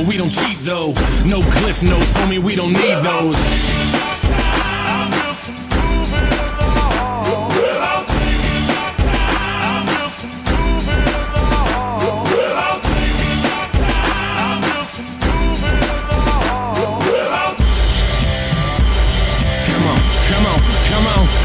but we don't cheat though. No cliff notes, homie, we don't need those.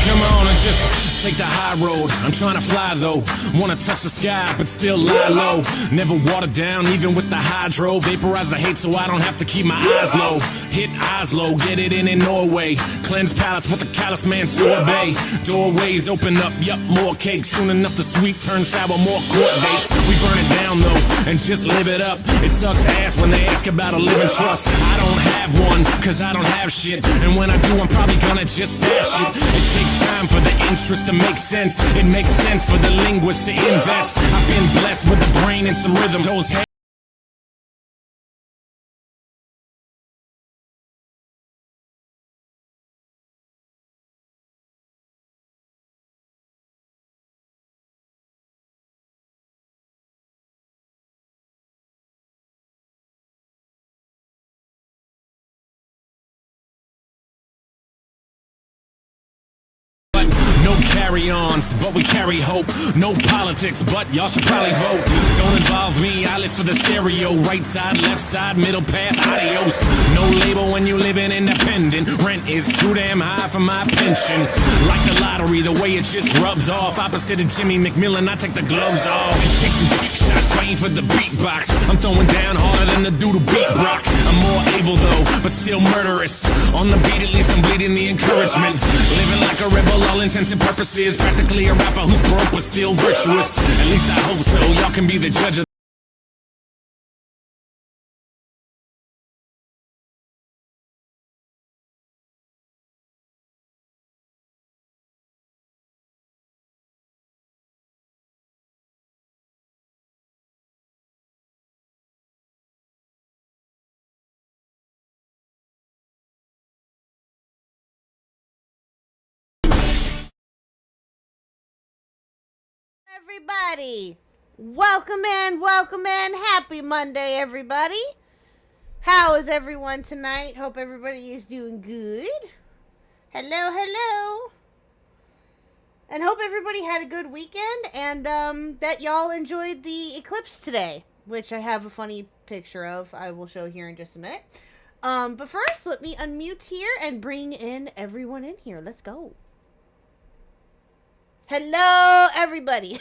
Come on and just take the high road. I'm trying to fly though, wanna touch the sky but still lie low. Never watered down even with the hydro. Vaporize the hate so I don't have to keep my eyes low. Hit Oslo, get it in Norway. Cleanse palates with the callous man sorbet. Doorways open up, yup, more cake. Soon enough the sweet turns sour, more court dates. We burn it down though and just live it up. It sucks ass when they ask about a living trust. I don't have one cause I don't have shit, and when I do I'm probably gonna just stash it. It takes time for the interest to make sense. It makes sense for the linguists to invest. I've been blessed with a brain and some rhythm. Those no carry-ons, but we carry hope. No politics, but y'all should probably vote. Don't involve me, I live for the stereo. Right side, left side, middle path, adios. No label when you living independent. Rent is too damn high for my pension. Like the lottery, the way it just rubs off. Opposite of Jimmy McMillan, I take the gloves off and take some cheap shots, fighting for the beatbox. I'm throwing down harder than the dude who beat Brock. I'm more able though, but still murderous. On the beat, at least I'm bleeding the encouragement. Living like a rebel, all intents and purposes. Practically a rapper who's broke but still virtuous. At least I hope so, y'all can be the judge of everybody. Welcome in. Happy Monday, everybody. How is everyone tonight? Hope everybody is doing good. Hello. And hope everybody had a good weekend and that y'all enjoyed the eclipse today, which I have a funny picture of. I will show here in just a minute. But first, let me unmute here and bring in everyone in here. Let's go. Hello, everybody.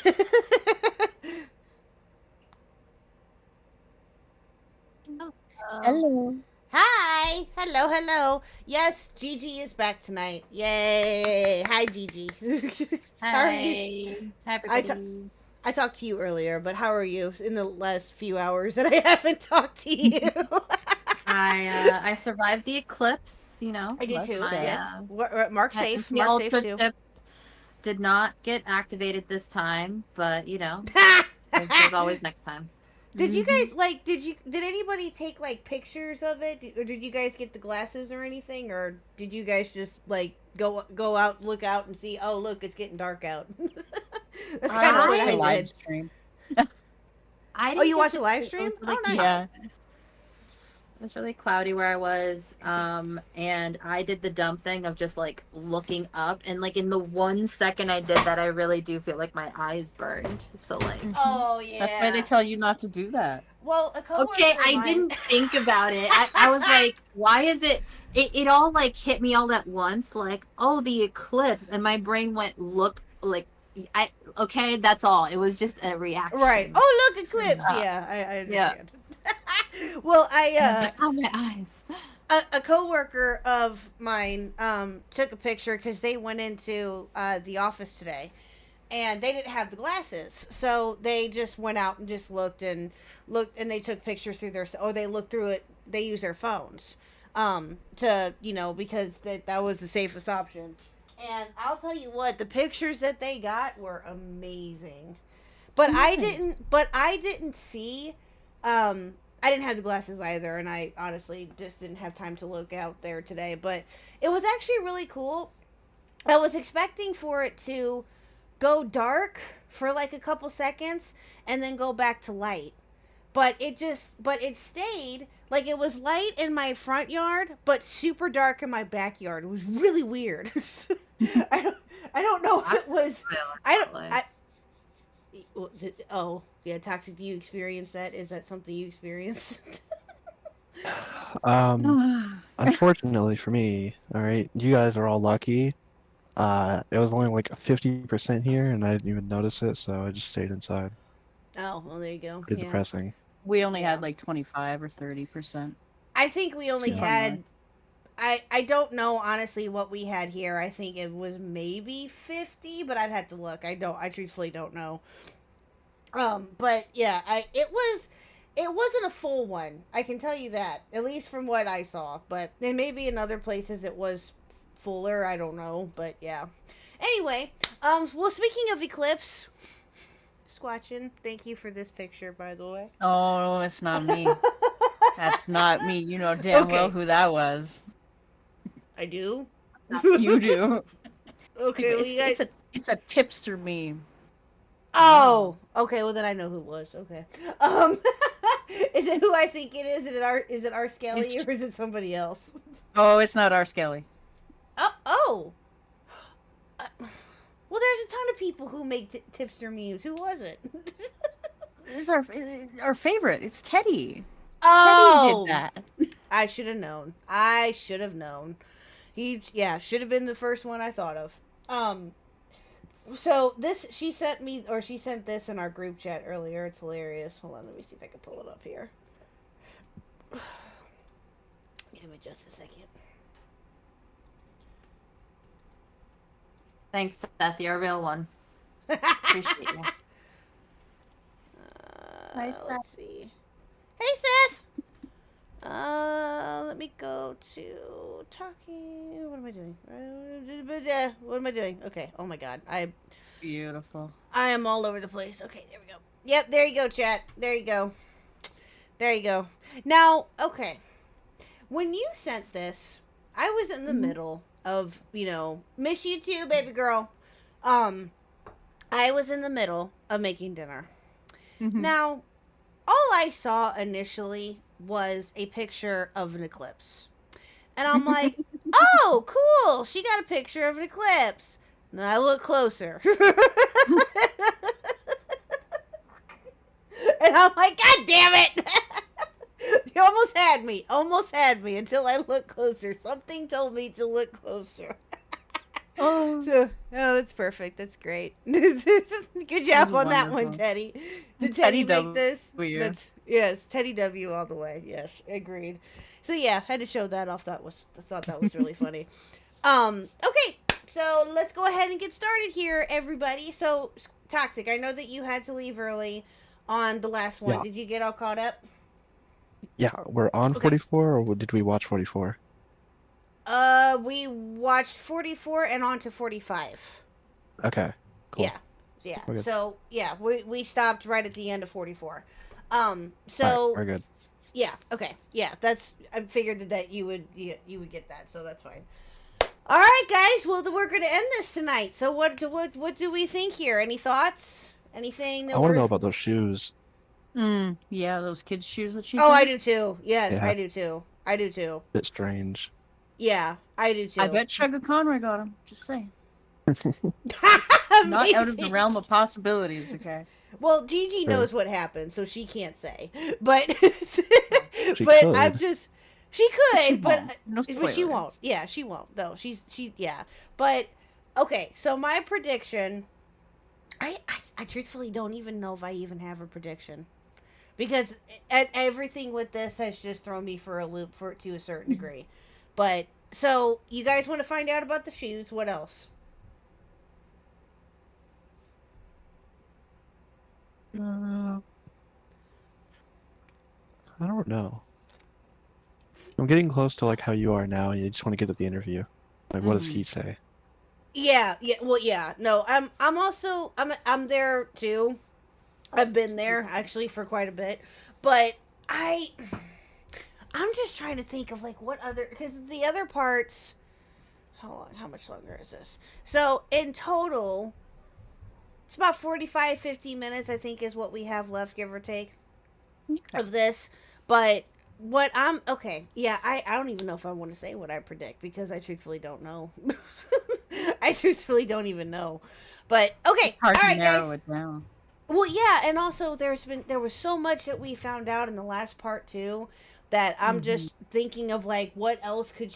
Hello. Hi. Hello. Yes, Gigi is back tonight. Yay. Hi, Gigi. Hi. Everybody. I talked to you earlier, but how are you in the last few hours that I haven't talked to you? I survived the eclipse, you know. I did too. My, yes. Mark safe. The Mark safe ultra too. ship did not get activated this time, but you know, there's always next time. Did you guys did anybody take like pictures of it, or did you guys get the glasses or anything, or did you guys just like go out, look out and see, oh look, it's getting dark out? That's kind of watched a live stream. You watched a live stream? Really, oh, nice. Yeah. It was really cloudy where I was, and I did the dumb thing of just like looking up, and like in the 1 second I did that, I really do feel like my eyes burned. So like, oh yeah, That's why they tell you not to do that. Well, a coworker okay, I didn't think about it. I was like, why is it all like hit me all at once, like, oh, the eclipse, and my brain went, look, like, okay, that's all. It was just a reaction. Right. Oh, look, eclipse. Yeah, I understand. Well, oh, my eyes. A coworker of mine took a picture because they went into the office today, and they didn't have the glasses, so they just went out and just looked, and they took pictures through they looked through it. They use their phones to because that was the safest option. And I'll tell you what, the pictures that they got were amazing. But I didn't see I didn't have the glasses either, and I honestly just didn't have time to look out there today, but it was actually really cool. I was expecting for it to go dark for like a couple seconds and then go back to light. But it stayed Like it was light in my front yard, but super dark in my backyard. It was really weird. I don't I don't know if it was. I don't. I. Oh yeah, toxic. Do you experience that? Is that something you experienced? Unfortunately for me, all right, you guys are all lucky. It was only like 50% here, and I didn't even notice it, so I just stayed inside. Oh, well, there you go. Pretty Yeah. depressing. We only Yeah. had like 25 or 30%. I think we only Yeah. had. I don't know honestly what we had here. I think it was maybe 50, but I'd have to look. I truthfully don't know. But yeah, it wasn't a full one. I can tell you that, at least from what I saw. But and maybe in other places it was fuller. I don't know, but yeah. Anyway, well, speaking of eclipse, Squatchin, thank you for this picture, by the way. Oh, it's not me. That's not me. You know damn well Okay. who that was. I do. You do. Okay, well, you guys. It's a tipster meme. Oh, okay. Well, then I know who it was. Okay. Is it who I think it is? Is it our Skelly It's- or is it somebody else? Oh, it's not our Skelly. Oh. Well, there's a ton of people who make tipster memes. Who was it? This is our favorite. It's Teddy. Oh, Teddy did that. I should have known. I should have known. Should have been the first one I thought of. So she sent this in our group chat earlier. It's hilarious. Hold on, let me see if I can pull it up here. Give me just a second. Thanks, Seth. You're a real one. Appreciate you. Hi, Seth. Let's see. Hey, Seth. Let me go to talking. What am I doing? What am I doing? Okay. Oh my God. Beautiful. I am all over the place. Okay, there we go. Yep, there you go, chat. There you go. There you go. Now, okay. When you sent this, I was in the middle of, miss you too, baby girl. I was in the middle of making dinner. Mhm. Now, all I saw initially was a picture of an eclipse. And I'm like, oh, cool. She got a picture of an eclipse. And then I look closer. And I'm like, God damn it. You almost had me. Almost had me until I looked closer. Something told me to look closer. So, that's perfect. That's great. Good job on that one, wonderful. Teddy. Did Teddy Teddy make this? W. Yes, Teddy W all the way. Yes, agreed. So yeah, had to show that off. I thought that was really funny. Okay, so let's go ahead and get started here, everybody. So Toxic, I know that you had to leave early on the last one. Yeah. Did you get all caught up? Yeah, we're on Okay. 44, or did we watch 44? We watched 44 and on to 45. Okay, cool. Yeah. We're good. So yeah, we stopped right at the end of 44. So Alright, we're good. yeah, okay, yeah. I figured that you would get that, so that's fine. All right, guys. Well, we're gonna end this tonight. So what do we think here? Any thoughts? Anything that I want to know about those shoes. Yeah, those kids' shoes that she. Oh, I did. do too. Yes, Yeah. I do too. I do too. Bit strange. Yeah, I do too. I bet Sugar Conroy got them. Just saying. Not out of the Maybe. realm of possibilities. Okay. Well, Gigi Sure. knows what happened, so she can't say. But She but could. I'm just she could, She but won't. No but she won't. spoilers. Yeah, she won't. Though yeah. But okay, so my prediction, I truthfully don't even know if I even have a prediction, because everything with this has just thrown me for a loop to a certain degree. But so you guys want to find out about the shoes? What else? I don't know. I'm getting close to like how you are now, and you just want to get at the interview. Like, what does he say? Yeah, well, yeah. No, I'm also I'm there too. I've been there actually for quite a bit, but I'm just trying to think of like what other, because the other parts. How much longer is this? So in total, it's about 50 minutes. I think is what we have left, give or take, Okay. of this. But what I'm okay. Yeah, I don't even know if I want to say what I predict because I truthfully don't know. I truthfully don't even know. But It's okay, hard all to right, narrow guys. it down. Well, yeah, and also there was so much that we found out in the last part too that I'm Hmm. just thinking of like what else does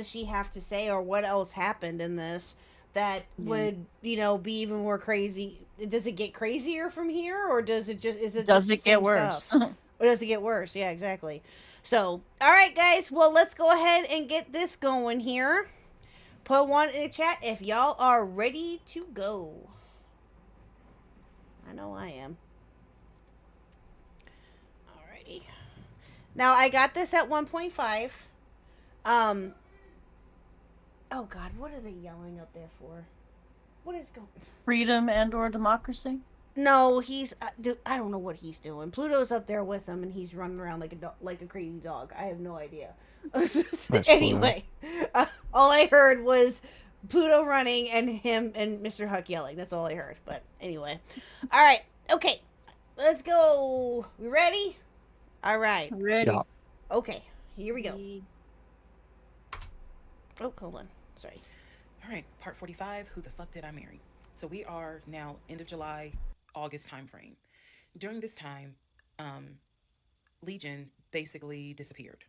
she have to say or what else happened in this that Yeah. would, be even more crazy. Does it get crazier from here or is it just Does the it get same worse? stuff? Or does it get worse? Yeah, exactly. So, all right guys, well, let's go ahead and get this going here. Put one in the chat if y'all are ready to go. I know I am. Alrighty. Now I got this at 1.5. Um. Oh God, what are they yelling up there for? What is going? Freedom and or democracy? No, he's. Dude, I don't know what he's doing. Pluto's up there with him, and he's running around like a crazy dog. I have no idea. Nice Pluto. Anyway, all I heard was Pluto running and him and Mr. Huck yelling. That's all I heard. But anyway, all right, okay, let's go. We ready? All right. Ready. Yeah. Okay, here we go. Oh, hold on. Sorry. All right, part 45, who the fuck did I marry? So we are now end of July, August timeframe. During this time, Legion basically disappeared.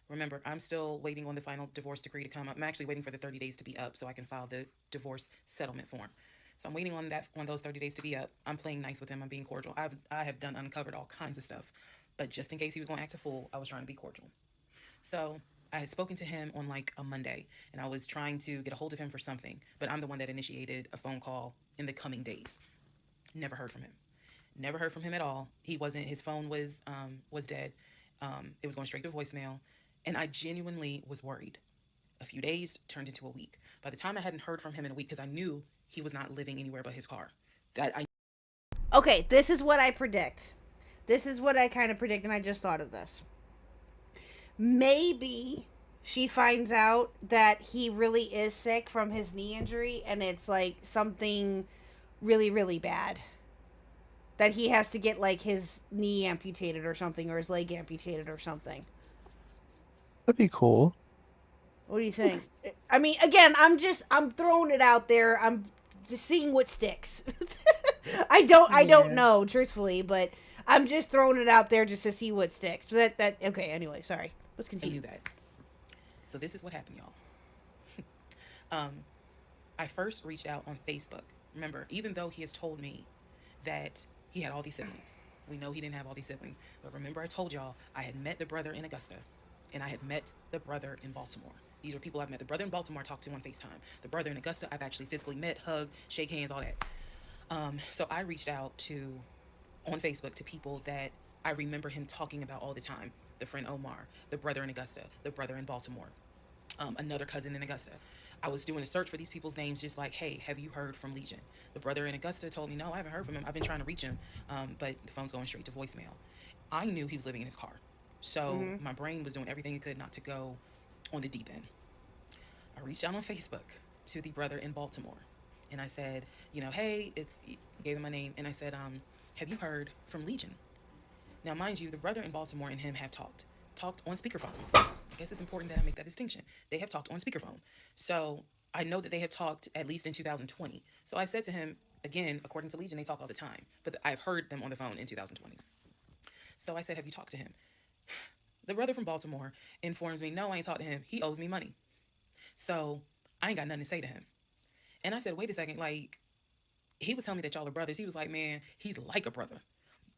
Remember, I'm still waiting on the final divorce decree to come up. I'm actually waiting for the 30 days to be up so I can file the divorce settlement form. So I'm waiting on those 30 days to be up. I'm playing nice with him. I'm being cordial. I have done uncovered all kinds of stuff, but just in case he was going to act a fool, I was trying to be cordial. So I had spoken to him on like a Monday, and I was trying to get a hold of him for something, but I'm the one that initiated a phone call in the coming days. Never heard from him. Never heard from him at all. He wasn't. His phone was dead. It was going straight to voicemail, and I genuinely was worried. A few days turned into a week. By the time I hadn't heard from him in a week, because I knew he was not living anywhere but his car. That I Okay, this is what I predict. This is what I kind of predict, and I just thought of this. Maybe she finds out that he really is sick from his knee injury, and it's like something really, really bad. That he has to get like his knee amputated or something, or his leg amputated or something. That'd be cool. What do you think? I mean, again, I'm throwing it out there. I'm just seeing what sticks. I don't Yeah. know, truthfully, but I'm just throwing it out there just to see what sticks. That okay. Anyway, sorry. Let's continue. knew that. So this is what happened, y'all. I first reached out on Facebook. Remember, even though he has told me that he had all these siblings, we know he didn't have all these siblings. But remember, I told y'all I had met the brother in Augusta, and I had met the brother in Baltimore. These are people I've met. The brother in Baltimore I talked to on FaceTime. The brother in Augusta I've actually physically met, hugged, shake hands, all that. So I reached out on Facebook to people that I remember him talking about all the time. The friend Omar, the brother in Augusta, the brother in Baltimore, another cousin in Augusta. I was doing a search for these people's names, just like, hey, have you heard from Legion? The brother in Augusta told me, no, I haven't heard from him. I've been trying to reach him, but the phone's going straight to voicemail. I knew he was living in his car. So my brain was doing everything it could not to go on the deep end. I reached out on Facebook to the brother in Baltimore. And I said, hey, gave him my name. And I said, have you heard from Legion? Now, mind you, the brother in Baltimore and him have talked on speakerphone. I guess it's important that I make that distinction. They have talked on speakerphone. So I know that they have talked at least in 2020. So I said to him, again, according to Legion, they talk all the time. But I've heard them on the phone in 2020. So I said, have you talked to him? The brother from Baltimore informs me, no, I ain't talked to him. He owes me money. So I ain't got nothing to say to him. And I said, wait a second, like, he was telling me that y'all are brothers. He was like, man, he's like a brother.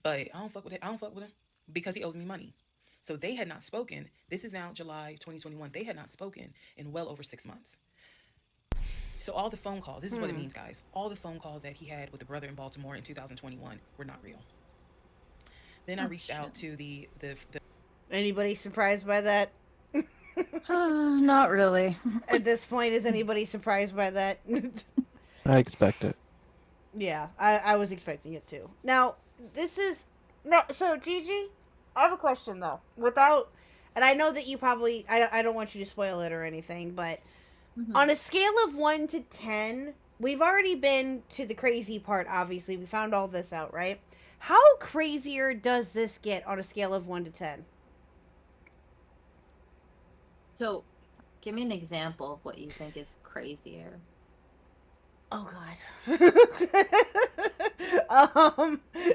But I don't fuck with it. I don't fuck with him because he owes me money. So they had not spoken. This is now July 2021. They had not spoken in well over 6 months. So all the phone calls, this is what it means, guys. All the phone calls that he had with the brother in Baltimore in 2021 were not real. Then I reached out to the Anybody surprised by that? Not really. At this point, is anybody surprised by that? I expect it. Yeah, I was expecting it too. Now, this is no. So, Gigi, I have a question though. Without, and I know that you probably, I don't want you to spoil it or anything, but on a scale of 1 to 10, we've already been to the crazy part. Obviously, we found all this out, right? How crazier does this get on a scale of 1 to 10? So, give me an example of what you think is crazier. Oh God.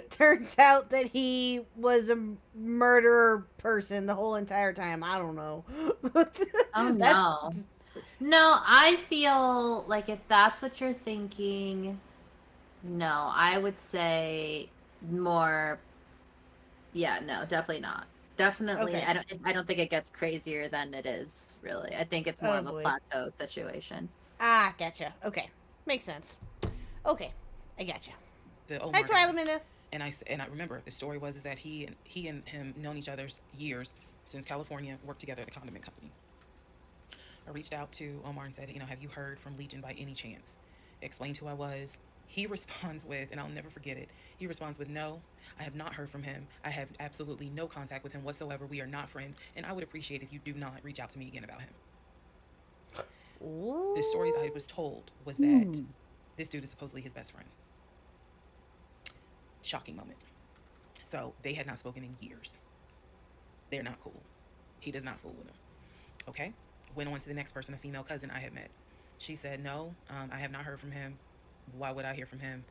Turns out that he was a murderer person the whole entire time. I don't know. Oh no. No, I feel like if that's what you're thinking, no, I would say more. Yeah, no, definitely not. Definitely, Okay. I don't think it gets crazier than it is, really. I think it's more Oh of a boy. plateau situation. Ah, gotcha. Okay, makes sense. Okay, I gotcha. The Hi, Omar guy. Twyla. And I remember the story was is that he and him known each other's years since California, worked together at the condiment company. I reached out to Omar and said, have you heard from Legion by any chance? Explained who I was. He responds with, and I'll never forget it. He responds with, no, I have not heard from him. I have absolutely no contact with him whatsoever. We are not friends, and I would appreciate if you do not reach out to me again about him. Ooh. The stories I was told was that this dude is supposedly his best friend. Shocking moment. So they had not spoken in years. They're not cool. He does not fool with them. Okay? Went on to the next person, a female cousin I had met. She said, no, I have not heard from him. Why would I hear from him?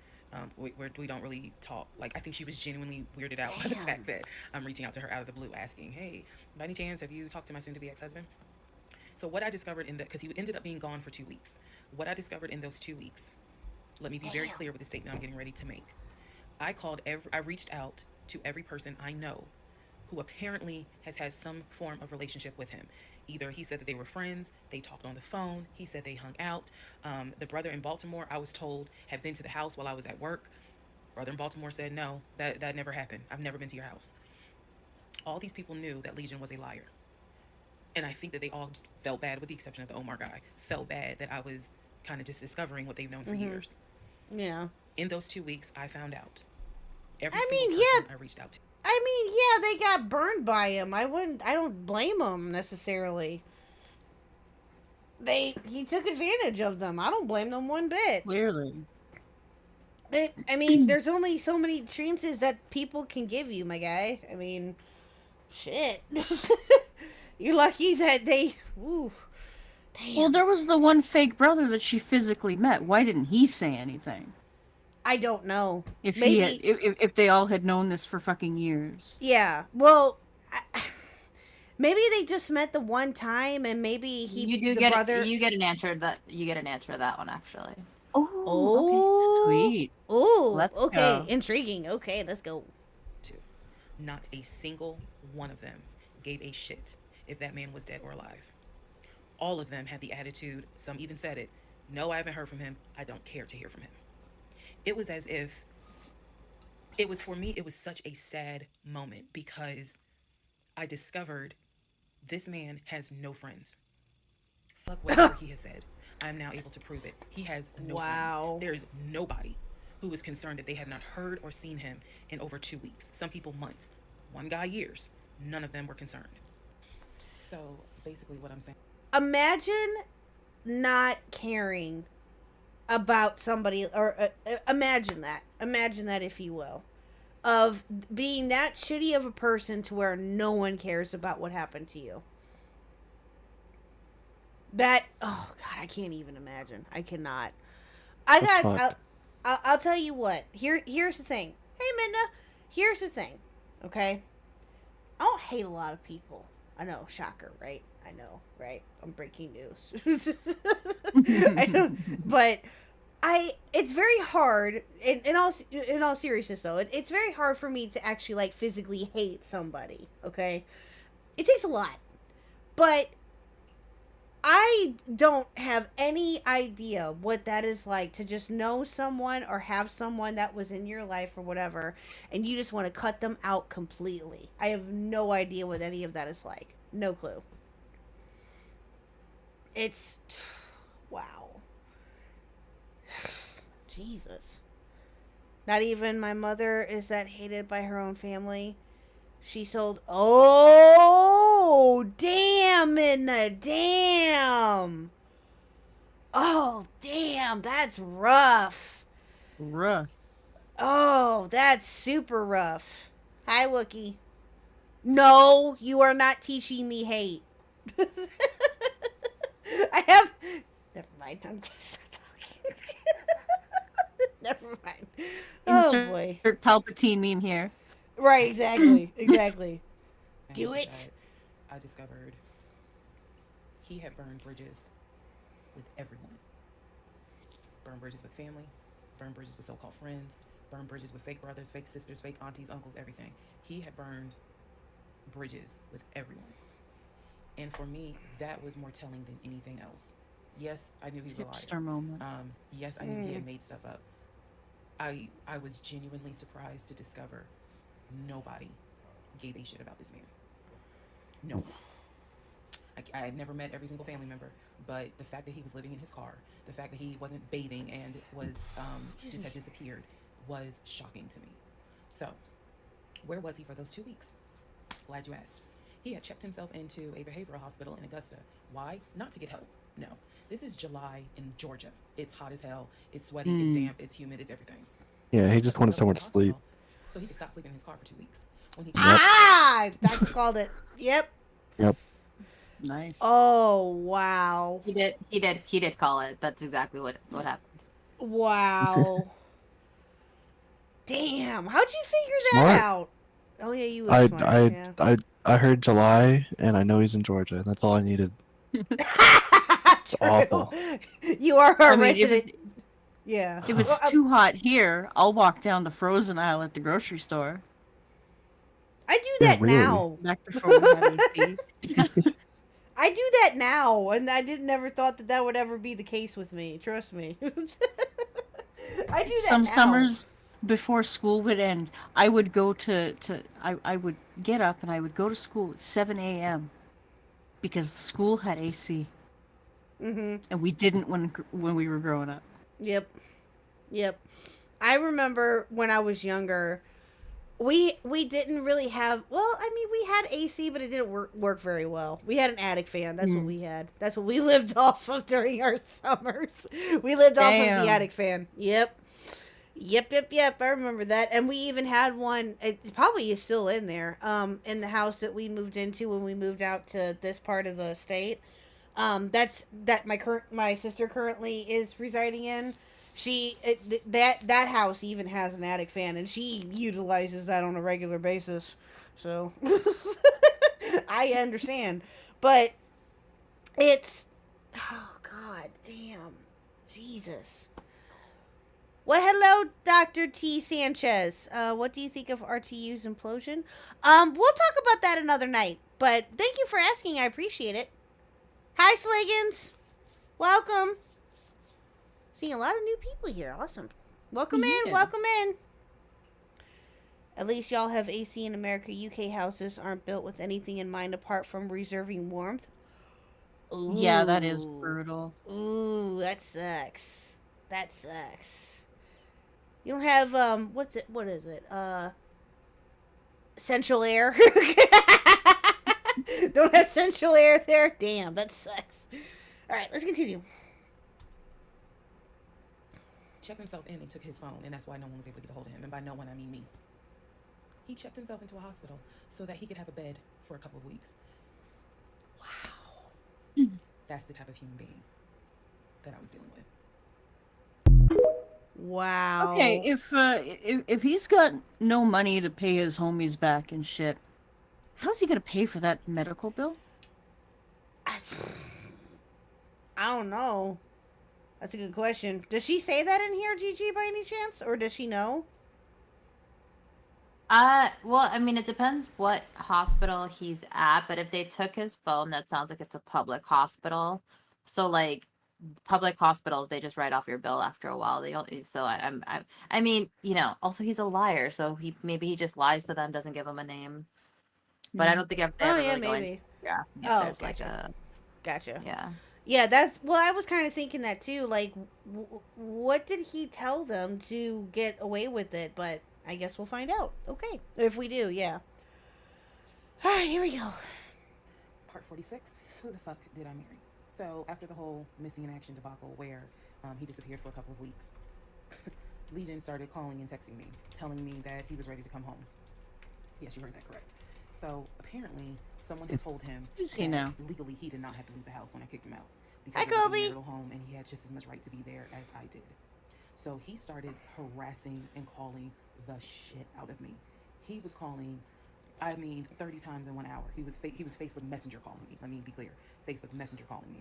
We don't really talk. Like, I think she was genuinely weirded out by the fact that I'm reaching out to her out of the blue asking, hey, by any chance, have you talked to my soon-to-be ex-husband? So what I discovered because he ended up being gone for 2 weeks. What I discovered in those 2 weeks, let me be very clear with the statement I'm getting ready to make. I reached out to every person I know who apparently has had some form of relationship with him. Either he said that they were friends, they talked on the phone, he said they hung out. The brother in Baltimore, I was told, had been to the house while I was at work. Brother in Baltimore said, no, that never happened. I've never been to your house. All these people knew that Legion was a liar. And I think that they all felt bad, with the exception of the Omar guy, felt bad that I was kind of just discovering what they've known for years. Yeah. In those 2 weeks, I found out. I reached out to. I mean, yeah, they got burned by him. I don't blame them necessarily. He took advantage of them. I don't blame them one bit. Clearly. I mean, there's only so many chances that people can give you, my guy. I mean, shit. You're lucky that they. Ooh, damn. Well, there was the one fake brother that she physically met. Why didn't he say anything? I don't know. If Maybe, he had, if they all had known this for fucking years. Yeah. Well, maybe they just met the one time, and maybe You get an answer to that one, actually. Oh, okay, sweet. Oh, Let's okay, go. intriguing. Okay, let's go. Not a single one of them gave a shit if that man was dead or alive. All of them had the attitude, some even said it, no, I haven't heard from him. I don't care to hear from him. It was as if, for me, it was such a sad moment because I discovered this man has no friends. Fuck whatever he has said. I'm now able to prove it. He has no friends. There is nobody who is concerned that they have not heard or seen him in over 2 weeks. Some people months. One guy years. None of them were concerned. So basically what I'm saying. Imagine not caring about somebody, or imagine that, if you will, of being that shitty of a person to where no one cares about what happened to you. That, oh god, I can't even imagine. I cannot. I'll tell you what. Here's the thing. Hey, Minda. Here's the thing. Okay. I don't hate a lot of people. I know, shocker, right? I know, right? I'm breaking news. I don't, but it's very hard, in all seriousness though, it's very hard for me to actually, like, physically hate somebody, okay? It takes a lot. But I don't have any idea what that is like, to just know someone or have someone that was in your life or whatever, and you just want to cut them out completely. I have no idea what any of that is like. No clue. It's... wow. Jesus. Not even my mother is that hated by her own family. She sold... oh, damn, Midna, damn. Oh, damn, that's rough. Rough. Oh, that's super rough. Hi, Wookie. No, you are not teaching me hate. I have. Never mind. I'm just stop talking. Never mind. Oh boy. Insert Palpatine meme here. Right. Exactly. Exactly. Do And it. that I discovered he had burned bridges with everyone. Burned bridges with family, burned bridges with so-called friends, burned bridges with fake brothers, fake sisters, fake aunties, uncles, everything. He had burned bridges with everyone. And for me, that was more telling than anything else. Yes, I knew he was a Hipster liar. moment. Yes, I knew he had made stuff up. I was genuinely surprised to discover nobody gave a shit about this man. No one. I had never met every single family member, but the fact that he was living in his car, the fact that he wasn't bathing and was just had disappeared, was shocking to me. So, where was he for those 2 weeks? Glad you asked. He had checked himself into a behavioral hospital in Augusta. Why? Not to get help. No. This is July in Georgia. It's hot as hell. It's sweaty. It's damp. It's humid. It's everything. Yeah, he just wanted somewhere to sleep. So he could stop sleeping in his car for 2 weeks. When he That's called it. Yep. Yep. Nice. Oh wow. He did call it. That's exactly what happened. Wow. Damn. How'd you figure Smart. that out? Oh yeah, you were smart. Yeah. I heard July, and I know he's in Georgia. That's all I needed. True. awful. You are a I mean, resident. Yeah. if it's too hot here, I'll walk down the frozen aisle at the grocery store. I do Yeah, that really. now. Back before we had AC. I do that now, and I never thought that would ever be the case with me. Trust me. I do that Some now. summers before school would end, I would go I would get up and I would go to school at 7 a.m. because the school had AC. Mm-hmm. And we didn't when we were growing up. Yep. Yep. I remember when I was younger, we didn't really have, well, I mean, we had AC, but it didn't work very well. We had an attic fan. That's what we had. That's what we lived off of during our summers. We lived off of the attic fan. Yep. Yep. I remember that. And we even had one, it probably is still in there, in the house that we moved into when we moved out to this part of the state. My sister currently is residing in. That house even has an attic fan, and she utilizes that on a regular basis. So I understand, but it's, oh god damn, Jesus. Well, hello, Dr. T. Sanchez. What do you think of RTU's implosion? We'll talk about that another night, but thank you for asking. I appreciate it. Hi, Sliggins. Welcome. Seeing a lot of new people here. Awesome. Welcome in. Welcome in. At least y'all have AC in America. UK houses aren't built with anything in mind apart from reserving warmth. Ooh. Yeah, that is brutal. Ooh, that sucks. That sucks. You don't have, what is it? Central air? Don't have central air there? Damn, that sucks. Alright, let's continue. checked himself in and took his phone, and that's why no one was able to get a hold of him. And by no one, I mean me. He checked himself into a hospital so that he could have a bed for a couple of weeks. Wow. That's the type of human being that I was dealing with. Wow. Okay, if he's got no money to pay his homies back and shit, how's he gonna pay for that medical bill? I don't know. That's a good question. Does she say that in here, Gigi, by any chance? Or does she know? Well, I mean, it depends what hospital he's at, but if they took his phone, that sounds like it's a public hospital. So, like, public hospitals, they just write off your bill after a while. They don't, so I mean, you know, also he's a liar, so maybe he just lies to them, doesn't give them a name. But I don't think they ever really go into if there's like a... Gotcha. Yeah. Yeah, that's, well, I was kind of thinking that too. Like, what did he tell them to get away with it? But I guess we'll find out. Okay. If we do, yeah. All right, here we go. Part 46, who the fuck did I marry? So after the whole missing in action debacle where he disappeared for a couple of weeks, Legion started calling and texting me, telling me that he was ready to come home. Yes, you heard that correct. So apparently, someone had told him Is he that now? legally he did not have to leave the house when I kicked him out Hi, because it was a Kobe. marital home and he had just as much right to be there as I did. So he started harassing and calling the shit out of me. He was calling, I mean, 30 times in 1 hour. He was Facebook Messenger calling me. Let me be clear. Facebook Messenger calling me.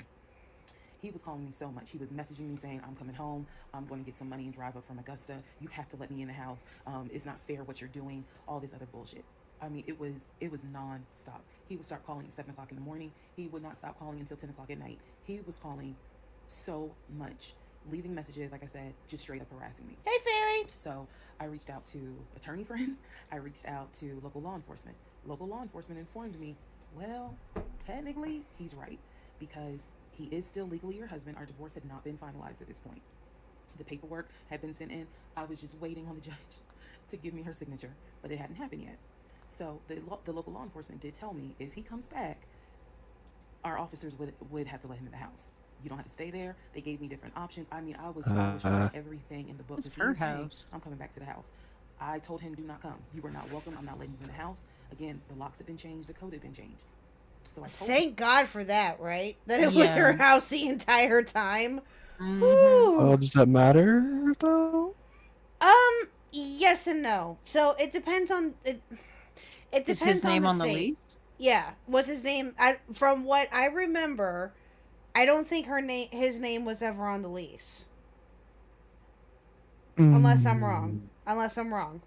He was calling me so much. He was messaging me saying, I'm coming home. I'm going to get some money and drive up from Augusta. You have to let me in the house. It's not fair what you're doing. All this other bullshit. I mean, it was non-stop. He would start calling at 7 o'clock in the morning. He would not stop calling until 10 o'clock at night. He was calling so much, leaving messages, like I said, just straight up harassing me. Hey, Fairy. So I reached out to attorney friends. I reached out to local law enforcement. Local law enforcement informed me, well, technically, he's right because he is still legally your husband. Our divorce had not been finalized at this point. The paperwork had been sent in. I was just waiting on the judge to give me her signature, but it hadn't happened yet. So the local law enforcement did tell me if he comes back, our officers would have to let him in the house. You don't have to stay there. They gave me different options. I mean, I was trying everything in the book. It's He was her saying, house. I'm coming back to the house. I told him, do not come. You are not welcome. I'm not letting you in the house. Again, the locks had been changed. The code had been changed. So I told him. Thank God for that, right? That it was Yeah. her house the entire time. Mhm. Woo. Oh, does that matter though? Yes and no. So it depends on it. It Is depends his name on the state. lease? Yeah, what's his name? From what I remember, I don't think his name was ever on the lease. Unless I'm wrong. Unless I'm wrong.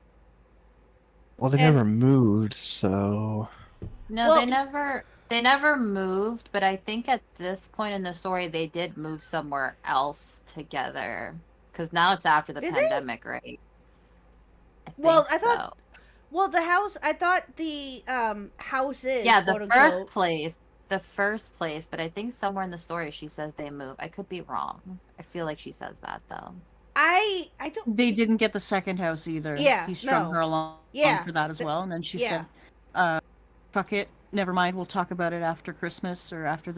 Well, they And- never moved, so No, Well- they never moved, but I think at this point in the story they did move somewhere else together. Because now it's after the Did they? pandemic, right? Well, I so. thought- Well, the house. I thought the house is Yeah, quote the unquote. first place, but I think somewhere in the story she says they move. I could be wrong. I feel like she says that though. I don't. They didn't get the second house either. Yeah, He strung no. her along Yeah, for that as well, and then she yeah. said, "Fuck it, never mind. We'll talk about it after Christmas or after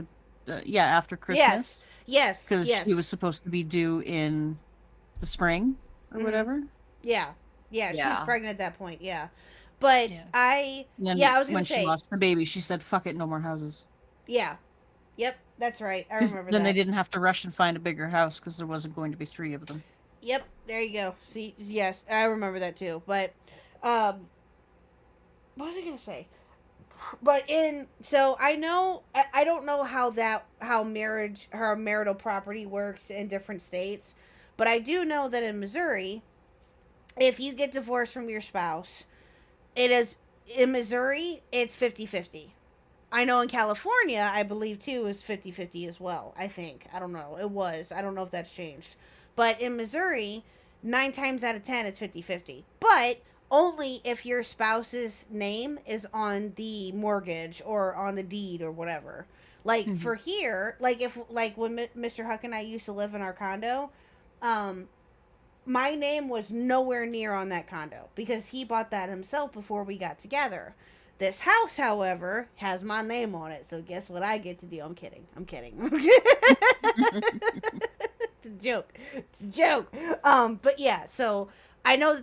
after Christmas." Yes. because Yes. she was supposed to be due in the spring or Mhm. whatever. Yeah. Yeah. She was Yeah. pregnant at that point. Yeah. But Yeah. I. And then Yeah, I was gonna when say. she lost the baby, she said, "Fuck it, no more houses." Yeah. Yep. That's right. I 'Cause remember then that. they didn't have to rush and find a bigger house because there wasn't going to be 3 of them. Yep, there you go. See, yes, I remember that too. But, what was I gonna say? But so I know, I don't know how her marital property works in different states, but I do know that in Missouri, if you get divorced from your spouse, in Missouri, it's 50-50. I know in California, I believe too, is 50-50 as well. I think. I don't know. It was. I don't know if that's changed. But in Missouri, 9 times out of 10, it's 50-50. But only if your spouse's name is on the mortgage or on the deed or whatever. Like Mhm. for here, like when Mr. Huck and I used to live in our condo, my name was nowhere near on that condo because he bought that himself before we got together. This house, however, has my name on it. So guess what I get to do? I'm kidding. It's a joke. It's a joke. But yeah, so I know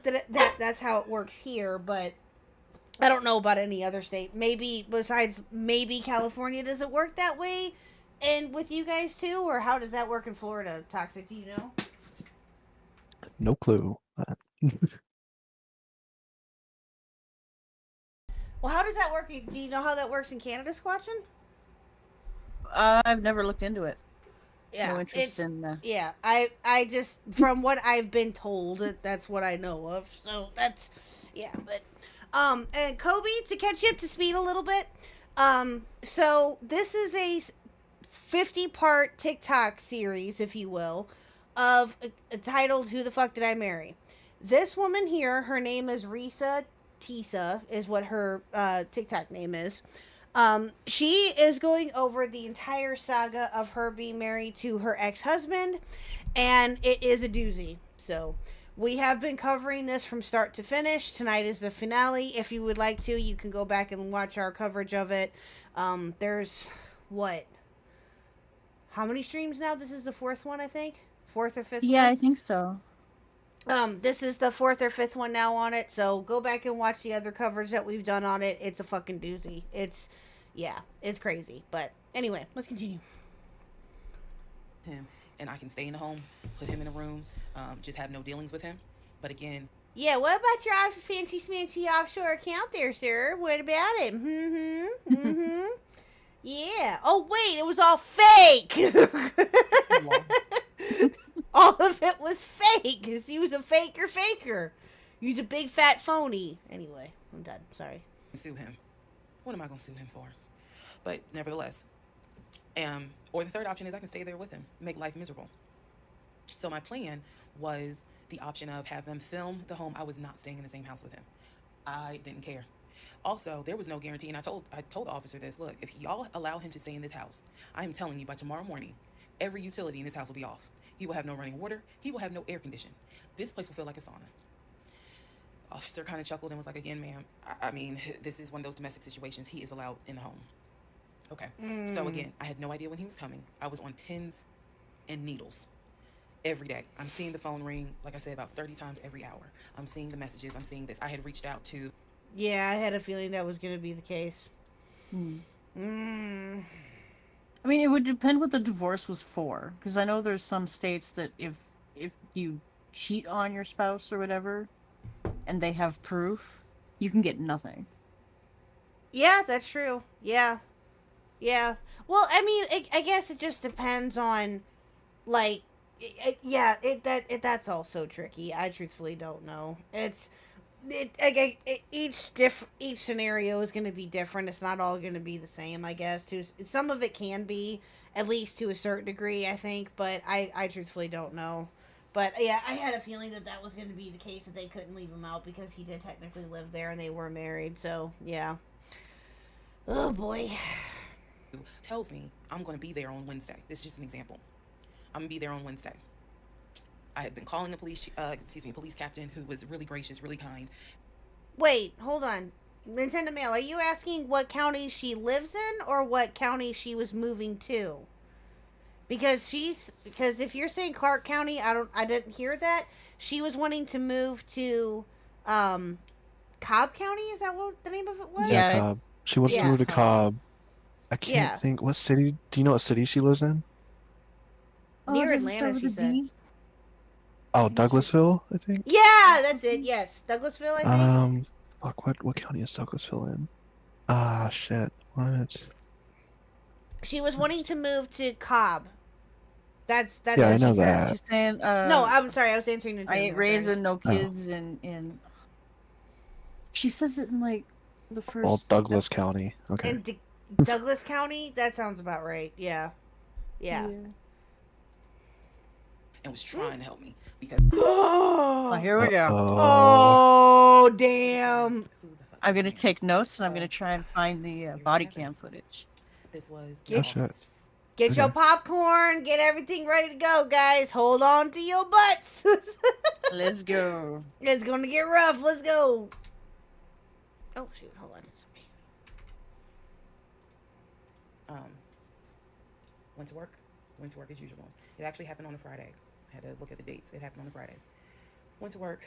that's how it works here, but I don't know about any other state. Maybe maybe California, does it work that way? And with you guys too, or how does that work in Florida? Toxic, do you know? no clue. Well, how does that work? Do you know how that works in Canada, Squatchin? I've never looked into it. Yeah, No interest in. Yeah, I just from what I've been told, that's what I know of. So that's yeah, but and Kobe, to catch you up to speed a little bit. So this is a 50-part TikTok series, if you will, of titled "Who the Fuck Did I Marry?" This woman here, her name is Risa Tisa, is what her TikTok name is. She is going over the entire saga of her being married to her ex-husband, and it is a doozy. So we have been covering this from start to finish. Tonight is the finale. If you would like to, you can go back and watch our coverage of it. There's how many streams now? This is the 4th one, I think. 4th or 5th Yeah, one? I think so. This is the fourth or fifth one now on it, so go back and watch the other covers that we've done on it. It's a fucking doozy. Yeah, it's crazy. But anyway, let's continue. him, and I can stay in the home, put him in a room, just have no dealings with him. But again, Yeah, what about your fancy smancy offshore account there, sir? What about it? Mm-hmm. Mm-hmm. Yeah. Oh, wait, it was all fake. All of it was fake, because he was a faker. He was a big fat phony. Anyway, I'm done. Sorry. sue him. What am I going to sue him for? But nevertheless, or the third option is I can stay there with him, make life miserable. So my plan was the option of have them film the home. I was not staying in the same house with him. I didn't care. Also, there was no guarantee, and I told the officer this. Look, if y'all allow him to stay in this house, I am telling you by tomorrow morning, every utility in this house will be off. He will have no running water. He will have no air conditioning. This place will feel like a sauna. Officer kind of chuckled and was like, again, ma'am, I mean, this is one of those domestic situations. He is allowed in the home. Okay. So again, I had no idea when he was coming. I was on pins and needles every day. I'm seeing the phone ring, like I said, about 30 times every hour. I'm seeing the messages. I'm seeing this. I had reached out to... Yeah, I had a feeling that was going to be the case. I mean, it would depend what the divorce was for, because I know there's some states that if you cheat on your spouse or whatever, and they have proof, you can get nothing. Yeah, that's true. Yeah. Well, I mean, I guess it just depends on, like, that's also tricky. I truthfully don't know. Each scenario is going to be different. It's not all going to be the same, I guess. Some of it can be, at least to a certain degree, I think, but I truthfully don't know. But yeah, I had a feeling that was going to be the case, that they couldn't leave him out because he did technically live there and they were married. So yeah. Oh boy. tells me I'm going to be there on Wednesday. This is just an example. I'm going to be there on Wednesday. I had been calling the police captain, who was really gracious, really kind. Wait, hold on. Nintendo Mail, are you asking what county she lives in or what county she was moving to? Because if you're saying Clark County, I didn't hear that. She was wanting to move to Cobb County, is that what the name of it was? Yeah, Yeah. Cobb. She wants to Yeah. move to Cobb. I can't Yeah. think what city. Do you know what city she lives in? Near does it Atlanta, start with she a said. D? Oh, Douglasville, I think. Yeah, that's it. Yes, Douglasville, I think. Fuck, what county is Douglasville in? Ah, shit. What? She was wanting to move to Cobb. That's Yeah, what I know she said. that. She's saying, No, I'm sorry. I was answering Nintendo I ain't Mail, raising no Oh. kids in. She says it in like the first. Well, Douglas County. Okay. In Douglas County, that sounds about right. Yeah. And was trying to help me because Oh, here we go. Oh, damn. I'm gonna take notes and I'm gonna try and find the body cam footage. this was Oh, shit. August. Get your popcorn. Get everything ready to go, guys. Hold on to your butts. Let's go. It's going to get rough. Let's go. Oh, shoot. Hold on. Sorry. Went to work as usual. It actually happened on a Friday. I had to look at the dates. It happened on a Friday. Went to work.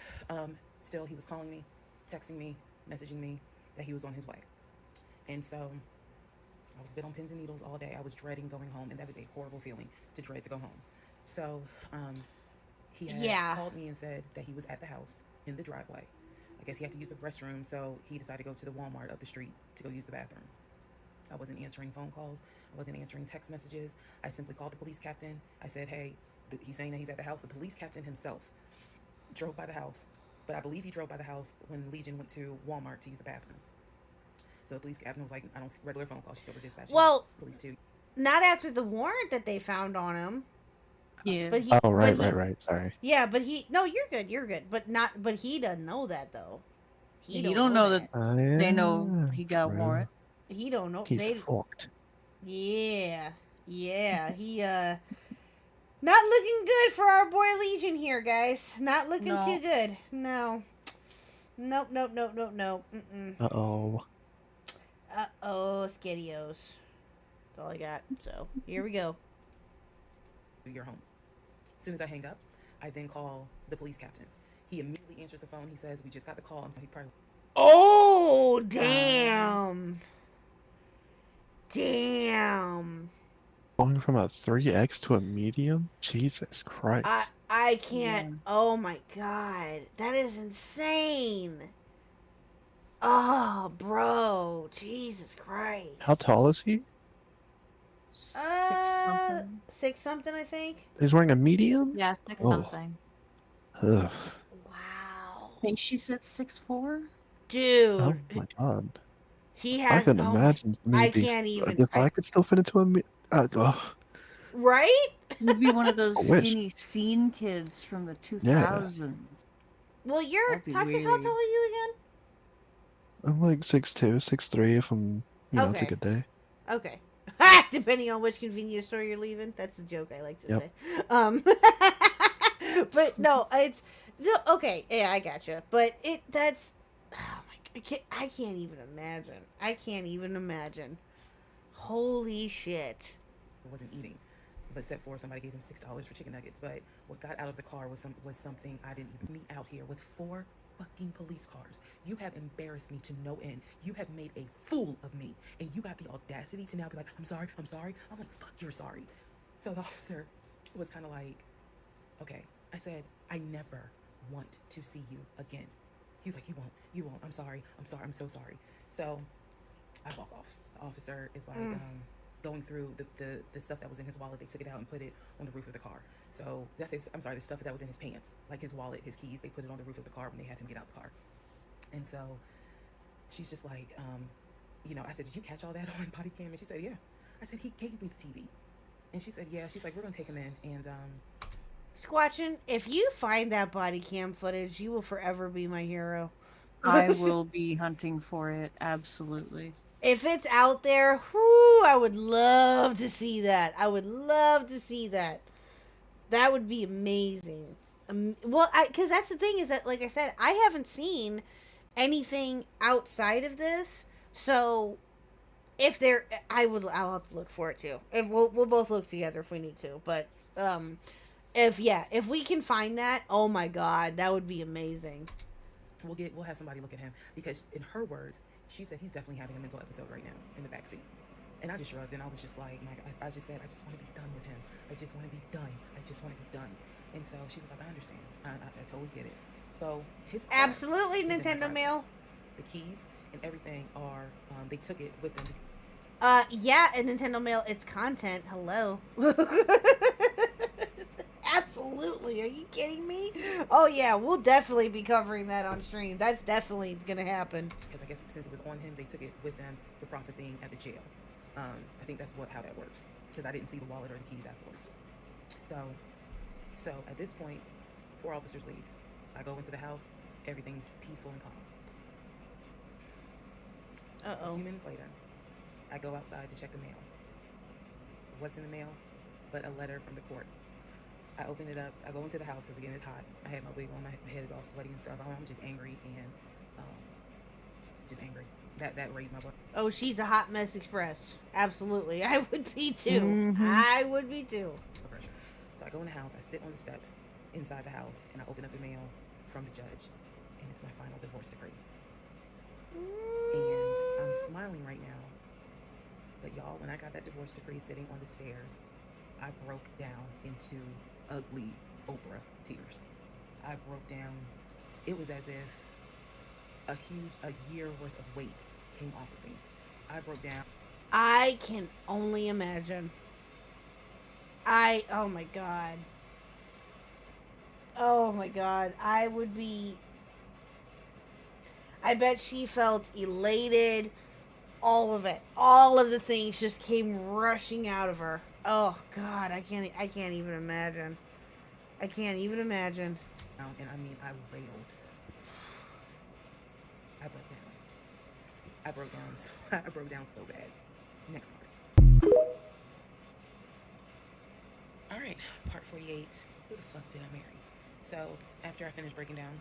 Still, he was calling me, texting me, messaging me that he was on his way. And so I was a bit on pins and needles all day. I was dreading going home, and that is a horrible feeling, to dread to go home. So he had called me and said that he was at the house in the driveway. I guess he had to use the restroom, so he decided to go to the Walmart up the street to go use the bathroom. I wasn't answering phone calls. I wasn't answering text messages. I simply called the police captain. I said, hey, he's saying that he's at the house. The police captain himself drove by the house, but I believe he drove by the house when Legion went to Walmart to use the bathroom. So the police captain was like, I don't see regular phone calls. She said, we're dispatching police too. Not after the warrant that they found on him. Yeah. But he, Oh, right. Sorry. Sorry. Yeah, but no, you're good. But he doesn't know that though. You don't know that they know Yeah, he got true. warrant. He don't know. He's fucked. Yeah. He not looking good for our boy Legion here, guys. Not looking too good. No. Nope. Mm-mm. Uh-oh. Skiddios. That's all I got. So here we go. Your home. As soon as I hang up, I then call the police captain. He immediately answers the phone. He says, "We just got the call." I'm saying, he probably. Oh, damn. Damn. Going from a 3x to a medium? Jesus Christ. I can't. Yeah. Oh my god. That is insane. Oh, bro. Jesus Christ. How tall is he? 6 something. 6 something, I think. He's wearing a medium? Yeah, six Oh. something. Ugh. Wow. I think she said 6'4". Dude. Oh my god. He I has. couldn't Oh my. imagine me I being. can't even. If I could still fit into a. Right? You'd be one of those I wish. skinny scene kids from the Yeah. 2000s. Well, you're. That'd be Toxic, how weird. tall are you again? I'm like 6'2", 6'3", if I'm, it's a Okay. good day. Okay. Depending on which convenience store you're leaving. That's the joke I like to Yep. say. But no, it's okay. Yeah, I gotcha. But that's. Oh my! I can't even imagine. I can't even imagine. Holy shit! wasn't eating, but except for somebody gave him $6 for chicken nuggets. But what got out of the car was something I didn't even. Me out here with 4 fucking police cars. You have embarrassed me to no end. You have made a fool of me, and you got the audacity to now be like, "I'm sorry, I'm sorry." I'm like, "Fuck, you're sorry." So the officer was kind of like, "Okay." I said, "I never want to see you again." He was like, you won't. I'm sorry, I'm so sorry." So I walk off. The officer is like, going through the stuff that was in his wallet. They took it out and put it on the roof of the car. So the stuff that was in his pants, like his wallet, his keys, they put it on the roof of the car when they had him get out the car. And so she's just like, I said, "Did you catch all that on body cam?" And she said, "Yeah." I said, "He gave me the TV." And she said, "Yeah." She's like, "We're gonna take him in." And Squatchin, if you find that body cam footage, you will forever be my hero. I will be hunting for it, absolutely. If it's out there, whoo, I would love to see that. I would love to see that. That would be amazing. Because that's the thing is that, like I said, I haven't seen anything outside of this. So, if there, I'll have to look for it too. If we'll both look together if we need to. But if we can find that, oh my god, that would be amazing. we'll have somebody look at him, because in her words, she said he's definitely having a mental episode right now in the backseat. And I just shrugged, and I was just like, I just said, I just want to be done with him. I just want to be done. I just want to be done. And so she was like, "I understand. I totally get it." So his car Absolutely, is in my Nintendo driveway. Mail. The keys and everything are, they took it with them. Yeah, and Nintendo Mail, it's content. Hello. Absolutely. Are you kidding me? Oh yeah, we'll definitely be covering that on stream. That's definitely gonna happen. Because I guess since it was on him, they took it with them for processing at the jail. I think that's how that works, because I didn't see the wallet or the keys afterwards. So at this point, 4 officers leave. I go into the house. Everything's peaceful and calm. A few minutes later, I go outside to check the mail. What's in the mail but a letter from the court? I open it up. I go into the house because, again, it's hot. I had my wig on. My head is all sweaty and stuff. I'm just angry and just angry. That raised my blood. Oh, she's a hot mess express. Absolutely. I would be too. Mhm. I would be too. Pressure. So I go in the house. I sit on the steps inside the house, and I open up the mail from the judge, and it's my final divorce decree. And I'm smiling right now, but y'all, when I got that divorce decree sitting on the stairs, I broke down into ugly Oprah tears. I broke down. It was as if a year worth of weight came off of me. I broke down. I can only imagine. Oh my god. Oh my god. I would be. I bet she felt elated. All of it. All of the things just came rushing out of her. Oh god, I can't even imagine. I can't even imagine. And I mean, I wailed. I broke down. I broke down so bad. Next part. All right, part 48. Who the fuck did I marry? So after I finished breaking down,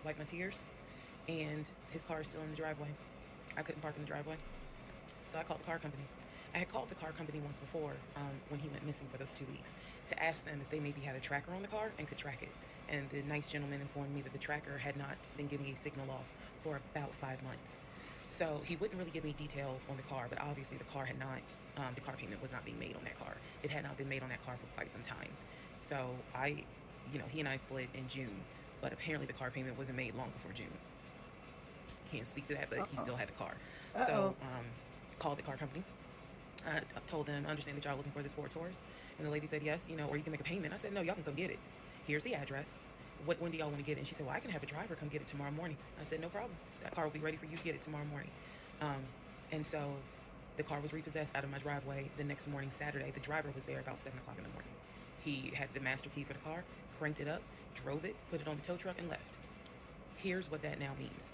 like my tears, and his car is still in the driveway. I couldn't park in the driveway, so I called the car company. I had called the car company once before when he went missing for those 2 weeks to ask them if they maybe had a tracker on the car and could track it. And the nice gentleman informed me that the tracker had not been giving a signal off for about 5 months. So he wouldn't really give me details on the car, but obviously the car had not, the car payment was not being made on that car. It had not been made on that car for quite some time. So he and I split in June, but apparently the car payment wasn't made long before June. Can't speak to that, but he still had the car. So called the car company. I told them, I understand that y'all looking for this Ford Taurus. And the lady said, yes, or you can make a payment. I said, no, y'all can come get it. Here's the address. When do y'all want to get it? And she said, well, I can have a driver come get it tomorrow morning. I said, no problem. That car will be ready for you to get it tomorrow morning. And so the car was repossessed out of my driveway the next morning, Saturday. The driver was there about 7 o'clock in the morning. He had the master key for the car, cranked it up, drove it, put it on the tow truck, and left. Here's what that now means.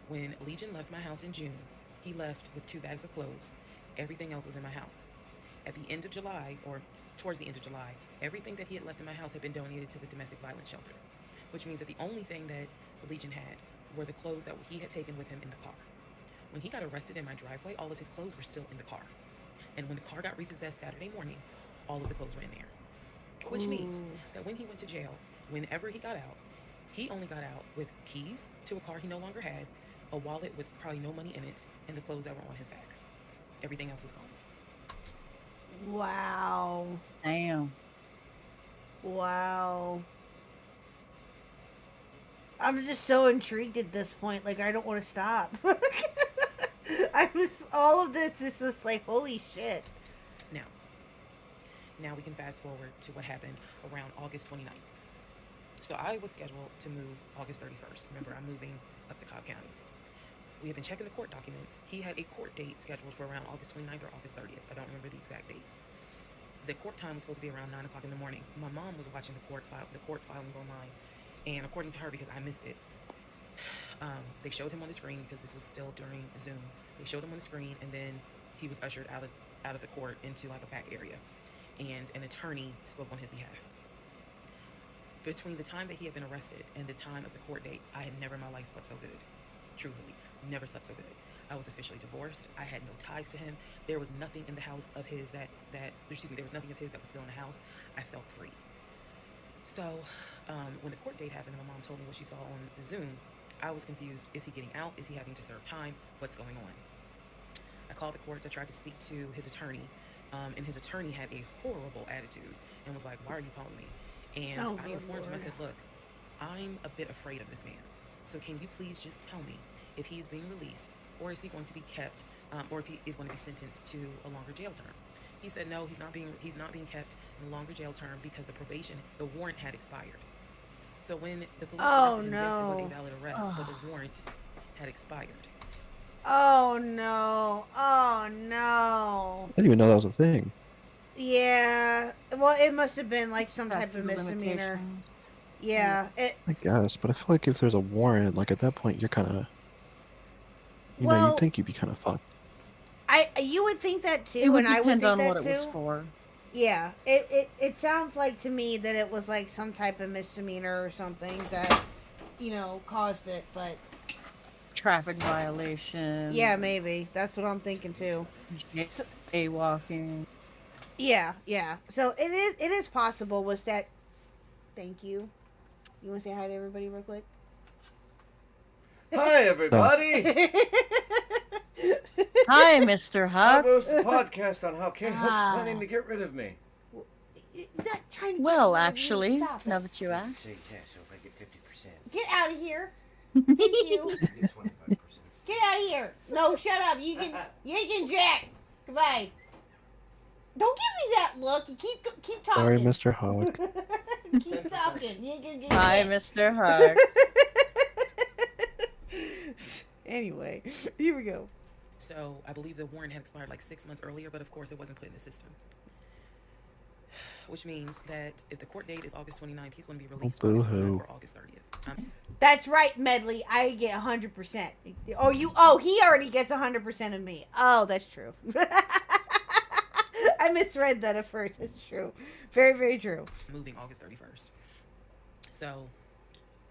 When Legion left my house in June, he left with 2 bags of clothes. Everything else was in my house. At the end of July, or towards the end of July, everything that he had left in my house had been donated to the domestic violence shelter, which means that the only thing that Legion had were the clothes that he had taken with him in the car. When he got arrested in my driveway, all of his clothes were still in the car. And when the car got repossessed Saturday morning, all of the clothes were in there. Which means that when he went to jail, whenever he got out, he only got out with keys to a car he no longer had, a wallet with probably no money in it, and the clothes that were on his back. Everything else was gone. Wow. Damn. Wow. I'm just so intrigued at this point. Like, I don't want to stop. All of this is just like, holy shit. Now we can fast forward to what happened around August 29th. So I was scheduled to move August 31st. Remember, I'm moving up to Cobb County. We had been checking the court documents. He had a court date scheduled for around August 29th or August 30th. I don't remember the exact date. The court time was supposed to be around 9 o'clock in the morning. My mom was watching the court filings online, and according to her, because I missed it, they showed him on the screen because this was still during Zoom. They showed him on the screen, and then he was ushered out of the court into like a back area, and an attorney spoke on his behalf. Between the time that he had been arrested and the time of the court date, I had never in my life slept so good. Truthfully, never slept so good. I was officially divorced. I had no ties to him. There was nothing in the house of his there was nothing of his that was still in the house. I felt free. So, when the court date happened and my mom told me what she saw on the Zoom, I was confused. Is he getting out? Is he having to serve time? What's going on? I called the courts. I tried to speak to his attorney, and his attorney had a horrible attitude and was like, why are you calling me? And I informed him, I said, look, I'm a bit afraid of this man. So can you please just tell me if he is being released, or is he going to be kept, or if he is going to be sentenced to a longer jail term? He said no, he's not being kept in a longer jail term because the warrant had expired. So when the police arrested him, yes, it was a valid arrest, but the warrant had expired. Oh no. Oh no. I didn't even know that was a thing. Yeah. Well, it must have been like some type of Statute of misdemeanor. limitations. Yeah. I guess, but I feel like if there's a warrant, like at that point, you're kind of, you'd think you'd be kind of fucked. You would think that too, It would and I would depend think on that what too. it was for. Yeah. It sounds like to me that it was like some type of misdemeanor or something that, caused it, but Traffic violation. yeah, maybe. That's what I'm thinking too. Jaywalking. Yeah. So it is possible. Was that? Thank you. You want to say hi to everybody real quick? Hi, everybody! Hi, Mr. I Huck. host a podcast on how KHuck's planning to get rid of me. Not trying to Well, get rid of you. actually, Stop now it. that you ask. Say yeah, so if I get 50%, Get out of here. Thank you. I get 25%. Get out of here. No, shut up. You ain't getting jack. Goodbye. Don't give me that look. You keep talking. Sorry, Mr. Hawk. Keep talking. You ain't gonna get Hi, jack. Mr. Huck. Anyway, here we go. So I believe the warrant had expired like 6 months earlier, but of course it wasn't put in the system. Which means that if the court date is August 29th, he's going to be released August 29th or August 30th. That's right, Medley. I get 100%. Oh, he already gets 100% of me. Oh, that's true. I misread that at first. It's true. Very, very true. Moving August 31st. So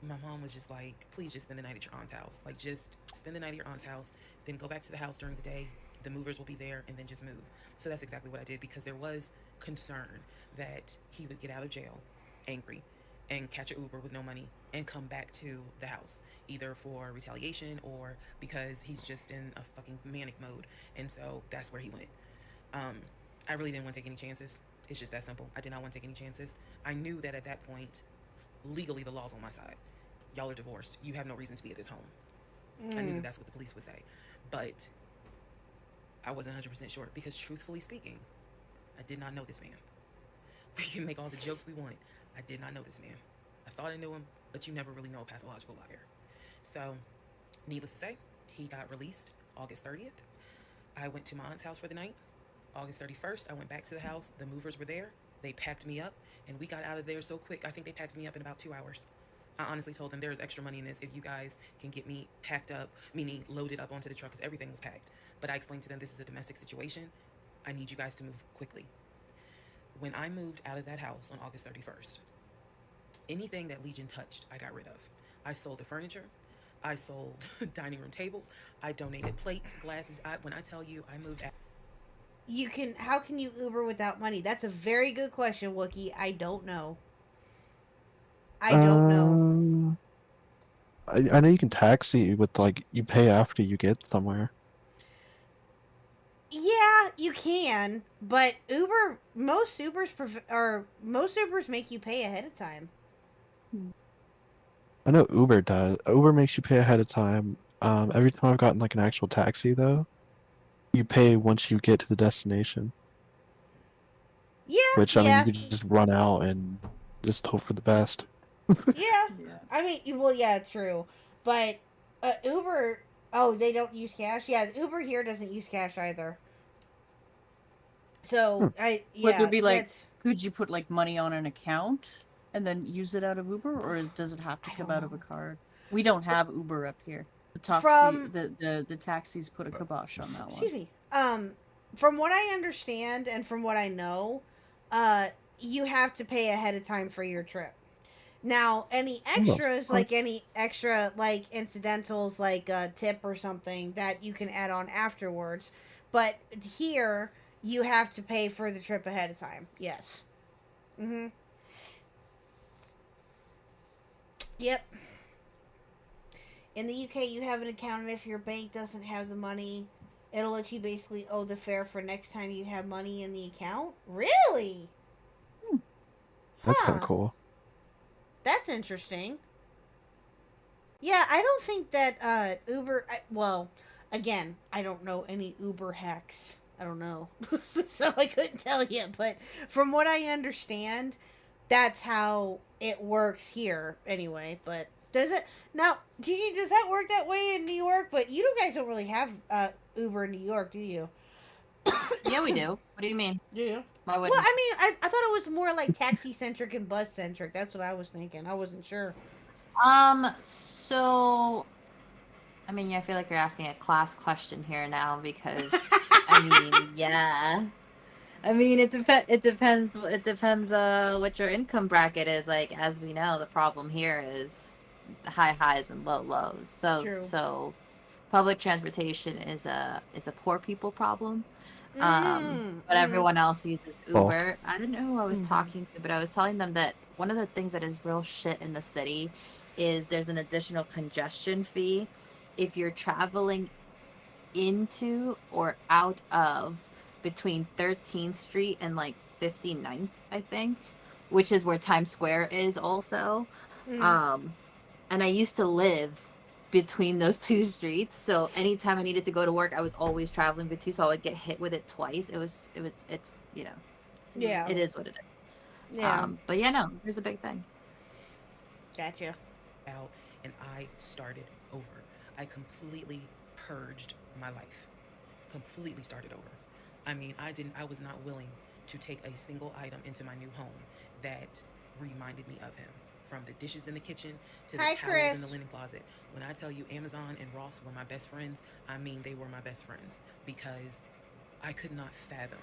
my mom was just like, please just spend the night at your aunt's house. Like, just spend the night at your aunt's house, then go back to the house during the day The movers will be there, and then just move. So that's exactly what I did, because there was concern that he would get out of jail angry and catch an Uber with no money and come back to the house, either for retaliation or because he's just in a fucking manic mode. And so that's where he went. I really didn't want to take any chances. It's just that simple. I did not want to take any chances. I knew that at that point, legally, the law's on my side. Y'all are divorced. You have no reason to be at this home. I knew that that's what the police would say. But I wasn't 100% sure, because truthfully speaking, I did not know this man. We can make all the jokes we want. I did not know this man. I thought I knew him, but you never really know a pathological liar. So, needless to say, he got released August 30th. I went to my aunt's house for the night. August 31st, I went back to the house. The movers were there. They packed me up, and we got out of there so quick. I think they packed me up in about 2 hours. I honestly told them, there is extra money in this if you guys can get me packed up, meaning loaded up onto the truck, because everything was packed. But I explained to them, this is a domestic situation. I need you guys to move quickly. When I moved out of that house on August 31st, anything that Legion touched, I got rid of. I sold the furniture. I sold dining room tables. I donated plates, glasses. When I tell you, I moved out. How can you Uber without money? That's a very good question, Wookie. I don't know. I don't know. I know you can taxi with, like, you pay after you get somewhere. Yeah, you can, but most Ubers make you pay ahead of time. I know Uber does. Uber makes you pay ahead of time. Every time I've gotten like an actual taxi though, you pay once you get to the destination. Yeah, Which I mean, yeah, you could just run out and just hope for the best. yeah. Yeah. I mean, well, yeah, true, but Uber. Oh, they don't use cash. Yeah, Uber here doesn't use cash either. So Would there be like, that's. could you put like money on an account and then use it out of Uber, or does it have to I come don't out of a know. card? We don't have Uber up here. From The taxis put a kibosh on that excuse one. me. From what I understand and from what I know, you have to pay ahead of time for your trip. Now, any extras, Fuck. like any extra, like incidentals, like a tip or something that you can add on afterwards. But here, you have to pay for the trip ahead of time. Yes. Mm-hmm. Yep. In the UK, you have an account, and if your bank doesn't have the money, it'll let you basically owe the fare for next time you have money in the account. Really? That's kind of Huh. cool. That's interesting. Yeah, I don't think that Uber. Well, again, I don't know any Uber hacks. I don't know, so I couldn't tell you. But from what I understand, that's how it works here, anyway. But does it now? Gigi, does that work that way in New York? But you guys don't really have Uber in New York, do you? Yeah, we do. What do you mean? Do you? Why Well, wouldn't? I mean, I thought it was more like taxi centric and bus centric. That's what I was thinking. I wasn't sure. So, I mean, I feel like you're asking a class question here now because, I mean, yeah. I mean, it depends. It depends. What your income bracket is. Like, as we know, the problem here is high highs and low lows. True. So, public transportation is a poor people problem. But everyone else uses Uber. I don't know who I was talking to, but I was telling them that one of the things that is real shit in the city is there's an additional congestion fee if you're traveling into or out of between 13th Street and like 59th, I think, which is where Times Square is also. And I used to live between those two streets, so anytime I needed to go to work, I was always traveling between, so I would get hit with it twice. It's you know, Yeah. it is what it is. Yeah. But yeah, no, here's a big thing. Gotcha. Out, and I started over. I completely purged my life. Completely started over. I mean, I was not willing to take a single item into my new home that reminded me of him. From the dishes in the kitchen to the Hi, towels Chris. in the linen closet. When I tell you Amazon and Ross were my best friends, I mean they were my best friends, because I could not fathom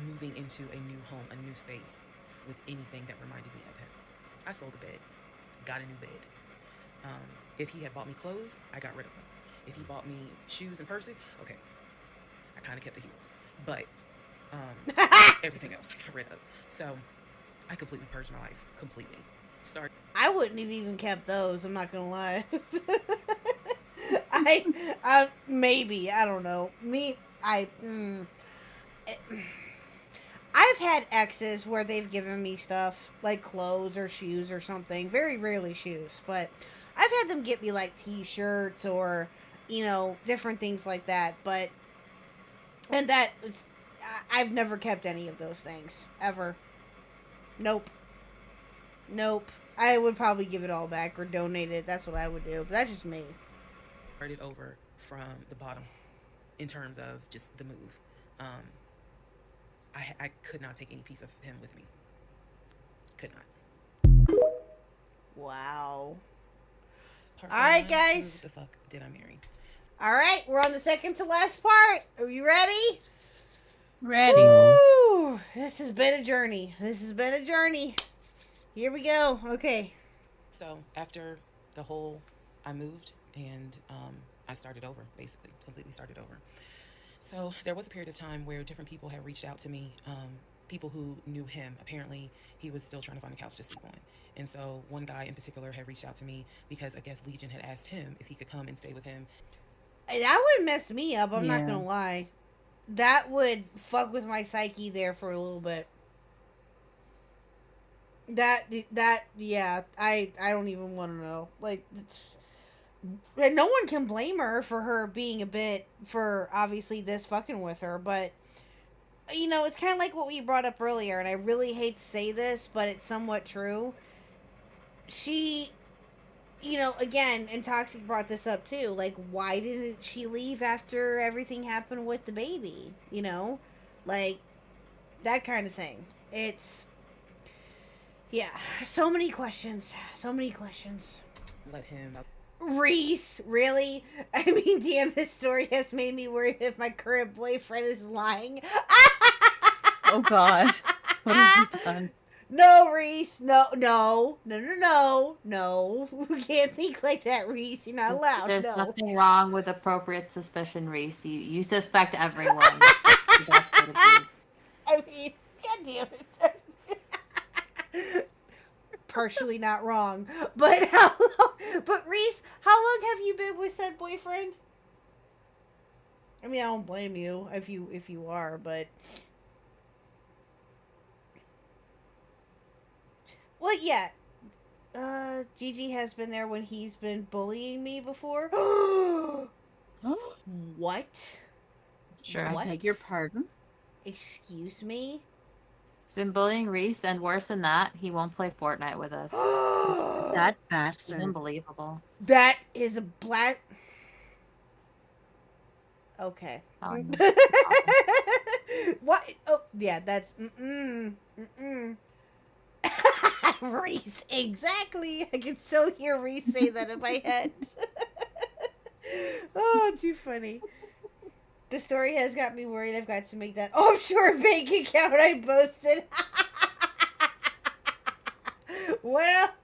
moving into a new home, a new space, with anything that reminded me of him. I sold a bed, got a new bed. If he had bought me clothes, I got rid of him. If he bought me shoes and purses, okay, I kind of kept the heels, but everything else I got rid of. So I completely purged my life completely. Started. I wouldn't have even kept those. I'm not gonna lie. Maybe I don't know. I've had exes where they've given me stuff like clothes or shoes or something. Very rarely shoes, but I've had them get me like T-shirts or different things like that. But and that was, I've never kept any of those things ever. Nope. Nope. I would probably give it all back or donate it. That's what I would do. But that's just me. Started over from the bottom in terms of just the move. I could not take any piece of him with me. Could not. Wow. Part All right, 49, guys. Who the fuck did I marry? All right, we're on the second to last part. Are you ready? Ready. Woo! This has been a journey. Here we go. Okay. So after the whole, I moved and I started over, basically, completely started over. So there was a period of time where different people had reached out to me, people who knew him. Apparently, he was still trying to find a couch to sleep on. And so one guy in particular had reached out to me because I guess Legion had asked him if he could come and stay with him. That would mess me up. I'm not gonna lie. That would fuck with my psyche there for a little bit. Yeah. I don't even want to know. Like, and no one can blame her for her being a bit for obviously this fucking with her, but it's kind of like what we brought up earlier, and I really hate to say this, but it's somewhat true. She, again, and Toxic brought this up too. Like, why didn't she leave after everything happened with the baby? Like that kind of thing. It's so many questions. Let him. Reese, really? I mean, damn, this story has made me worried if my current boyfriend is lying. Oh God, what have you done? No, Reese. No. We can't think like that, Reese. You're not allowed. There's no. nothing wrong with appropriate suspicion, Reese. You suspect everyone. That's the best way to be. I mean, God damn it. Partially not wrong, but how long? But Reese, how long have you been with said boyfriend? I mean, I don't blame you if you are, but well, yeah. Gigi has been there when he's been bullying me before. What? Sure. I What? beg your pardon? Excuse me? He's been bullying Reese, and worse than that, he won't play Fortnite with us. That He's bastard. unbelievable. That is a black. Okay. Telling What? Oh, yeah, that's. Reese, exactly. I can still hear Reese say that in my head. Oh, too funny. The story has got me worried. I've got to make that offshore bank account I posted. well,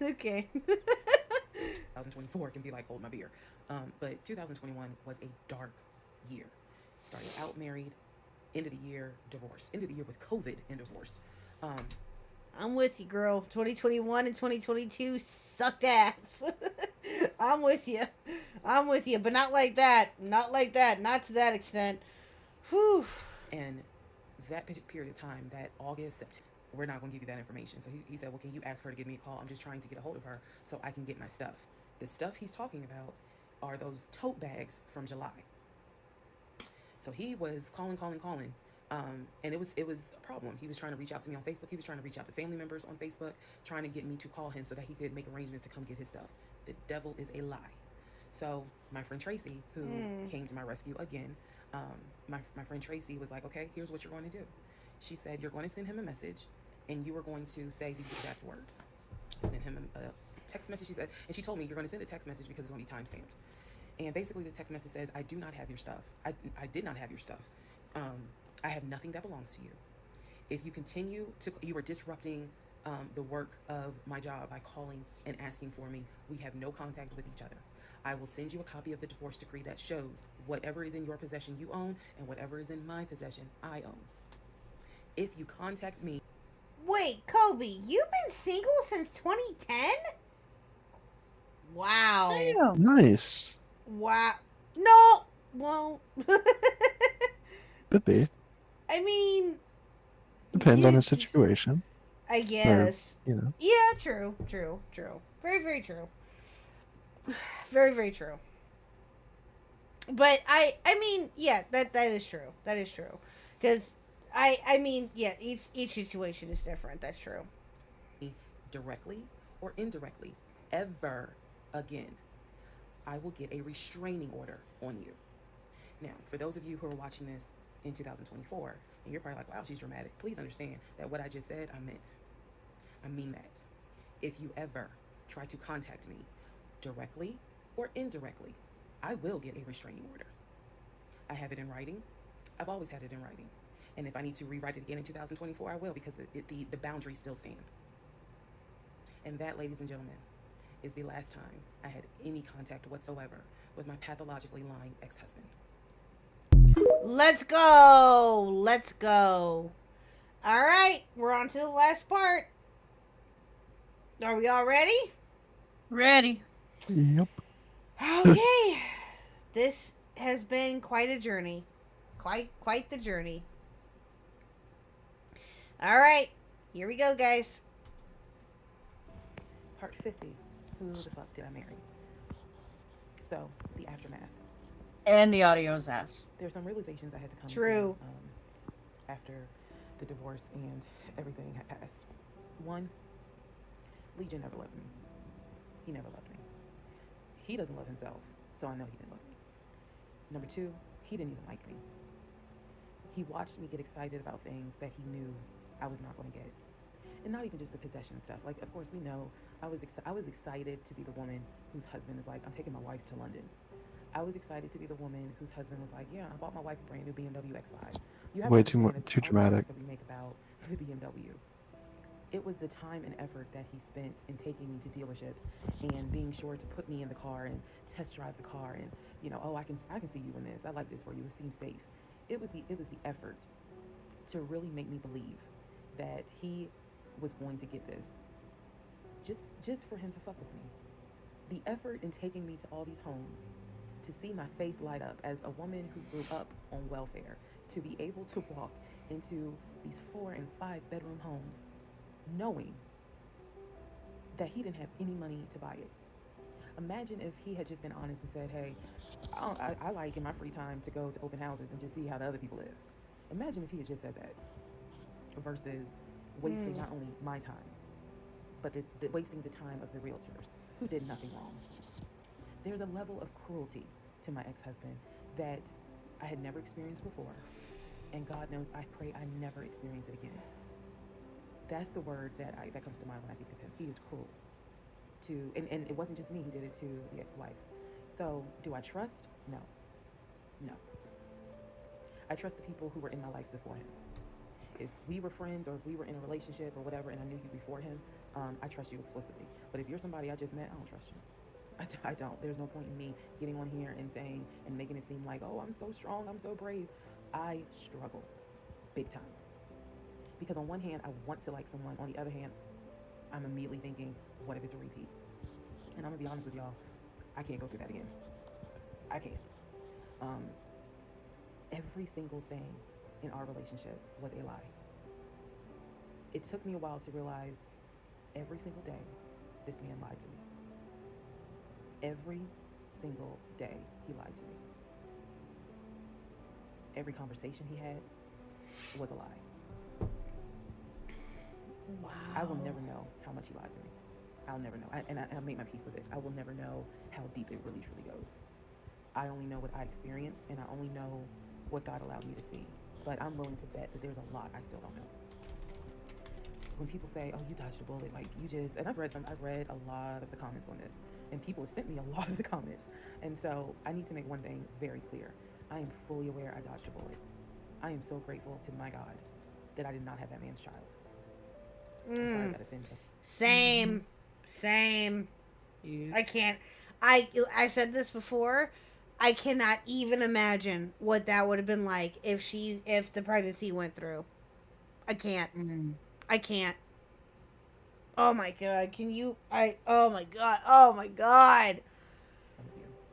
okay. 2024 can be like, hold my beer. But 2021 was a dark year. Started out married, end of the year, divorce. End of the year with COVID and divorce. I'm with you, girl. 2021 and 2022 sucked ass. I'm with you, but not like that. Not to that extent. Whew. And that period of time, that August, September, we're not going to give you that information. So he said, well, can you ask her to give me a call? I'm just trying to get a hold of her so I can get my stuff. The stuff he's talking about are those tote bags from July. So he was calling. And it was a problem. He was trying to reach out to me on Facebook. He was trying to reach out to family members on Facebook, trying to get me to call him so that he could make arrangements to come get his stuff. The devil is a lie. So my friend Tracy, who came to my rescue again, my friend Tracy was like, okay, here's what you're going to do. She said, you're going to send him a message, and you are going to say these exact words. Send him a text message, she said, and she told me you're going to send a text message because it's going to be timestamped. And basically the text message says, I do not have your stuff. I did not have your stuff. I have nothing that belongs to you. If you continue to, you are disrupting the work of my job by calling and asking for me. We have no contact with each other. I will send you a copy of the divorce decree that shows whatever is in your possession you own and whatever is in my possession I own. If you contact me, Wait, Kobe, you've been single since 2010? Wow. Damn. Nice. Wow. No. Well, Could be. I mean, Depends on the it's- situation. I guess. You know. Yeah, true. Very, very true. Very, very true. But I mean, yeah, that is true. That is true. Because I mean, yeah, each situation is different. That's true. directly or indirectly, ever again, I will get a restraining order on you. Now, for those of you who are watching this in 2024, and you're probably like, wow, she's dramatic, please understand that what I just said, I mean that. If you ever try to contact me directly or indirectly, I will get a restraining order. I have it in writing. I've always had it in writing. And if I need to rewrite it again in 2024, I will, because the boundaries still stand. And that, ladies and gentlemen, is the last time I had any contact whatsoever with my pathologically lying ex-husband. Let's go. Let's go. All right, we're on to the last part. Are we all ready? Ready. Yep. Okay. This has been quite a journey. Quite the journey. All right. Here we go, guys. Part 50, who the fuck did I marry? So, the aftermath. And the audio's ass. There's some realizations I had to come True. to after the divorce and everything had passed. One, Legion never loved me. He never loved me. He doesn't love himself, so I know he didn't love me. Number two, he didn't even like me. He watched me get excited about things that he knew I was not going to get. And not even just the possession stuff. Like, of course, we know I was excited to be the woman whose husband is like, I'm taking my wife to London. I was excited to be the woman whose husband was like, yeah, I bought my wife a brand new BMW X5. You have Way to too understand too all the dramatic. jokes that we make about the BMW. It was the time and effort that he spent in taking me to dealerships and being sure to put me in the car and test drive the car and, you know, oh, I can see you in this. I like this for you. It seems safe. It was the effort to really make me believe that he was going to get this. Just for him to fuck with me. The effort in taking me to all these homes, to see my face light up as a woman who grew up on welfare, to be able to walk into these 4 and 5 bedroom homes knowing that he didn't have any money to buy it. Imagine if he had just been honest and said, hey, I like in my free time to go to open houses and just see how the other people live. Imagine if he had just said that versus wasting not only my time, but wasting the time of the realtors who did nothing wrong. There's a level of cruelty to my ex-husband that I had never experienced before, and God knows I pray I never experience it again. That's the word that comes to mind when I think of him. He is cruel. And it wasn't just me, he did it to the ex-wife. So, do I trust? No. I trust the people who were in my life before him. If we were friends or if we were in a relationship or whatever and I knew you before him, I trust you explicitly. But if you're somebody I just met, I don't trust you. I don't. There's no point in me getting on here and saying and making it seem like, oh, I'm so strong, I'm so brave. I struggle big time. Because on one hand, I want to like someone. On the other hand, I'm immediately thinking, what if it's a repeat? And I'm going to be honest with y'all, I can't go through that again. I can't. Every single thing in our relationship was a lie. It took me a while to realize every single day, this man lied to me. Every single day, he lied to me. Every conversation he had was a lie. Wow. I will never know how much he lied to me. I'll never know. I made my peace with it. I will never know how deep it really, truly goes. I only know what I experienced, and I only know what God allowed me to see. But I'm willing to bet that there's a lot I still don't know. When people say, oh, you dodged a bullet, like you just, and I've read a lot of the comments on this, and people have sent me a lot of the comments. And so I need to make one thing very clear. I am fully aware I dodged a bullet. I am so grateful to my God that I did not have that man's child. I'm sorry that offends him. Same. Yeah. I can't. I've said this before. I cannot even imagine what that would have been like if the pregnancy went through. I can't. Mm. I can't. Oh my god. Can you oh my god. Oh my god.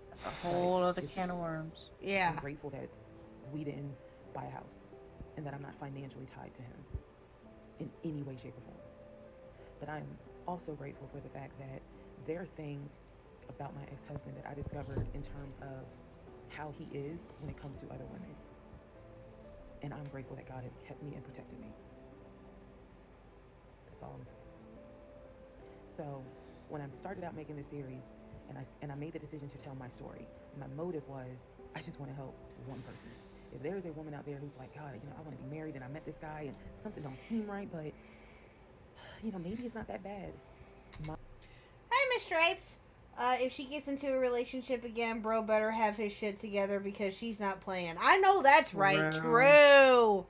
That's a whole other can of worms. Yeah. I'm grateful that we didn't buy a house and that I'm not financially tied to him in any way, shape, or form. But I'm also grateful for the fact that there are things about my ex-husband that I discovered in terms of how he is when it comes to other women. And I'm grateful that God has kept me and protected me. That's all I'm saying. So when I started out making this series and I made the decision to tell my story, my motive was I just want to help one person. If there is a woman out there who's like, God, I want to be married and I met this guy and something don't seem right, but maybe it's not that bad. Hi, Miss Stripes. If she gets into a relationship again, bro better have his shit together because she's not playing. I know that's right. True.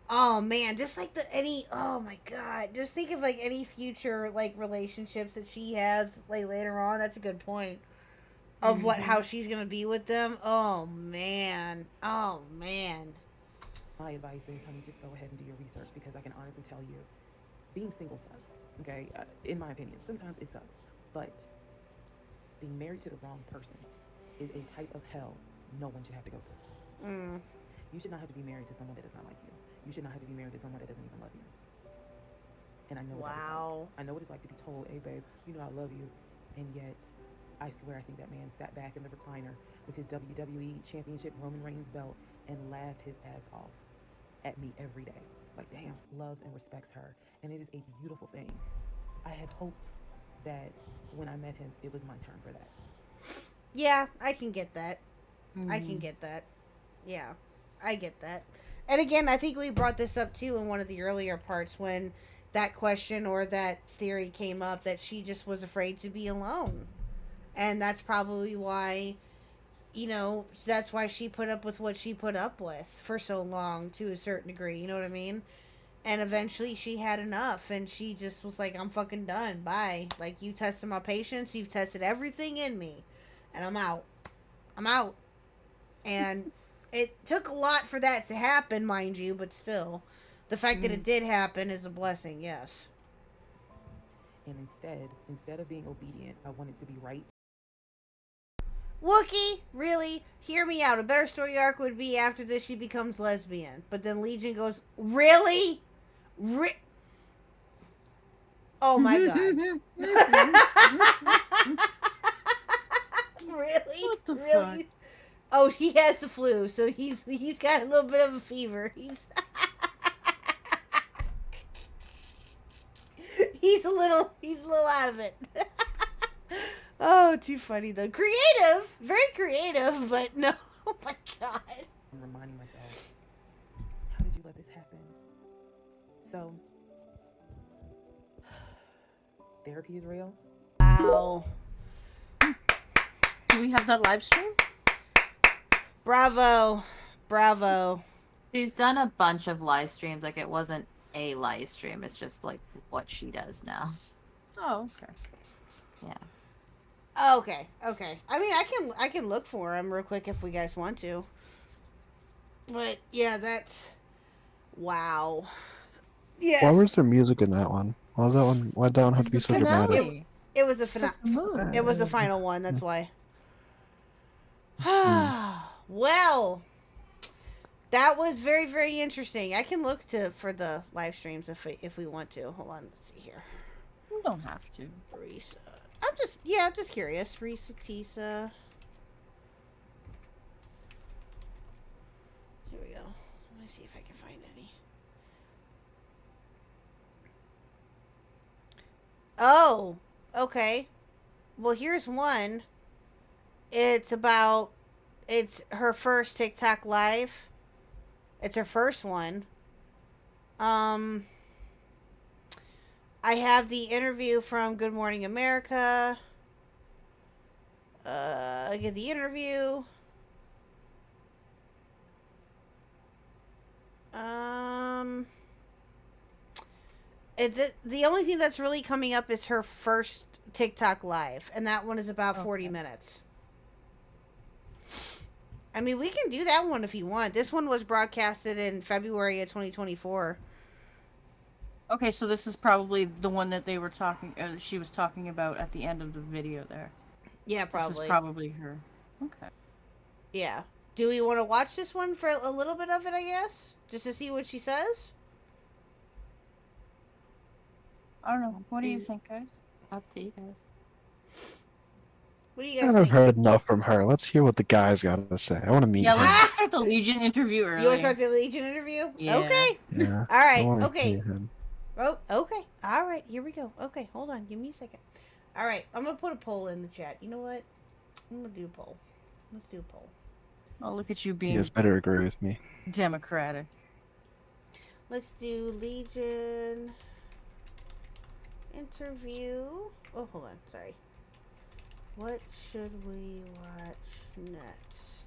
Oh man, just like oh my god, just think of like any future like relationships that she has like later on. That's a good point of how she's gonna be with them. Oh man. My advice is, honey, just go ahead and do your research because I can honestly tell you, being single sucks. Okay, in my opinion, sometimes it sucks, but being married to the wrong person is a type of hell no one should have to go through. You should not have to be married to someone that does not like you. You should not have to be married to someone that doesn't even love you. And I know what that is like. I know what it's like to be told, hey babe, I love you. And yet, I swear I think that man sat back in the recliner with his WWE Championship Roman Reigns belt and laughed his ass off at me every day. Like, damn, loves and respects her. And it is a beautiful thing. I had hoped that when I met him, it was my turn for that. Yeah, I can get that. I can get that. Yeah, I get that. And again, I think we brought this up too in one of the earlier parts when that question or that theory came up that she just was afraid to be alone. And that's probably why, that's why she put up with what she put up with for so long to a certain degree. You know what I mean? And eventually she had enough and she just was like, I'm fucking done. Bye. Like, you tested my patience. You've tested everything in me. And I'm out. And it took a lot for that to happen, mind you, but still. The fact that it did happen is a blessing, yes. And instead of being obedient, I wanted to be right. Wookie, really? Hear me out. A better story arc would be after this she becomes lesbian. But then Legion goes, really? Oh my god. Really? What the really? fuck? Oh, he has the flu, so he's got a little bit of a fever. He's a little out of it. Oh, too funny though. Creative, very creative, but no. Oh my god. I'm reminding myself, how did you let this happen? So, therapy is real. Wow. Do we have that live stream? Bravo. She's done a bunch of live streams. Like, it wasn't a live stream. It's just like what she does now. Oh, okay. Yeah. Okay. I mean, I can look for him real quick if we guys want to. But yeah, that's wow. Yes. Why was there music in that one? Why was that one? Why'd that one have to be so dramatic? Finale. It was a Set the mood. It was the final one. That's why. Well, that was very, very interesting. I can look for the live streams if we want to. Hold on, let's see here. You don't have to. Risa. I'm just curious. Risa Tisa. Here we go. Let me see if I can find any. Oh, okay. Well, here's one. It's her first TikTok live. It's her first one. I have the interview from Good Morning America. I get the interview. The only thing that's really coming up is her first TikTok live, and that one is about 40 Okay. minutes. I mean, we can do that one if you want. This one was broadcasted in February of 2024. Okay, so this is probably the one that they were talking. She was talking about at the end of the video. There. Yeah, This is probably her. Okay. Yeah. Do we want to watch this one for a little bit of it, I guess? Just to see what she says? I don't know. What do you think, guys? Up to you guys. What do you I've guys think? heard enough from her. Let's hear what the guys got to say. I want to meet Yeah, him. let's just start the Legion interview early. You want to start the Legion interview? Yeah. Okay. Yeah. All right. I wanna Okay. meet him. Oh, okay. All right. Here we go. Okay, hold on. Give me a second. All right. I'm going to put a poll in the chat. You know what? I'm going to do a poll. Let's do a poll. Oh, look at you You being guys better agree with me. democratic. Let's do Legion interview. Oh, hold on. Sorry. What should we watch next?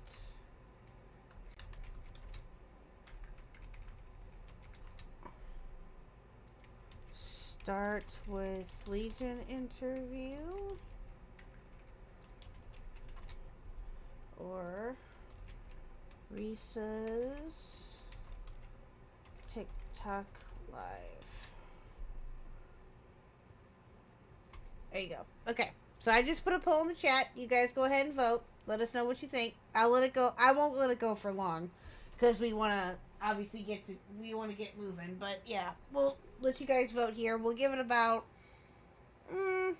Start with Legion interview. Or Risa's TikTok live. There you go. Okay. So I just put a poll in the chat. You guys go ahead and vote. Let us know what you think. I'll let it go. I won't let it go for long because we want to obviously we want to get moving. But yeah, we'll let you guys vote here. We'll give it about 2-3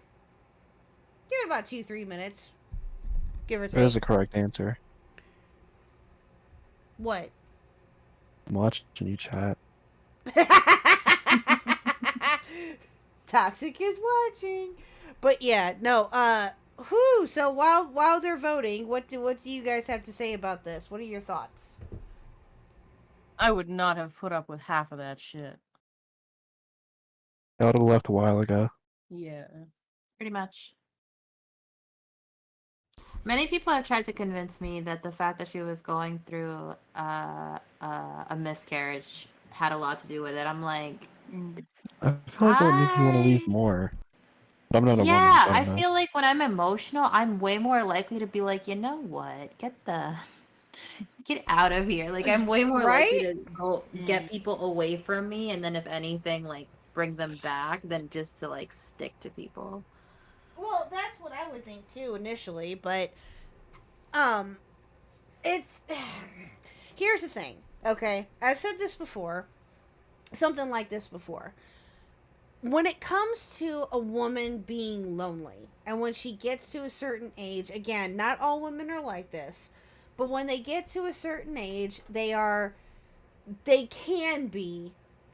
minutes. Give or take. That is the correct answer. What? I'm watching you chat. Toxic is watching. But yeah, no, so while they're voting, what do you guys have to say about this? What are your thoughts? I would not have put up with half of that shit. I would have left a while ago. Yeah. Pretty much. Many people have tried to convince me that the fact that she was going through a miscarriage had a lot to do with it. I'm like, I feel like that would make me want to leave I more. But I'm not a woman. yeah, so I don't know. feel like when I'm emotional, I'm way more likely to be like, you know what? Get out of here. Like I'm way more likely to go get people away from me, and then if anything, like bring them back than just to like stick to people. Well, that's what I would think too initially, but it's here's the thing. Okay, I've said this before, something like this before. When it comes to a woman being lonely, and when she gets to a certain age, again, not all women are like this, but when they get to a certain age, they can be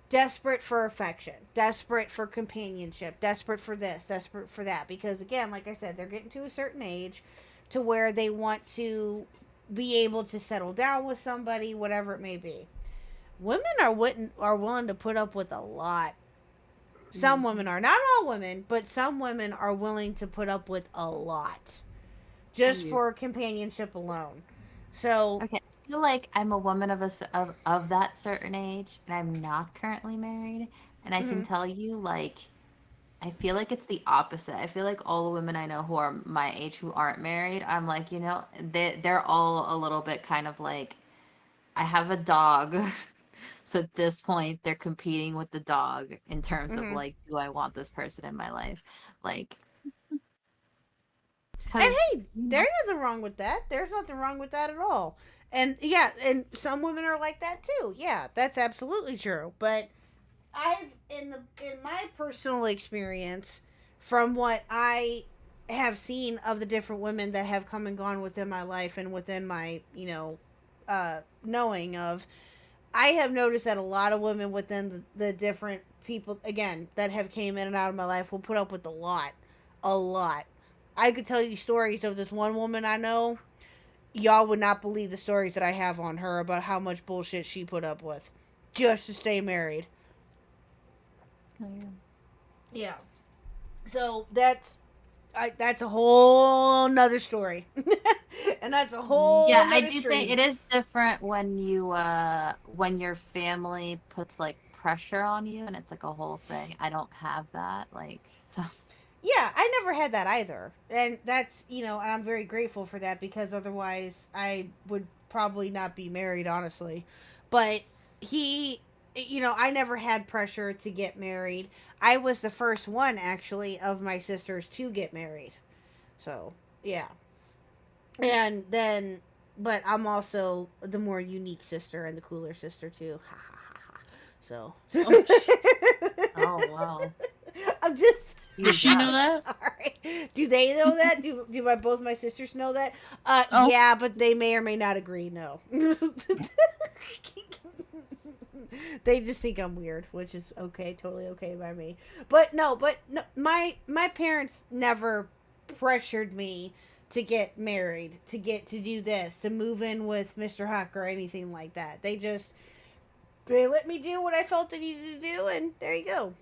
desperate for affection, desperate for companionship, desperate for this, desperate for that, because again, like I said, they're getting to a certain age to where they want to be able to settle down with somebody, whatever it may be. Women are willing to put up with a lot. Some women are. Not all women, but some women are willing to put up with a lot just for companionship alone. So Okay, I feel like I'm a woman of that certain age, and I'm not currently married, and I can tell you, like, I feel like it's the opposite. I feel like all the women I know who are my age who aren't married, I'm like, you know, they're all a little bit kind of like, I have a dog. So at this point, they're competing with the dog in terms of like, do I want this person in my life? Like, and hey, there's nothing wrong with that. There's nothing wrong with that at all. And yeah, and some women are like that too. Yeah, that's absolutely true. But in my personal experience, from what I have seen of the different women that have come and gone within my life and within my, knowing of, I have noticed that a lot of women within the different people, again, that have came in and out of my life will put up with a lot. A lot. I could tell you stories of this one woman I know. Y'all would not believe the stories that I have on her about how much bullshit she put up with just to stay married. Yeah. So that's a whole nother story. And that's a whole I do think it is different when you when your family puts like pressure on you and it's like a whole thing. I don't have that. Like, so. Yeah, I never had that either. And that's, and I'm very grateful for that because otherwise I would probably not be married, honestly. But I never had pressure to get married. I was the first one, actually, of my sisters to get married. So, yeah. And then, but I'm also the more unique sister and the cooler sister, too. Ha ha ha ha. So. Oh, wow. I'm just. Does she know that? Sorry. Do they know that? Do both my sisters know that? Oh. Yeah, but they may or may not agree. No. They just think I'm weird, which is okay, totally okay by me. But no, my parents never pressured me to get married, to do this, to move in with Mr. Huck or anything like that. They let me do what I felt I needed to do, and there you go.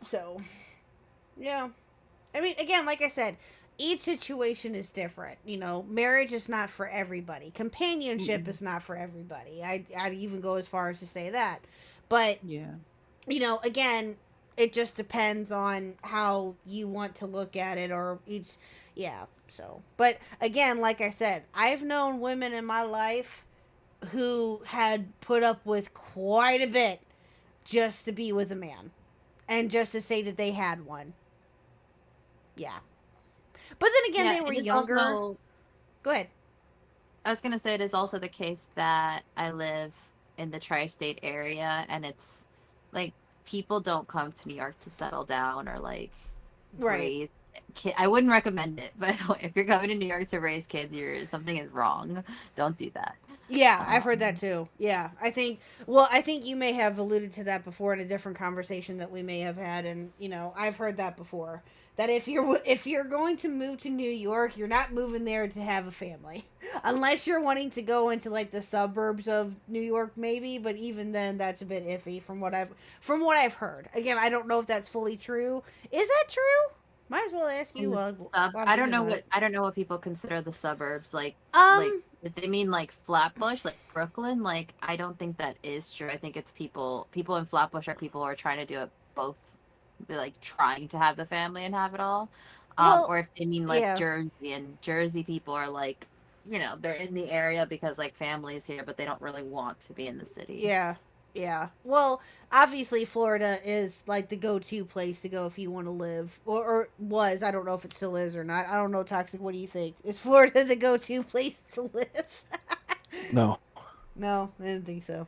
So, yeah. I mean, again, like I said, each situation is different. Marriage is not for everybody. Companionship is not for everybody. I'd even go as far as to say that. But, Yeah. Again, it just depends on how you want to look at it or each, yeah. So, but again, like I said, I've known women in my life who had put up with quite a bit just to be with a man and just to say that they had one. Yeah. But then again, Yeah, they were it is younger. also- Go ahead. I was going to say it is also the case that I live in the tri-state area, and it's like people don't come to New York to settle down or like Right. raise kids. I wouldn't recommend it, but if you're coming to New York to raise kids, something is wrong. Don't do that. Yeah, I've heard that too. Yeah, I think you may have alluded to that before in a different conversation that we may have had, and I've heard that before. That if you're going to move to New York, you're not moving there to have a family, unless you're wanting to go into like the suburbs of New York, maybe. But even then, that's a bit iffy from what I've heard. Again, I don't know if that's fully true. Is that true? Might as well ask you. I don't know what people consider the suburbs. Like if they mean like Flatbush, like Brooklyn. Like I don't think that is true. I think it's people in Flatbush are people who are trying to do it both, like trying to have the family and have it all. Or if they mean like Jersey, and Jersey people are like, they're in the area because like families here, but they don't really want to be in the city. Yeah. Yeah. Well, obviously Florida is like the go-to place to go if you want to live, or was. I don't know if it still is or not. I don't know, Toxic. What do you think? Is Florida the go-to place to live? No. No, I didn't think so.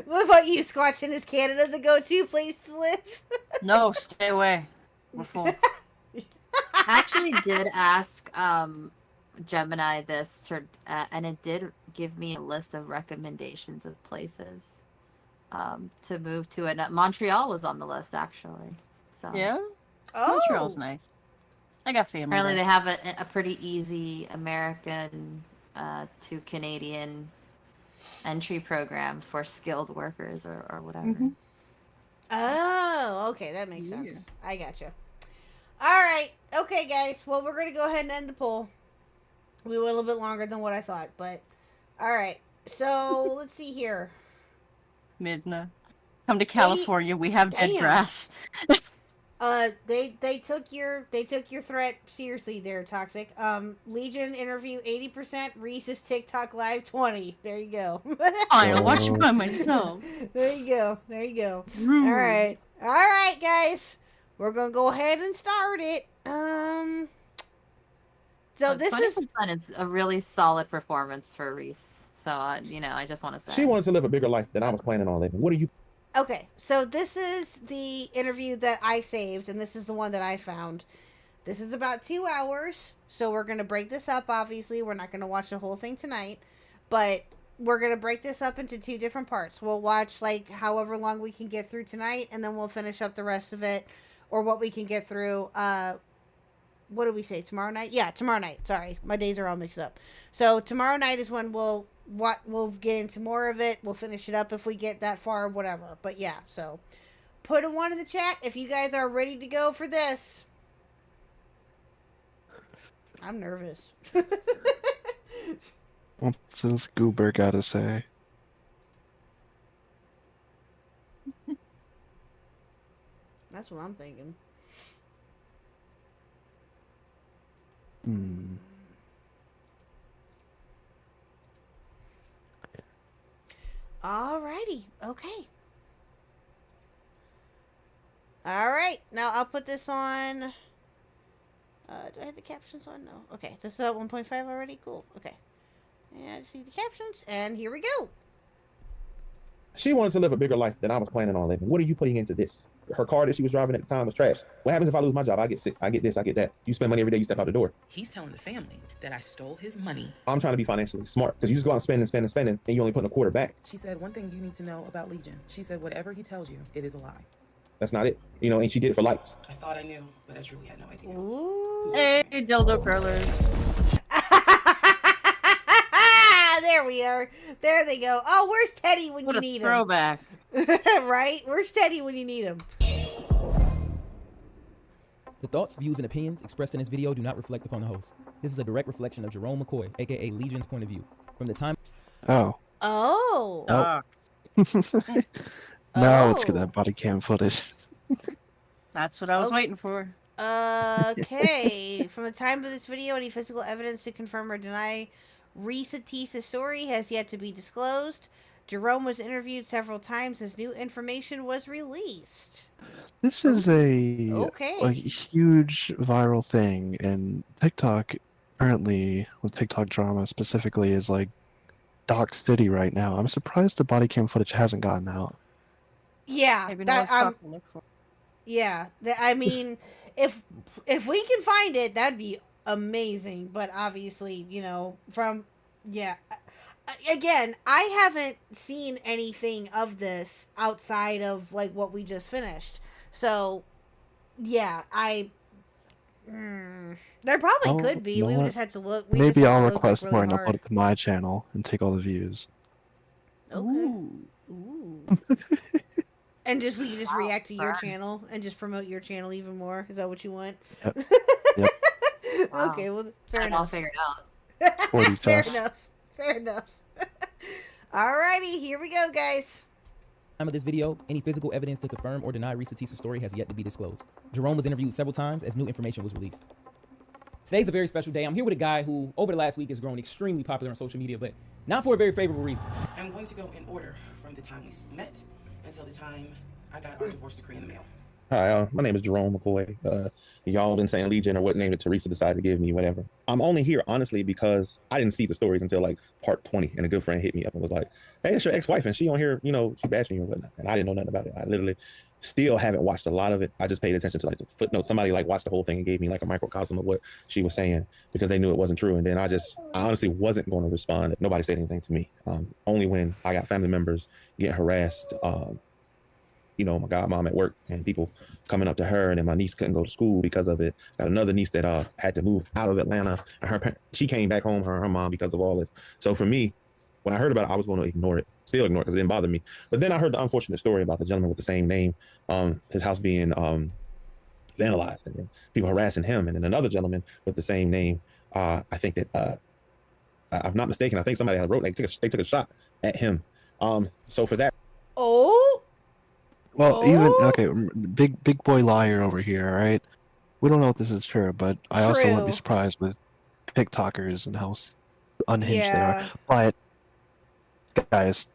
What about you, Squatchin? Is Canada the go-to place to live? No, stay away. We're full. I actually did ask Gemini this, and it did give me a list of recommendations of places to move to. And Montreal was on the list, actually. So Yeah? Oh, Montreal's nice. I got family apparently there. they have a pretty easy American to Canadian entry program for skilled workers or whatever. Mhm. Oh, okay, that makes Yeah. sense. I gotcha. All right, okay, guys. Well, we're gonna go ahead and end the poll. We went a little bit longer than what I thought, but all right. So let's see here. Midna. Come to California. We have dead Damn. grass. They took your threat seriously there, Toxic. Legion interview 80%, Reese's TikTok live 20. There you go. Fine, I'll watch it by myself. There you go. There you go. Rude. All right, guys. We're gonna go ahead and start it. So this is 20% is a really solid performance for Reese. So I just want to say She wanted to live a bigger life than I was planning on living. What are you? okay. So this is the interview that I saved, and this is the one that I found. This is about 2 hours, so we're gonna break this up. Obviously, we're not gonna watch the whole thing tonight, but we're gonna break this up into 2 different parts. We'll watch like however long we can get through tonight, and then we'll finish up the rest of it, or what we can get through. What do we say? Tomorrow night? Yeah, tomorrow night. Sorry, my days are all mixed up. So tomorrow night is when we'll get into more of it. We'll finish it up if we get that far, whatever. But yeah, so put a 1 in the chat if you guys are ready to go for this. I'm nervous. What's this goober gotta say? That's what I'm thinking. Hmm. Alrighty. Okay. Alright. Now I'll put this on. Do I have the captions on? No. Okay. This is at 1.5 already? Cool. Okay. And see the captions. And here we go. She wanted to live a bigger life than I was planning on living. What are you putting into this? Her car that she was driving at the time was trash. What happens if I lose my job? I get sick. I get this. I get that. You spend money every day you step out the door. He's telling the family that I stole his money. I'm trying to be financially smart because you just go out and spend and spend and spend, and you only put a quarter back. She said, one thing you need to know about Legion. She said, whatever he tells you, it is a lie. That's not it. And she did it for likes. I thought I knew, but I truly had no idea. Ooh. Hey, dildo curlers. There we are. There they go. Oh, where's Teddy when What you a need throwback. him? Right? Where's Teddy when you need him? The thoughts, views, and opinions expressed in this video do not reflect upon the host. This is a direct reflection of Jerome McCoy, aka Legion's point of view. From the time Oh. Oh. Oh. Now let's get Oh. that body cam footage. That's what I was Oh. waiting for. Okay. From the time of this video, any physical evidence to confirm or deny Risa Tisa's story has yet to be disclosed. Jerome was interviewed several times as new information was released. This is a Okay. huge viral thing, and TikTok currently, with TikTok drama specifically, is like Doc City right now. I'm surprised the body cam footage hasn't gotten out. Yeah. Maybe no That, one's stopped to look for. yeah. I mean, if we can find it, that'd be amazing. But obviously, from yeah. Again, I haven't seen anything of this outside of like what we just finished. So, yeah, there probably Oh, could be. you know We what? just have to look. Maybe I'll look, request really more and upload hard. it to my channel and take all the views. Okay. Ooh. And we can just react to your channel and just promote your channel even more. Is that what you want? Yep. Yep. Wow. Okay, well, fair Got it all enough. figured out. 40 Fair fest. enough. Fair enough. Alrighty, here we go, guys. of this video, any physical evidence to confirm or deny Risa Tisa's story has yet to be disclosed. Jerome was interviewed several times as new information was released. Today's a very special day. I'm here with a guy who, over the last week, has grown extremely popular on social media, but not for a very favorable reason. I'm going to go in order from the time we met until the time I got our divorce decree in the mail. Hi, my name is Jerome McCoy. Y'all been saying Legion or what name that Teresa decided to give me, whatever. I'm only here, honestly, because I didn't see the stories until like part 20, and a good friend hit me up and was like, hey, it's your ex-wife, and she on here, you know, she bashing you or whatnot. And I didn't know nothing about it. I literally still haven't watched a lot of it. I just paid attention to like the footnotes. Somebody like watched the whole thing and gave me like a microcosm of what she was saying because they knew it wasn't true. And then I honestly wasn't going to respond. Nobody said anything to me. Only when I got family members getting harassed, you know, my godmom at work and people coming up to her, and then my niece couldn't go to school because of it. Got another niece that had to move out of Atlanta, and she came back home, her mom, because of all this. So for me, when I heard about it, I was going to ignore it, still ignore it because it didn't bother me. But then I heard the unfortunate story about the gentleman with the same name, his house being vandalized, and then people harassing him, and then another gentleman with the same name. I think that I'm not mistaken. I think somebody had wrote they took a shot at him. So for that. Oh. Well, even okay, big boy liar over here. All right, we don't know if this is true, but I also wouldn't be True. surprised with TikTokers and how unhinged they Yeah. are. But guys,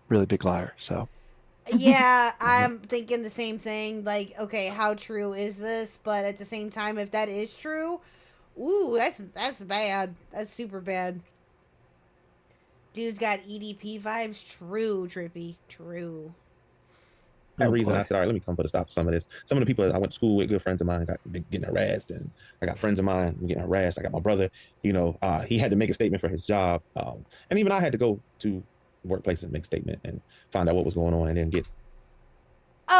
really big liar. So Yeah, I'm thinking the same thing. Like, okay, how true is this? But at the same time, if that is true, ooh, that's bad. That's super bad. Dude's got EDP vibes. True, Trippy. True. That Oh, reason, boy. I said, all right, let me come put a stop to some of this. Some of the people I went to school with, good friends of mine, got been getting harassed, and I got friends of mine getting harassed. I got my brother, you know, he had to make a statement for his job, and even I had to go to the workplace and make a statement and find out what was going on, and then get.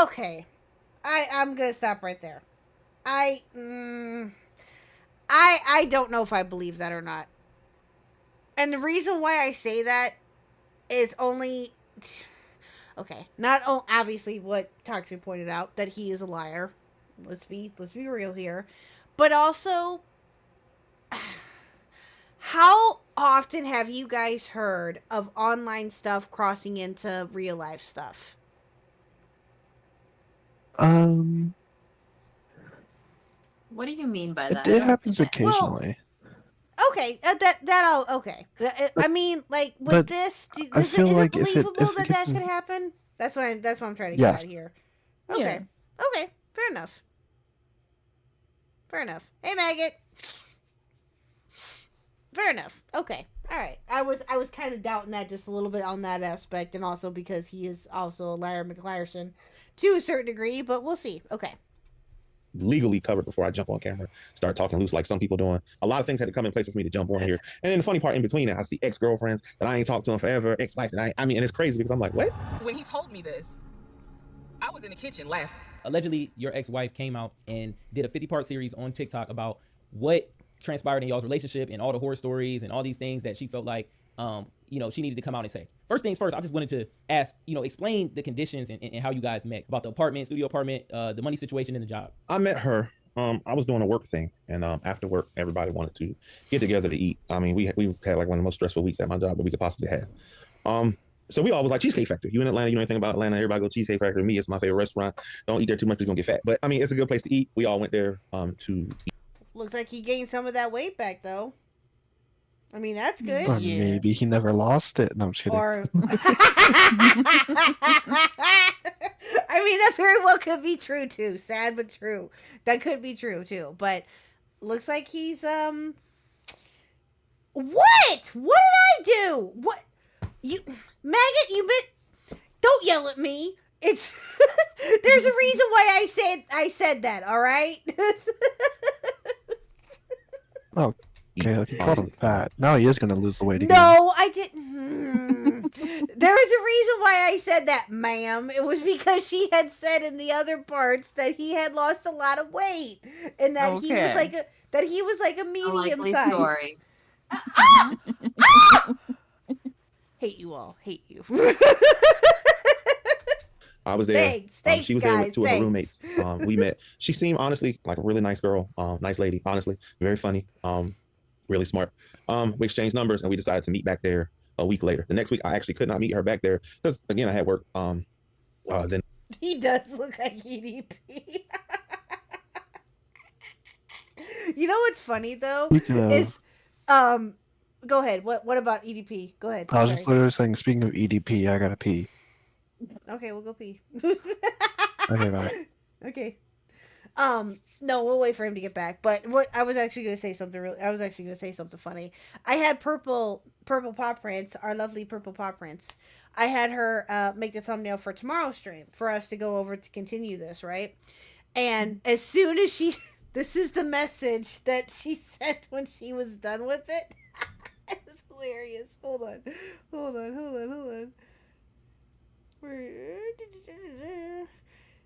Okay, I'm gonna stop right there. I don't know if I believe that or not. And the reason why I say that is only. Okay, not obviously what Toxic pointed out, that he is a liar. Let's be real here. But also, how often have you guys heard of online stuff crossing into real life stuff? What do you mean by it, that? it I don't happens understand. occasionally. Okay, that all okay. I mean, like with but this, I is feel it like believable if it that gets could happen? That's what I'm trying to get yes, at here. Yeah. Okay, okay, fair enough. Fair enough. Hey, maggot. Fair enough. Okay. All right. I was kind of doubting that just a little bit on that aspect, and also because he is also a Larry McLarson to a certain degree, but we'll see. Okay. Legally covered before I jump on camera, start talking loose like some people doing. A lot of things had to come in place for me to jump on here. And then the funny part in between that, I see ex-girlfriends that I ain't talked to in forever, ex-wife that I mean, and it's crazy because I'm like, what? When he told me this, I was in the kitchen laughing. Allegedly, your ex-wife came out and did a 50-part series on TikTok about what transpired in y'all's relationship and all the horror stories and all these things that she felt like, she needed to come out and say. First things first, I just wanted to ask, explain the conditions and how you guys met, about the apartment, studio apartment, the money situation and the job. I met her. I was doing a work thing, and after work, everybody wanted to get together to eat. I mean, we had like one of the most stressful weeks at my job that we could possibly have. So we all was like, Cheesecake Factory. You in Atlanta, you know anything about Atlanta? Everybody go Cheesecake Factory. Me, it's my favorite restaurant. Don't eat there too much, you're gonna get fat. But I mean, it's a good place to eat. We all went there to eat. Looks like he gained some of that weight back, though. I mean, that's good. Or Yeah. maybe he never lost it. No, I'm just kidding. Or, I mean, that very well could be true too. Sad but true. That could be true too. But looks like he's What? What did I do? What? You maggot? You bit? Don't yell at me. It's there's a reason why I said that. All right. Oh, okay, he called him fat. Now he is going to lose the weight again. No, I didn't. There was a reason why I said that, ma'am. It was because she had said in the other parts that he had lost a lot of weight, and that he was like a medium Likely size. story. Hate you all. Hate you. I was there. Thanks, she was guys, there with two of her thanks. roommates. We met. She seemed honestly like a really nice girl. Nice lady, honestly, very funny. Really smart. We exchanged numbers and we decided to meet back there a week later. The next week, I actually could not meet her back there because again I had work. Then He does look like EDP. You know what's funny though is go ahead. What about EDP? Go ahead. I was just literally saying, speaking of EDP, I gotta pee. Okay, we'll go pee. Okay, bye. Okay. No, we'll wait for him to get back. But what I was actually gonna say something funny. I had purple paw prints, our lovely purple paw prints. I had her make the thumbnail for tomorrow's stream for us to go over to continue this, right? And as soon as this is the message that she sent when she was done with it. It was hilarious. Hold on.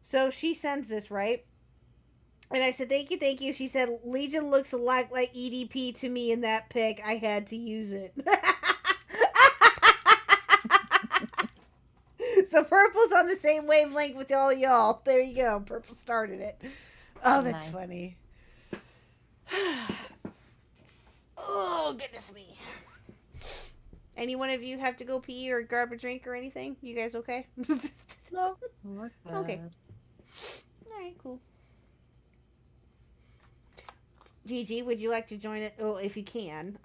So she sends this, right? And I said, thank you. She said, Legion looks a lot like EDP to me in that pic. I had to use it. So Purple's on the same wavelength with all y'all. There you go. Purple started it. Oh, that's Nice. funny. Oh, goodness me. Any one of you have to go pee or grab a drink or anything? You guys okay? No. We're good. Okay. Alright, cool. Gigi, would you like to join it? Oh, if you can.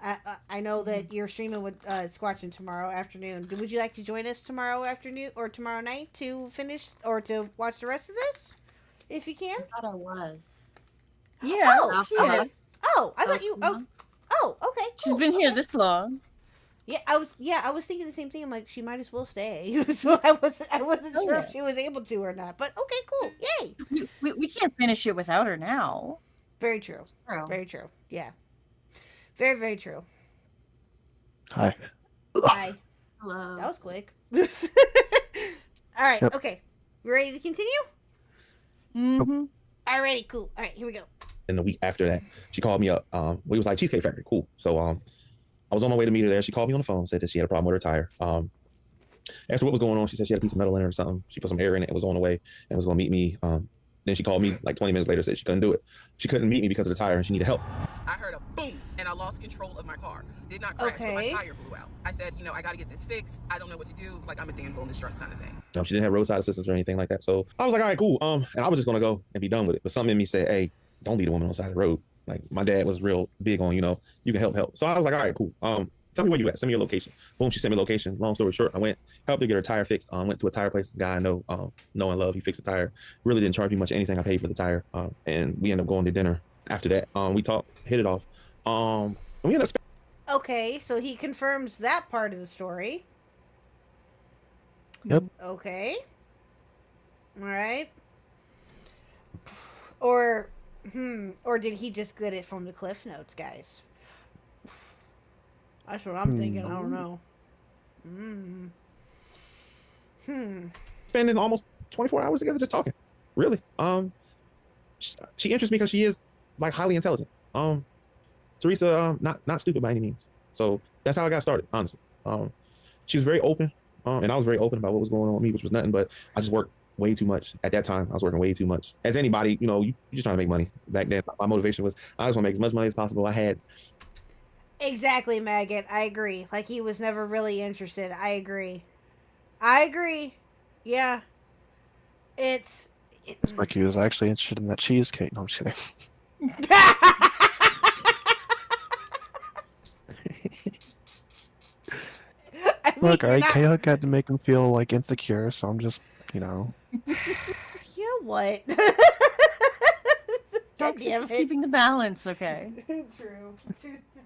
I know that you're streaming with Squatching tomorrow afternoon. Would you like to join us tomorrow afternoon or tomorrow night to finish or to watch the rest of this? If you can? I thought I was. Yeah, Oh, she okay. is. Oh, I thought you. Oh, okay. She's Cool. been here Okay. this long. Yeah, I was thinking the same thing. I'm like, she might as well stay. So I wasn't Oh, sure yeah. if she was able to or not. But okay, cool. Yay. We can't finish it without her now. Very true. True. Very true. Yeah. Very, very true. Hi. Bye. Hello. That was quick. All right. Yep. Okay. We ready to continue? Mm-hmm. Alrighty. Cool. All right. Here we go. and the week after that, she called me up. We was like Cheesecake Factory, cool. So I was on my way to meet her there. She called me on the phone, said that she had a problem with her tire. Asked her what was going on. She said she had a piece of metal in it or something. She put some air in it and was on the way and was gonna meet me Then she called me like 20 minutes later, said she couldn't do it. She couldn't meet me because of the tire and she needed help. I heard a boom and I lost control of my car. Did not crash, but my tire blew out. I said, I got to get this fixed. I don't know what to do. Like, I'm a damsel in distress kind of thing. She didn't have roadside assistance or anything like that. So I was like, all right, cool. And I was just going to go and be done with it. But something in me said, hey, don't leave a woman on the side of the road. Like, my dad was real big on, you can help. So I was like, all right, cool. Tell me where you at. Send me your location. Boom, she sent me location. Long story short, I went, helped her get her tire fixed. Went to a tire place, guy I know and love. He fixed the tire. Really didn't charge me much anything. I paid for the tire. And we ended up going to dinner after that. We talked, hit it off. And we ended up Okay, so he confirms that part of the story. Yep. Okay. All right. Or did he just get it from the Cliff Notes, guys? That's what I'm thinking. I don't know. spending almost 24 hours together just talking. Really. She interests me because she is like highly intelligent. Teresa, not stupid by any means. So that's how I got started, honestly. She was very open, and I was very open about what was going on with me, which was nothing, but I just worked way too much. At that time, I was working way too much. As anybody, you just trying to make money. Back then, my motivation was, I just want to make as much money as possible. I had. Exactly, Maggot. I agree. Like, he was never really interested. I agree. Yeah. It's like he was actually interested in that cheesecake. No, I'm just kidding. Look, all right, KHuck had to make him feel like insecure, so I'm just, You know what? God damn Just it. keeping the balance, okay? True.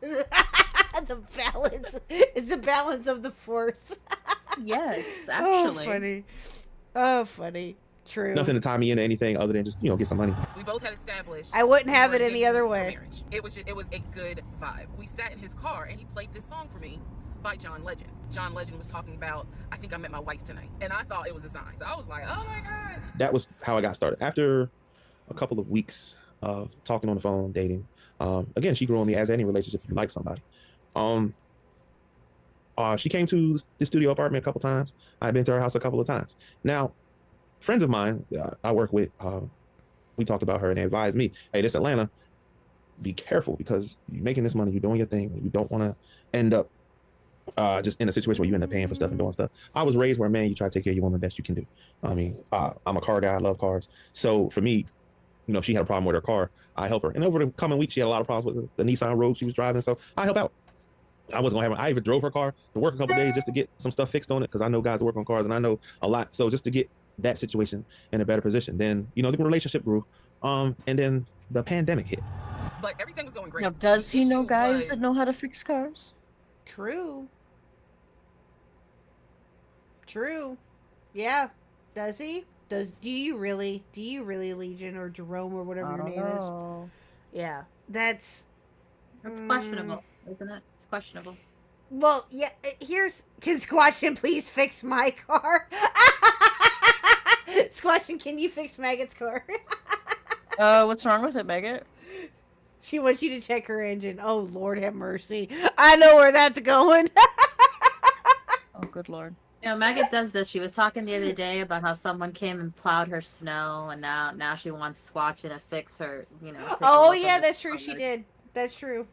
The balance. It's the balance of the force. Yes, actually. Oh, funny. True. Nothing to tie me into anything other than just, get some money. We both had established. I wouldn't have we it were any other dating for way. marriage. It was a good vibe. We sat in his car and he played this song for me by John Legend. John Legend was talking about, I think I met my wife tonight. And I thought it was a sign. So I was like, oh my God. That was how I got started. After a couple of weeks of talking on the phone, dating, again, she grew on me as any relationship you like somebody. She came to the studio apartment a couple times. I've been to her house a couple of times. Now, friends of mine I work with, we talked about her and they advised me, hey, this Atlanta, be careful because you're making this money, you're doing your thing. You don't want to end up just in a situation where you end up paying for stuff and doing stuff. I was raised where, man, you try to take care of your woman the best you can do. I mean, I'm a car guy. I love cars. So for me, if she had a problem with her car, I help her. And over the coming weeks, she had a lot of problems with the Nissan Rogue she was driving. So I help out. I wasn't gonna have. I even drove her car to work a couple days just to get some stuff fixed on it because I know guys that work on cars and I know a lot. So just to get that situation in a better position. Then the relationship grew, and then the pandemic hit. But everything was going great. Now, does he know issue guys was- that know how to fix cars? True. Yeah. Does he? Do you really, Legion or Jerome or whatever your name is? Yeah. That's questionable, isn't it? It's questionable. Well, yeah. Can Squatchin please fix my car? Squatchin, can you fix Maggot's car? What's wrong with it, Maggot? She wants you to check her engine. Oh, Lord have mercy. I know where that's going. Oh, good Lord. Maggot does this. She was talking the other day about how someone came and plowed her snow, and now she wants Squatchin to fix her. Take a Oh, look yeah, on that's true. She did. That's true.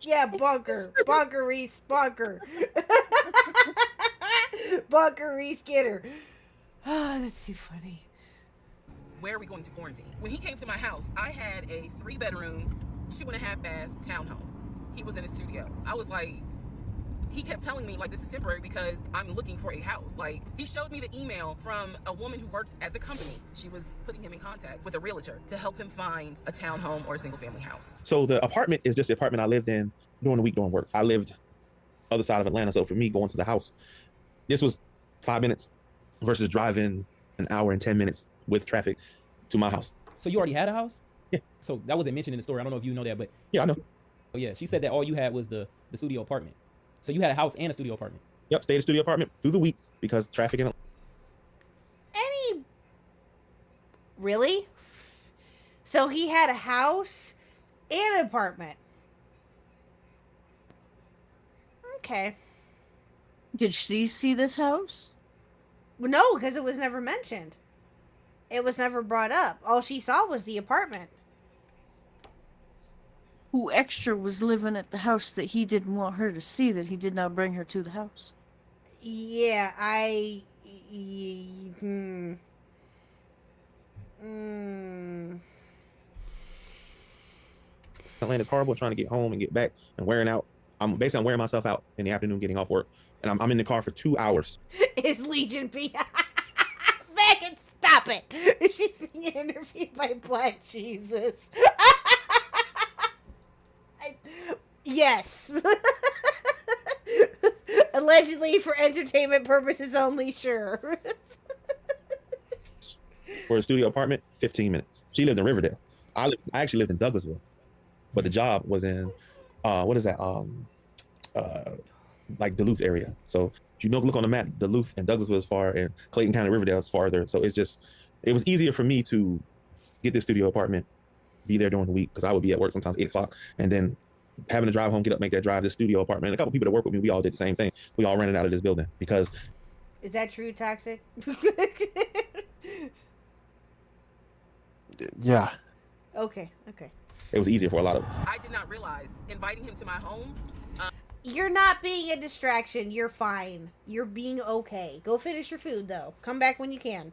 Yeah, Bunker Reese, Bunker. Bunker Reese, get her. Oh, that's too funny. Where are we going to quarantine? When he came to my house, I had a 3-bedroom, 2.5 bath townhome. He was in a studio. I was like, he kept telling me, like, this is temporary because I'm looking for a house. Like, he showed me the email from a woman who worked at the company. She was putting him in contact with a realtor to help him find a townhome or a single family house. So the apartment is just the apartment I lived in during the week doing work. I lived other side of Atlanta. So for me going to the house, this was 5 minutes versus driving an hour and 10 minutes with traffic to my house. So you already had a house? Yeah. So that wasn't mentioned in the story. I don't know if you know that, but Yeah, I know. oh yeah, she said that all you had was the studio apartment. So you had a house and a studio apartment. Yep, stayed in a studio apartment through the week because traffic in Really? So he had a house and an apartment. Okay. Did she see this house? Well, no, because it was never mentioned. It was never brought up. All she saw was the apartment. Who extra was living at the house that he didn't want her to see, that he did not bring her to the house? Yeah, Atlanta's horrible trying to get home and get back and wearing out. I'm wearing myself out in the afternoon getting off work. And I'm in the car for 2 hours. It's Legion B. Megan, stop it. She's being interviewed by Black Jesus. Yes. Allegedly for entertainment purposes only, sure. For a studio apartment, 15 minutes. She lived in Riverdale. I actually lived in Douglasville. But the job was in, what is that? Like Duluth area. So if you look on the map, Duluth and Douglasville is far, and Clayton County, Riverdale is farther. So it was easier for me to get this studio apartment, be there during the week, because I would be at work sometimes 8 o'clock, and then having to drive home, get up, make that drive to the studio apartment. And a couple people that work with me, we all did the same thing. We all rented out of this building because. Is that true, Toxic? Yeah. Okay. It was easier for a lot of us. I did not realize inviting him to my home. You're not being a distraction. You're fine. You're being okay. Go finish your food, though. Come back when you can.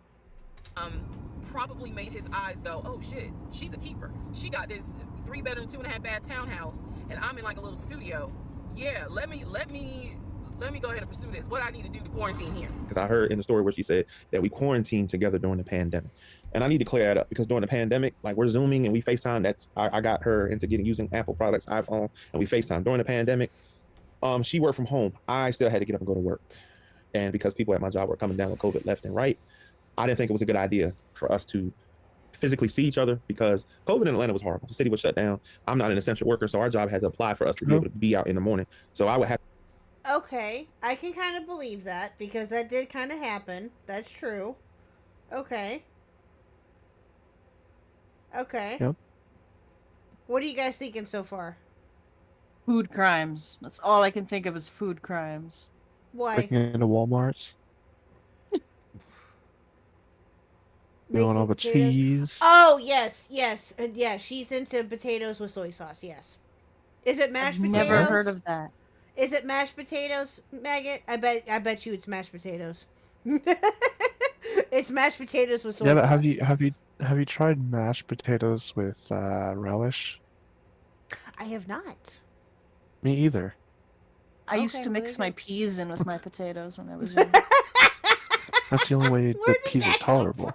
Probably made his eyes go, oh shit, she's a keeper. She got this 3-bedroom, 2.5-bath townhouse, and I'm in like a little studio. Yeah, let me go ahead and pursue this. What I need to do to quarantine here. Because I heard in the story where she said that we quarantined together during the pandemic. And I need to clear that up, because during the pandemic, like, we're Zooming and we FaceTime. I got her into using Apple products, iPhone, and we FaceTime. During the pandemic, she worked from home. I still had to get up and go to work. And because people at my job were coming down with COVID left and right, I didn't think it was a good idea for us to physically see each other, because COVID in Atlanta was horrible. The city was shut down. I'm not an essential worker, so our job had to apply for us to be able to be out in the morning. So I would have. Okay, I can kind of believe that, because that did kind of happen. That's true. Okay. Yep. What are you guys thinking so far? Food crimes. That's all I can think of is food crimes. Why? Breaking into Walmarts. You want all the potatoes? cheese? Oh, yes. Yeah, she's into potatoes with soy sauce, yes. Is it mashed I've potatoes? never heard of that. Is it mashed potatoes, Maggot? I bet you it's mashed potatoes. It's mashed potatoes with soy Yeah, but sauce. have you tried mashed potatoes with relish? I have not. Me either. I used Okay, to mix very my good. peas in with my potatoes when I was young. That's the only way Where that did peas are that come tolerable.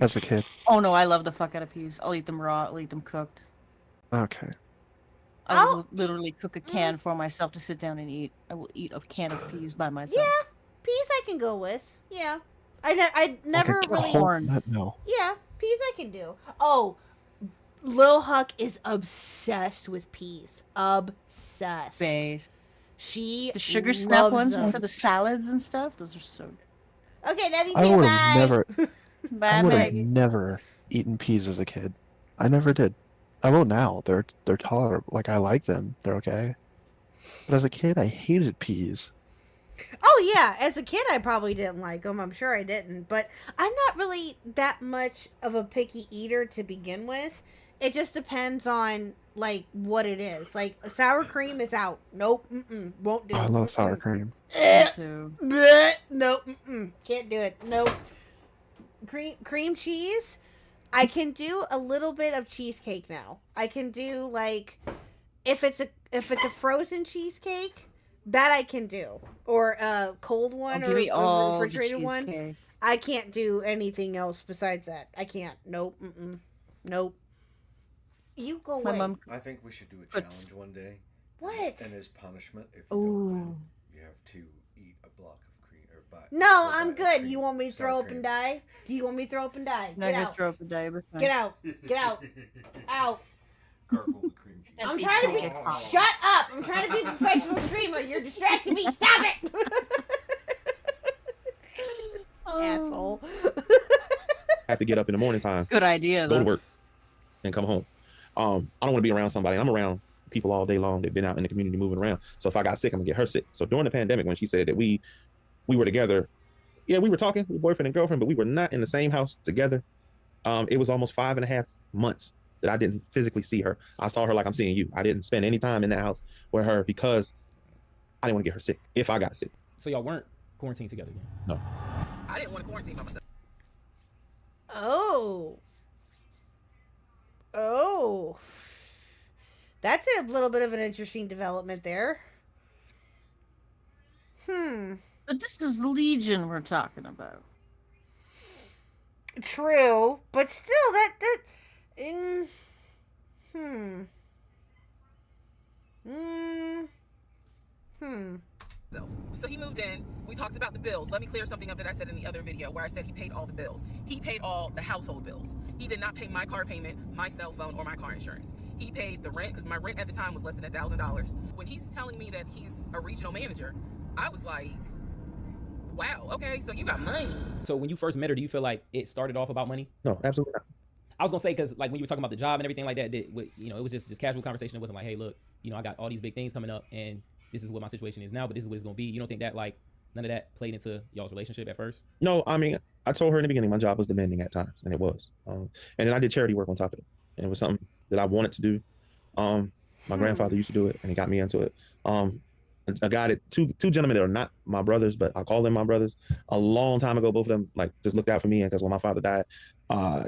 As a kid. Oh no, I love the fuck out of peas. I'll eat them raw. I'll eat them cooked. Okay. I will I'll literally cook a can for myself to sit down and eat. I will eat a can of peas by myself. Yeah, peas I can go with. Yeah. I never Okay, really... Corn. No. Yeah, peas I can do. Oh, Lil Huck is obsessed with peas. Obsessed. Base. She The sugar snap loves ones them. for the salads and stuff. Those are so good. Okay, love you I too, would bye. have never Bye, I would have Maggie. never eaten peas as a kid. I never did. I will now. They're tolerable. Like, I like them. They're okay. But as a kid, I hated peas. Oh yeah, as a kid I probably didn't like them. I'm sure I didn't, but I'm not really that much of a picky eater to begin with. It just depends on like what it is. Like sour cream is out. Nope, won't do. I love sour cream. Me too. Bleh, nope, can't do it. Nope. Cream cheese, I can do a little bit of cheesecake now. I can do like if it's a frozen cheesecake, that I can do, or a cold one, Give or me a all the refrigerated one. cheesecake. I can't do anything else besides that. I can't. Nope. Nope. You go My away. mom. I think we should do a Puts- challenge one day. What? And as punishment, if you don't win, Ooh. you have to eat a block of cream or buy. No, or I'm buy good. cream, You want me to sour throw up cream. and die? Do you want me to throw up and die? Not Get gonna out. throw up a day. We're fine. Get out. Get out. Out. Gargle the cream cheese. I'm be trying to be. pretty calm. Shut up! I'm trying to be a professional streamer. You're distracting me. Stop it, asshole. I have to get up in the morning time, Good idea, go though. to work, and come home. I don't want to be around somebody. I'm around people all day long that've been out in the community moving around. So if I got sick, I'm gonna get her sick. So during the pandemic, when she said that we were together, yeah, we were talking, we were boyfriend and girlfriend, but we were not in the same house together. It was almost 5.5 months that I didn't physically see her. I saw her like I'm seeing you. I didn't spend any time in that house with her because I didn't want to get her sick if I got sick. So y'all weren't quarantined together then? No. I didn't want to quarantine by myself. Oh, that's a little bit of an interesting development there. But this is Legion we're talking about. True, but still, So he moved in. We talked about the bills. Let me clear something up that I said in the other video where I said he paid all the bills. He paid all the household bills. He did not pay my car payment, my cell phone, or my car insurance. He paid the rent because my rent at the time was less than $1,000. When he's telling me that he's a regional manager, I was like, wow, okay, so you got money. So when you first met her, do you feel like it started off about money? No, absolutely not. I was gonna say, because like when you were talking about the job and everything like that, it was just this casual conversation. It wasn't like, hey, look, I got all these big things coming up, and this is what my situation is now, but this is what it's gonna be. You don't think that like none of that played into y'all's relationship at first? No, I mean, I told her in the beginning my job was demanding at times, and it was. And then I did charity work on top of it, and it was something that I wanted to do. My grandfather used to do it, and he got me into it. A guy that two gentlemen that are not my brothers, but I call them my brothers. A long time ago, both of them like just looked out for me, and because when my father died,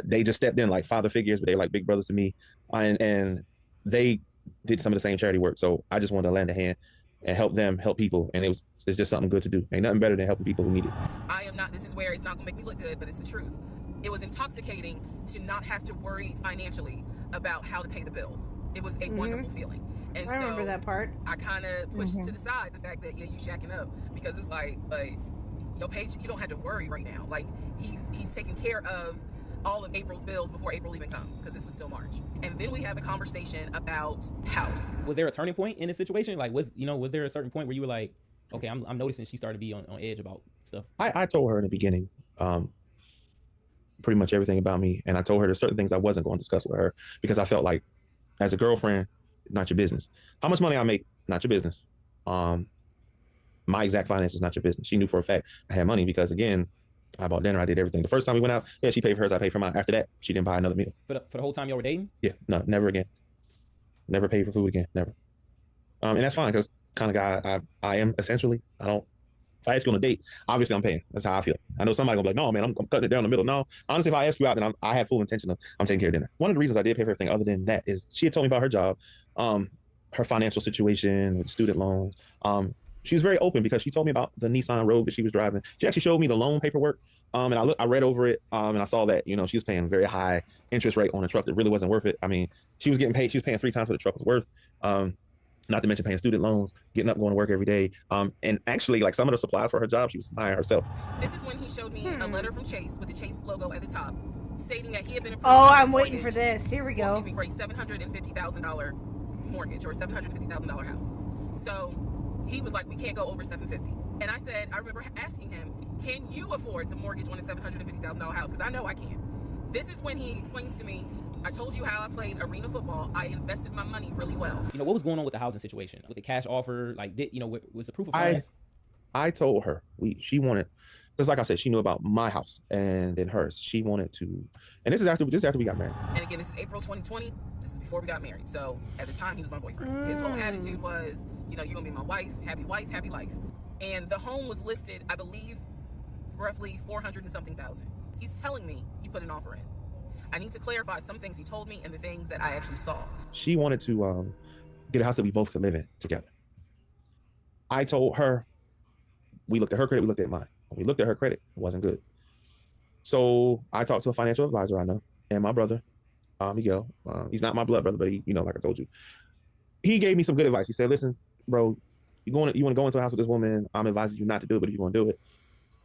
they just stepped in like father figures, but they were like big brothers to me, and they did some of the same charity work. So I just wanted to lend a hand and help them help people, and it's just something good to do. Ain't nothing better than helping people who need it. I am not, this is where it's not gonna make me look good, but it's the truth. It was intoxicating to not have to worry financially about how to pay the bills. It was a wonderful feeling. And I remember that part. I kind of pushed to the side the fact that, yeah, you shacking up, because it's like your page, you don't have to worry right now. Like he's taking care of all of April's bills before April even comes, because this was still March. And then we have a conversation about house. Was there a turning point in this situation? Like, was there a certain point where you were like, okay, I'm noticing she started to be on edge about stuff? I told her in the beginning pretty much everything about me, and I told her there's certain things I wasn't going to discuss with her because I felt like, as a girlfriend, not your business. How much money I make, not your business. My exact finances, not your business. She knew for a fact I had money because, again, I bought dinner, I did everything. The first time we went out, yeah, she paid for hers, I paid for mine. After that, she didn't buy another meal. For the whole time y'all were dating? Yeah, no, never again. Never paid for food again, never. And that's fine because kind of guy I am essentially. If I ask you on a date, obviously I'm paying. That's how I feel. I know somebody gonna be like, no, man, I'm cutting it down the middle. No, honestly, if I ask you out, then I have full intention of I'm taking care of dinner. One of the reasons I did pay for everything other than that is she had told me about her job, her financial situation with student loans. She was very open because she told me about the Nissan Rogue that she was driving. She actually showed me the loan paperwork, and I read over it, and I saw that she was paying a very high interest rate on a truck that really wasn't worth it. I mean, she was getting paid. She was paying 3 times what the truck was worth. Not to mention paying student loans, getting up, going to work every day. And actually, like some of the supplies for her job, she was buying herself. This is when he showed me a letter from Chase with the Chase logo at the top, stating that he had been approved. Oh, I'm waiting for this. Here we go. For a $750,000 mortgage or a $750,000 house. So he was like, we can't go over $750,000. And I said, I remember asking him, can you afford the mortgage on a $750,000 house? Because I know I can't. This is when he explains to me, I told you how I played arena football. I invested my money really well. What was going on with the housing situation? With the cash offer? Like, was the proof of funds? I told her she wanted, because like I said, she knew about my house and then hers. She wanted to, and this is after we got married. And again, this is April 2020. This is before we got married. So at the time, he was my boyfriend. His whole attitude was, you're gonna be my wife, happy life. And the home was listed, I believe, for roughly 400 and something thousand. He's telling me he put an offer in. I need to clarify some things he told me and the things that I actually saw. She wanted to get a house that we both could live in together. I told her, we looked at her credit, we looked at mine. When we looked at her credit, it wasn't good. So I talked to a financial advisor I know, and my brother, Miguel. He's not my blood brother, but he, like I told you, he gave me some good advice. He said, listen, bro, you want to go into a house with this woman, I'm advising you not to do it, but if you want to do it,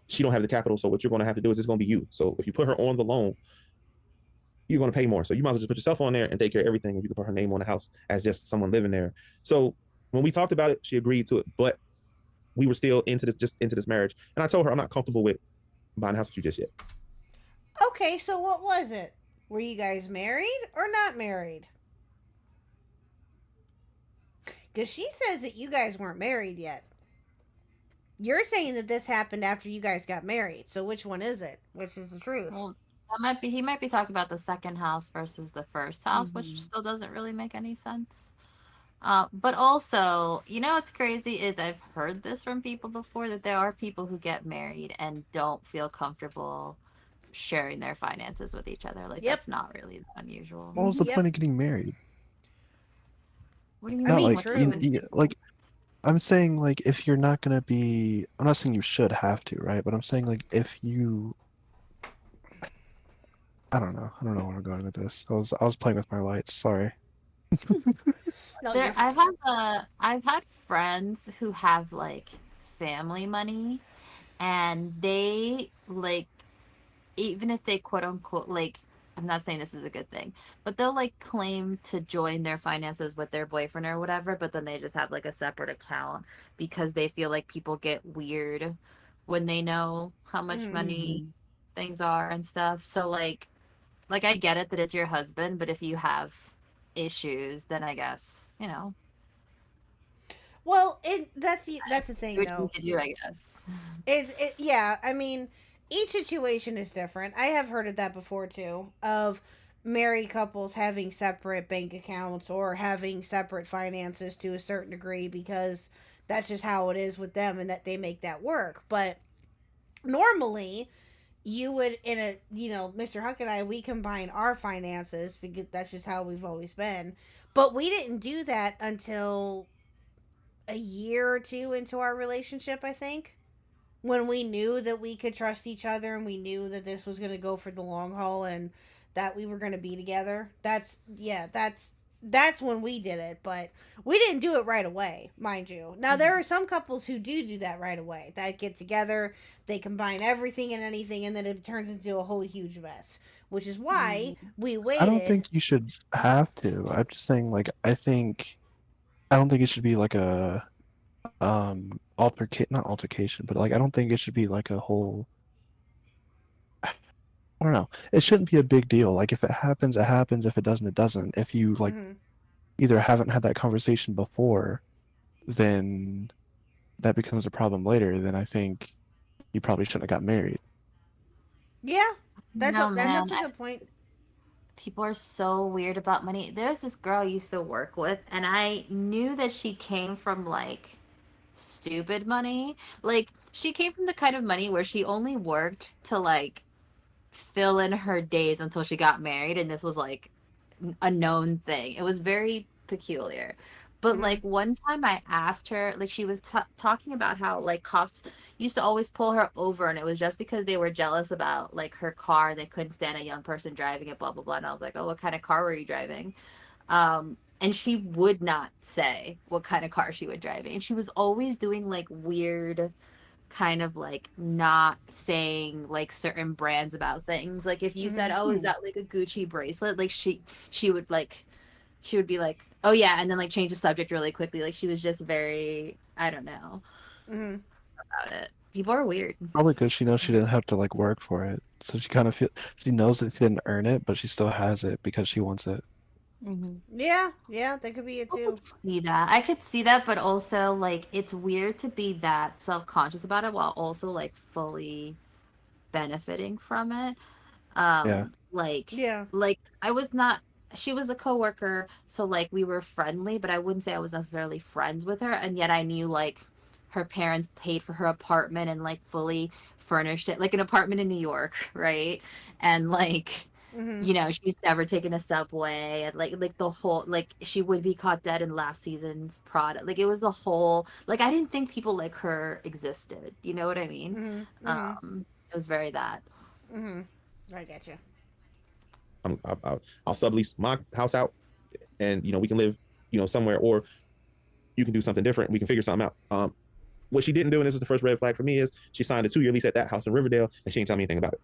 she don't have the capital, so what you're going to have to do is it's going to be you. So if you put her on the loan, you're going to pay more. So you might as well just put yourself on there and take care of everything, and you can put her name on the house as just someone living there. So when we talked about it, she agreed to it, but we were still into this marriage. And I told her I'm not comfortable with buying a house with you just yet. Okay, so what was it? Were you guys married or not married? Because she says that you guys weren't married yet. You're saying that this happened after you guys got married. So which one is it? Which is the truth? Well, He might be talking about the second house versus the first house, which Mhm. still doesn't really make any sense. But also, you know what's crazy is I've heard this from people before that there are people who get married and don't feel comfortable sharing their finances with each other. Like Yep. that's not really that unusual. What was the point Yep. of getting married? What do you I Not mean? mean, like What's the true. like I'm saying like if you're not gonna be, I'm not saying you should have to, right? But I'm saying like if you, I don't know where I'm going with this. I was playing with my lights. Sorry. No, there? you're. I've had friends who have like family money, and they like even if they quote unquote like I'm not saying this is a good thing, but they'll like claim to join their finances with their boyfriend or whatever, but then they just have like a separate account because they feel like people get weird when they know how much Mhm. money Mhm. things are and stuff. So like I get it that it's your husband, but if you have issues, then I guess, you know, Well, that's the do thing what you need though. to do, I guess. Yeah. I mean, each situation is different. I have heard of that before too. Of married couples having separate bank accounts or having separate finances to a certain degree because that's just how it is with them and that they make that work. But normally you would in a Mr. Huck and I, we combine our finances because that's just how we've always been. But we didn't do that until a year or two into our relationship, I think, when we knew that we could trust each other and we knew that this was going to go for the long haul and that we were going to be together. That's when we did it, but we didn't do it right away, mind you. Now there are some couples who do that right away. That get together, they combine everything and anything, and then it turns into a whole huge mess, which is why Mhm. we I don't waited. think you should have to. I'm just saying like I don't think it should be like a not altercation, but like I don't think it should be like a whole, I don't know. It shouldn't be a big deal. Like if it happens, it happens. If it doesn't, it doesn't. If you like Hmm. either haven't had that conversation before, then that becomes a problem later. Then I think you probably shouldn't have got married. Yeah, No, man. that's a good point. People are so weird about money. There's this girl I used to work with, and I knew that she came from like stupid money. Like, she came from the kind of money where she only worked to like fill in her days until she got married, and this was like a known thing. It was very peculiar. But Hmm. like one time I asked her, like she was talking about how like cops used to always pull her over, and it was just because they were jealous about like her car. They couldn't stand a young person driving it, blah blah blah. And I was like, oh, what kind of car were you driving? And she would not say what kind of car she was driving, and she was always doing like weird kind of like not saying like certain brands about things. Like if you said, Hmm. "Oh, is that like a Gucci bracelet?" Like she would like she would be like, "Oh yeah," and then like change the subject really quickly. Like she was just very, I don't know Hmm. about it. People are weird. Probably because she knows she didn't have to like work for it. So she kind of she knows that she didn't earn it, but she still has it because she wants it. Mhm. Yeah, yeah, that could be it I could too. see that. I could see that, but also like it's weird to be that self-conscious about it while also like fully benefiting from it. Yeah. Yeah. Like I was not, she was a coworker, so like we were friendly, but I wouldn't say I was necessarily friends with her, and yet I knew like her parents paid for her apartment and like fully furnished it, like an apartment in New York, right? And like, Hmm. you know, she's never taken a subway, and like the whole, like she would be caught dead in last season's product. Like it was the whole, like I didn't think people like her existed, you know what I mean? Hmm. Hmm. It was very that. Hmm. I get you. I'll sublease my house out, and we can live somewhere, or you can do something different. We can figure something out. What she didn't do, and this was the first red flag for me, is she signed a 2-year lease at that house in Riverdale, and she didn't tell me anything about it.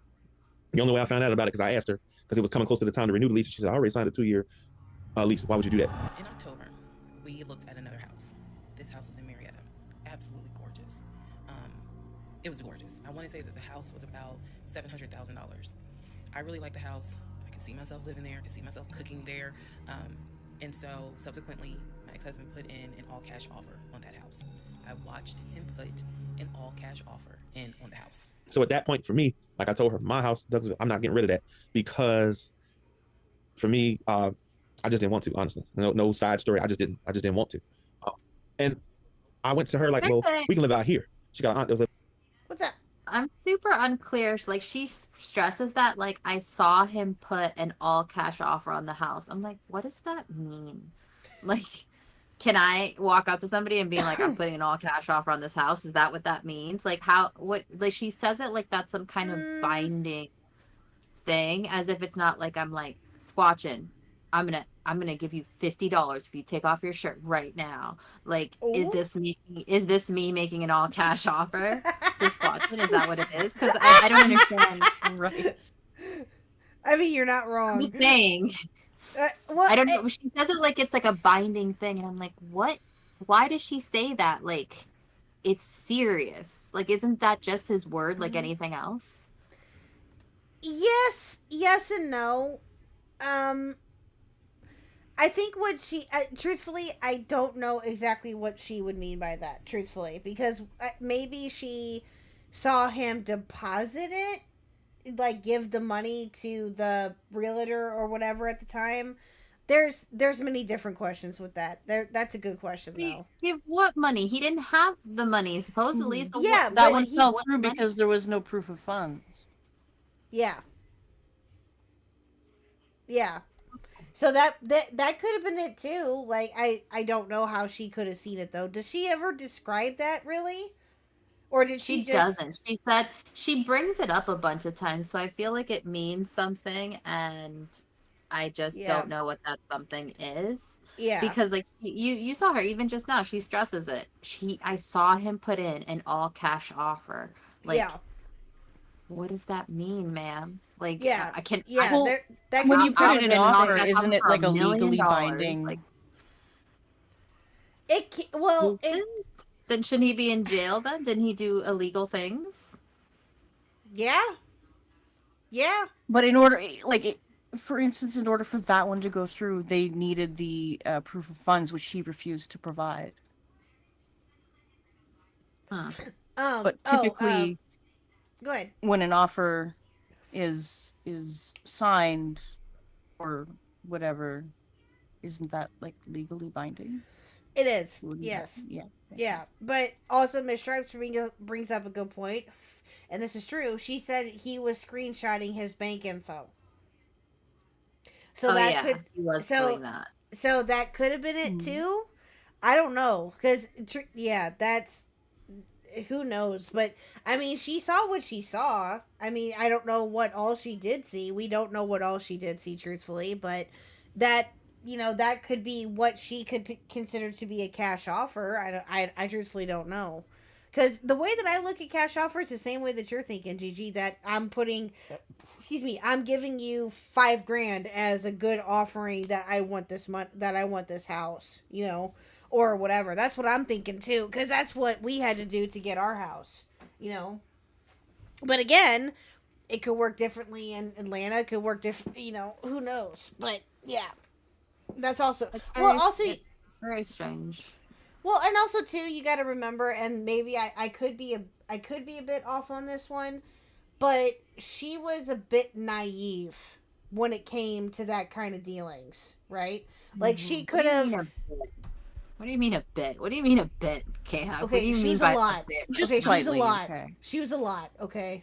The only way I found out about it because I asked her, because it was coming close to the time to renew the lease. She said, "I already signed a 2-year lease. Why would you do that?" In October, we looked at another house. This house was in Marietta. Absolutely gorgeous. Um, it was gorgeous. I want to say that the house was about $700,000. I really liked the house. I could see myself living there. I could see myself cooking there. And so subsequently, my ex-husband put in an all-cash offer on that house. I watched him put an all-cash offer in on the house. So at that point, for me, Like I told her, my house, I'm not getting rid of that because for me, I just didn't want to, honestly. No side story. I just didn't want to. And I went to her like, well, we can live out here. She got an aunt that was like, What's up? I'm super unclear. Like, she stresses that, like, I saw him put an all cash offer on the house. I'm like, what does that mean? Like, can I walk up to somebody and be like, I'm putting an all cash offer on this house? Is that what that means? Like, like, she says it like that's some kind of binding thing, as if it's not like I'm like, squatching. I'm gonna give you $50 if you take off your shirt right now. Like, is this me making an all cash offer? This squatching, is that what it is? Because I don't understand. Right. I mean, you're not wrong. I'm just saying. Well, I don't know. She says it like it's like a binding thing, and I'm like, what? Why does she say that? Like, it's serious. Like, isn't that just his word like anything else? Yes and no. I think what she, truthfully, I don't know exactly what she would mean by that, truthfully, because maybe she saw him deposit it, like give the money to the realtor or whatever at the time. There's many different questions with that. That's a good question though. Give what money? He didn't have the money supposedly. So Yeah, what, That but one he- fell what through money? because there was no proof of funds. Yeah. Yeah. So that could have been it too. Like I don't know how she could have seen it though. Does she ever describe that really? Or did she just doesn't. She said she brings it up a bunch of times, so I feel like it means something, and I just Yeah. don't know what that something is. Yeah. Because like you saw her even just now, she stresses it. I saw him put in an all cash offer. Like, yeah. what does that mean, ma'am? Like, Yeah. I can. Yeah. Well, that when could you be put I'll it in get an an offer, offer isn't it for like $1 a million, legally binding? like, well, then shouldn't he be in jail then? Didn't he do illegal things? yeah. Yeah. But in order, for instance, in order for that one to go through, they needed the proof of funds, which she refused to provide. Huh. But typically, go ahead. when an offer is signed or whatever, isn't that like legally binding? It is. Wouldn't Yes. that- yeah. Yeah. But also Miss Stripes brings up a good point. And this is true. She said he was screenshotting his bank info. So He was doing that. So that could have been it too. I don't know, because that's, who knows. But I mean, she saw what she saw. I mean, I don't know what all she did see. We don't know what all she did see, truthfully. But that, that could be what she could consider to be a cash offer. I truthfully don't know. Because the way that I look at cash offers is the same way that you're thinking, Gigi, that I'm giving you $5,000 as a good offering that I want this house, or whatever. That's what I'm thinking too, because that's what we had to do to get our house, But again, it could work differently in Atlanta. It could work different, who knows? But yeah, that's also It's very strange. Well, and also too, you got to remember, and maybe I could be a bit off on this one, but she was a bit naive when it came to that kind of dealings, right? Like she could have. What do you mean a bit? What do you mean a bit, KHuck? Okay, what do you she mean was by a lot. Just Okay, she was a slightly, lot. okay. She was a lot. Okay,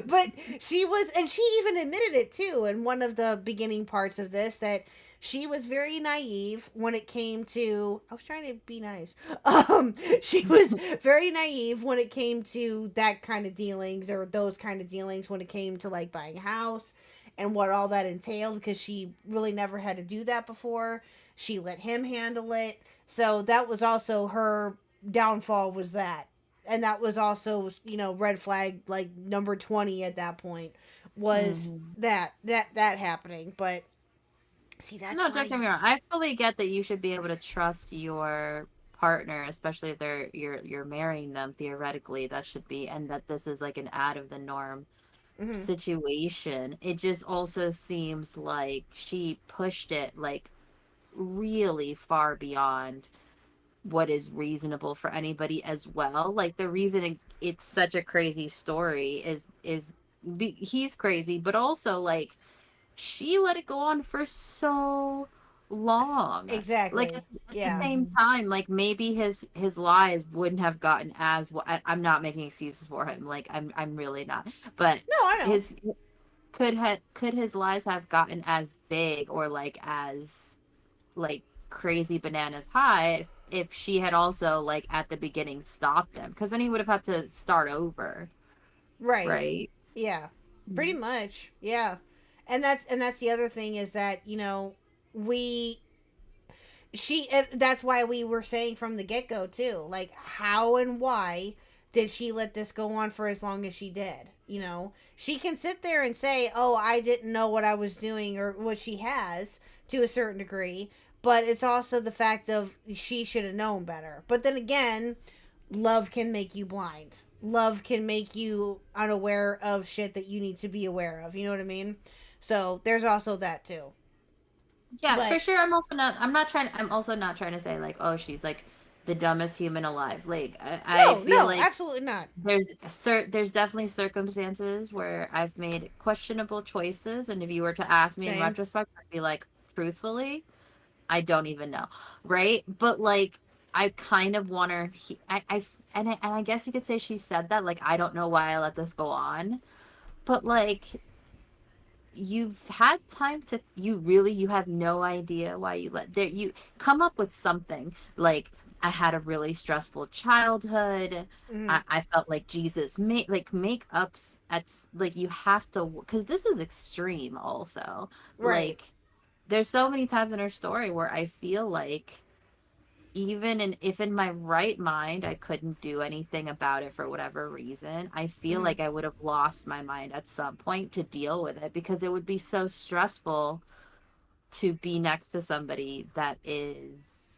but she was, and she even admitted it too in one of the beginning parts of this, that she was very naive when it came to. I was trying to be nice. She was very naive when it came to that kind of dealings, or those kind of dealings when it came to like buying a house and what all that entailed, because she really never had to do that before. She let him handle it. So that was also her downfall, was that. And that was also, red flag, like number 20 at that point, was that happening. But see, that's No, don't get me wrong. I fully get that you should be able to trust your partner, especially if you're marrying them theoretically. That should be, and that this is like an out of the norm situation. It just also seems like she pushed it like really far beyond what is reasonable for anybody as well. Like the reason it's such a crazy story is he's crazy, but also like she let it go on for so long. Like Exactly. at the Yeah. same time, like maybe his lies wouldn't have gotten as I'm not making excuses for him. Like I'm really not. But No, I know. his could his lies have gotten as big or like as like crazy bananas high if she had also like at the beginning stopped him, because then he would have had to start over, Right. right? Yeah. Pretty much. Yeah. And that's the other thing is that, we and that's why we were saying from the get-go too, like how and why did she let this go on for as long as she did? She can sit there and say, "Oh, I didn't know what I was doing," or what she has to a certain degree, but it's also the fact of she should have known better. But then again, love can make you blind. Love can make you unaware of shit that you need to be aware of. You know what I mean? So there's also that too. Yeah, But for sure. I'm also not trying to say like, oh, she's like the dumbest human alive. Like I no, feel no, like absolutely not. there's definitely circumstances where I've made questionable choices, and if you were to ask me in Same. retrospect, I'd be like, truthfully, I don't even know, right? But like, I kind of want her. And I guess you could say she said that. Like, I don't know why I let this go on, but like, you've had time to. You have no idea why you let there. You come up with something like. I had a really stressful childhood. Mhm. I felt like Jesus make ups at like you have to, because this is extreme also. Right. Like there's so many times in her story where I feel like if in my right mind I couldn't do anything about it for whatever reason, I feel Mhm. like I would have lost my mind at some point to deal with it, because it would be so stressful to be next to somebody that is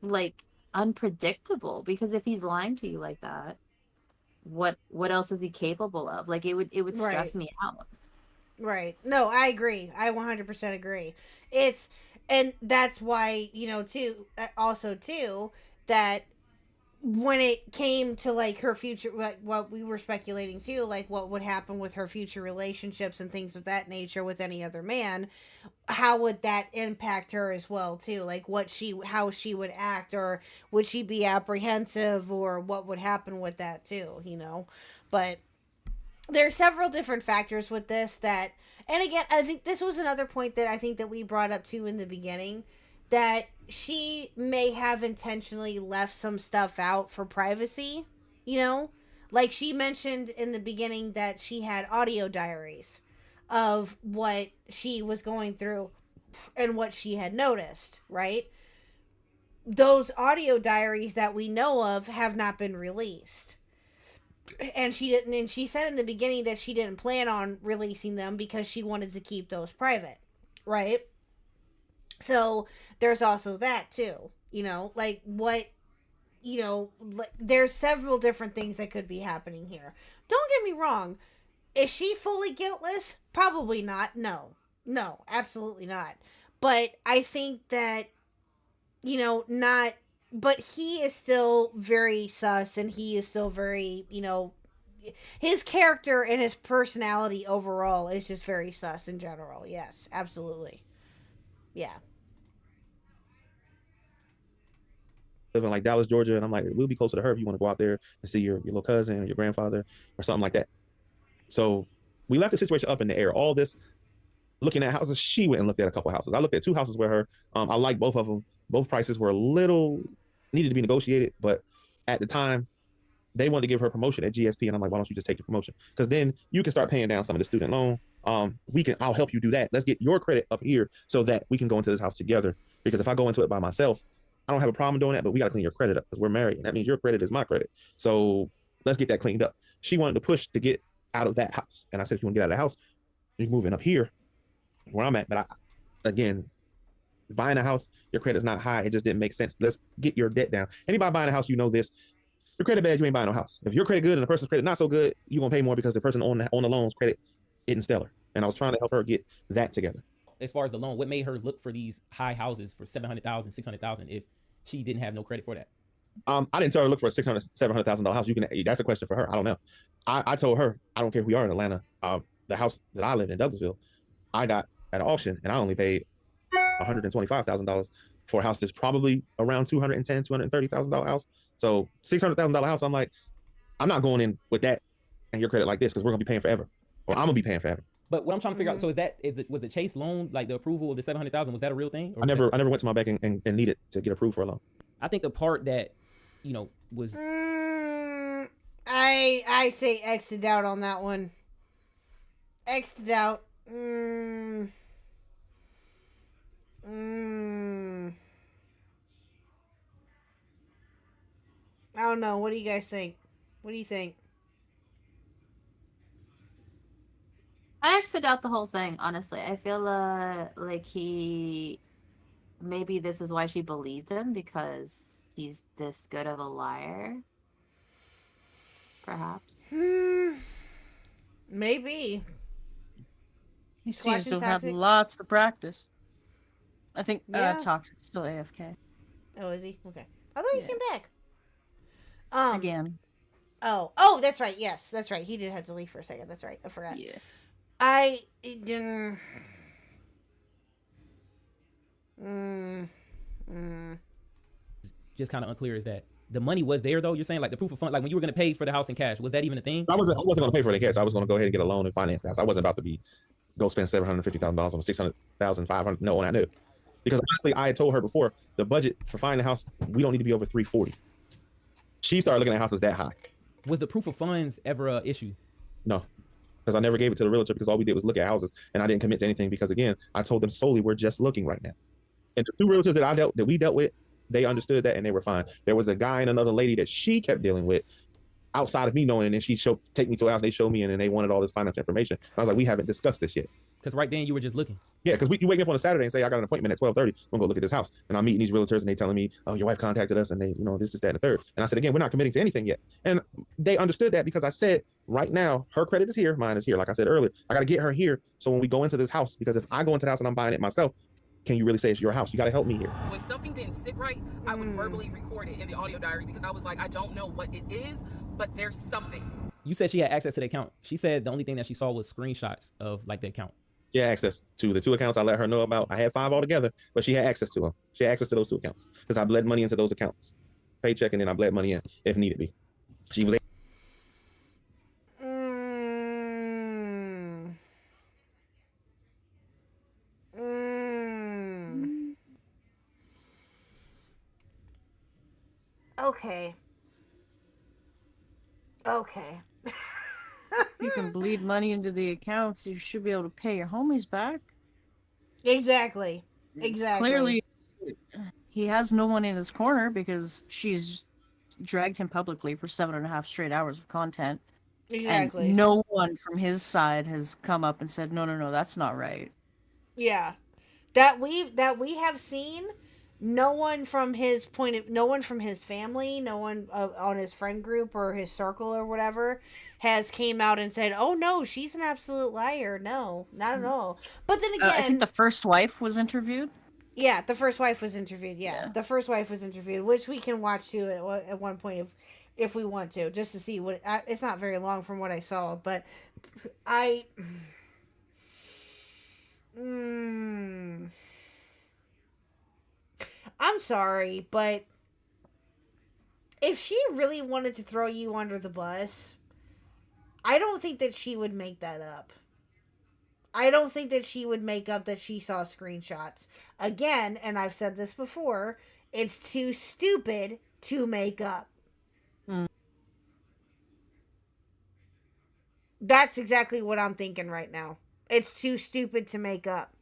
like unpredictable, because if he's lying to you like that, what else is he capable of? Like it would Right. stress me out. Right. No, I agree. I 100% agree. It's and that's why, too, also too, that when it came to like her future, like what we were speculating too, like what would happen with her future relationships and things of that nature with any other man, how would that impact her as well too? Like how she would act, or would she be apprehensive, or what would happen with that too? But there's several different factors with this that, and again, I think this was another point that I think that we brought up too in the beginning, that she may have intentionally left some stuff out for privacy, you know like she mentioned in the beginning that she had audio diaries of what she was going through and what she had noticed, right? Those audio diaries that we know of have not been released, and she didn't, and she said in the beginning that she didn't plan on releasing them because she wanted to keep those private, right? So there's also that too, like what, like there's several different things that could be happening here. Don't get me wrong, is she fully guiltless? Probably not. No, no, absolutely not. But I think that, not, but he is still very sus, and he is still very, his character and his personality overall is just very sus in general. Yes, absolutely. Yeah. Live in like Dallas, Georgia, and I'm like, we'll be closer to her if you want to go out there and see your little cousin or your grandfather or something like that. So we left the situation up in the air. All this looking at houses, she went and looked at a couple houses. I looked at two houses where her, I liked both of them. Both prices were a little needed to be negotiated, but at the time they wanted to give her a promotion at GSP, and I'm like, why don't you just take the promotion? Because then you can start paying down some of the student loan. I'll help you do that. Let's get your credit up here so that we can go into this house together. Because if I go into it by myself, I don't have a problem doing that, but we got to clean your credit up because we're married, and that means your credit is my credit. So let's get that cleaned up. She wanted to push to get out of that house, and I said, if you want to get out of the house, you're moving up here where I'm at. But again, buying a house, your credit's not high. It just didn't make sense. Let's get your debt down. Anybody buying a house, this. Your credit bad, you ain't buying no house. If your credit good and the person's credit not so good, you're gonna pay more because the person on the loan's credit isn't stellar. And I was trying to help her get that together. As far as the loan, what made her look for these high houses for 700,000, 600,000 if she didn't have no credit for that? I didn't tell her to look for a $600,000, $700,000 house. You can. That's a question for her. I don't know. I told her I don't care if we are in Atlanta. The house that I lived in Douglasville, I got at an auction, and I only paid $125,000 for a house that's probably around $230,000 house. So $600,000 house. I'm like, I'm not going in with that and your credit like this because we're gonna be paying forever, or I'm gonna be paying forever. But what I'm trying to figure out, so was the Chase loan, like the approval of the $700,000, was that a real thing? I never went to my bank and needed to get approved for a loan. I think the part that, was. I say exit out on that one. Exit out. I don't know. What do you guys think? What do you think? I exited out the whole thing, honestly. I feel like maybe this is why she believed him, because he's this good of a liar. Perhaps. Maybe. He seems to have had Toxic. lots of practice. I think Yeah. Toxic's still AFK. Oh, is he? Okay. I thought he Yeah. came back. Again. Oh, that's right. Yes, that's right. He did have to leave for a second. That's right. I forgot. Yeah. It didn't. Just kind of unclear is that the money was there though. You're saying like the proof of fund, like when you were going to pay for the house in cash, was that even a thing? I wasn't going to pay for the cash. I was going to go ahead and get a loan and finance the house. I wasn't about to go spend $750,000 on $600,500. No, I knew, because honestly, I had told her before the budget for finding the house, we don't need to be over $340. She started looking at houses that high. Was the proof of funds ever an issue? No, because I never gave it to the realtor, because all we did was look at houses, and I didn't commit to anything because, again, I told them solely we're just looking right now. And the two realtors that we dealt with, they understood that and they were fine. There was a guy and another lady that she kept dealing with outside of me knowing, and then she take me to a house, they showed me, and then they wanted all this financial information. And I was like, we haven't discussed this yet. Because right then you were just looking. Yeah, because you wake me up on a Saturday and say, I got an appointment at 12:30. I'm gonna go look at this house. And I'm meeting these realtors and they telling me, oh, your wife contacted us and they, this is that and the third. And I said, again, we're not committing to anything yet. And they understood that, because I said, right now, her credit is here, mine is here. Like I said earlier, I got to get her here. So when we go into this house, because if I go into the house and I'm buying it myself, can you really say it's your house? You got to help me here. When something didn't sit right, I would verbally record it in the audio diary, because I was like, I don't know what it is, but there's something. You said she had access to the account. She said the only thing that she saw was screenshots of like the account. She had access to the two accounts I let her know about. I had 5 altogether, but she had access to them. She had access to those 2 accounts because I bled money into those accounts. Paycheck, and then I bled money in if needed be. She was Okay. Okay. You can bleed money into the accounts. You should be able to pay your homies back. Exactly. Clearly, he has no one in his corner because she's dragged him publicly for 7.5 straight hours of content. Exactly. And no one from his side has come up and said, no, that's not right. Yeah. That we have seen, no one from his no one from his family, no one on his friend group or his circle or whatever has came out and said, oh no, she's an absolute liar. No, not at all. But then again, I think the first wife was interviewed. Yeah, the first wife was interviewed. Yeah, the first wife was interviewed, which we can watch too at one point if we want to, just to see what. It's not very long from what I saw, but I'm sorry, but if she really wanted to throw you under the bus, I don't think that she would make that up. I don't think that she would make up that she saw screenshots. Again, and I've said this before, it's too stupid to make up. That's exactly what I'm thinking right now. It's too stupid to make up.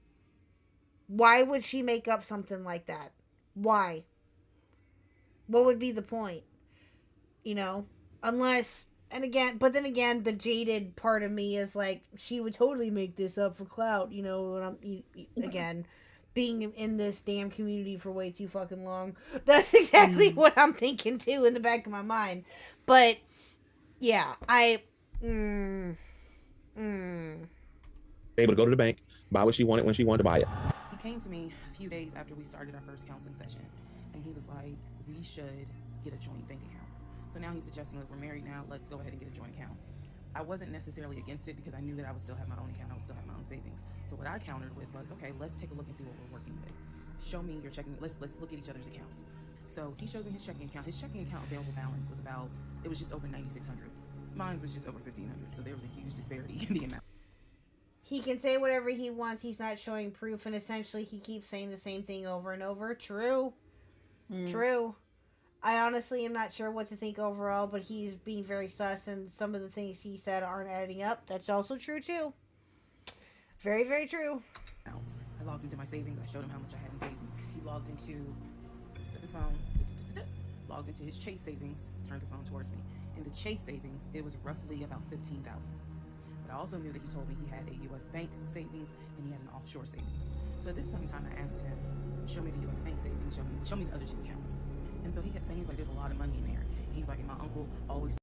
Why would she make up something like that? Why? What would be the point? Unless, but then again, the jaded part of me is like, she would totally make this up for clout, again, being in this damn community for way too fucking long. That's exactly what I'm thinking too in the back of my mind. But, yeah, able to go to the bank, buy what she wanted when she wanted to buy it. He came to me a few days after we started our first counseling session, and he was like, we should get a joint bank account. So now he's suggesting, look, we're married now, let's go ahead and get a joint account. I wasn't necessarily against it because I knew that I would still have my own account, I would still have my own savings. So what I countered with was, okay, let's take a look and see what we're working with. Show me your checking, let's look at each other's accounts. So he shows me his checking account. His checking account available balance was it was just over $9,600. Mine was just over $1,500. So there was a huge disparity in the amount. He can say whatever he wants. He's not showing proof, and essentially he keeps saying the same thing over and over. True. True. I honestly am not sure what to think overall, but he's being very sus, and some of the things he said aren't adding up. That's also true, too. Very, very true. I logged into my savings. I showed him how much I had in savings. He logged into his phone, logged into his Chase savings, turned the phone towards me. In the Chase savings, it was roughly about $15,000. But I also knew that he told me he had a U.S. bank savings and he had an offshore savings. So at this point in time, I asked him, show me the U.S. bank savings, show me the other two accounts. And so he kept saying, he's like, there's a lot of money in there. And he was like, and my uncle always...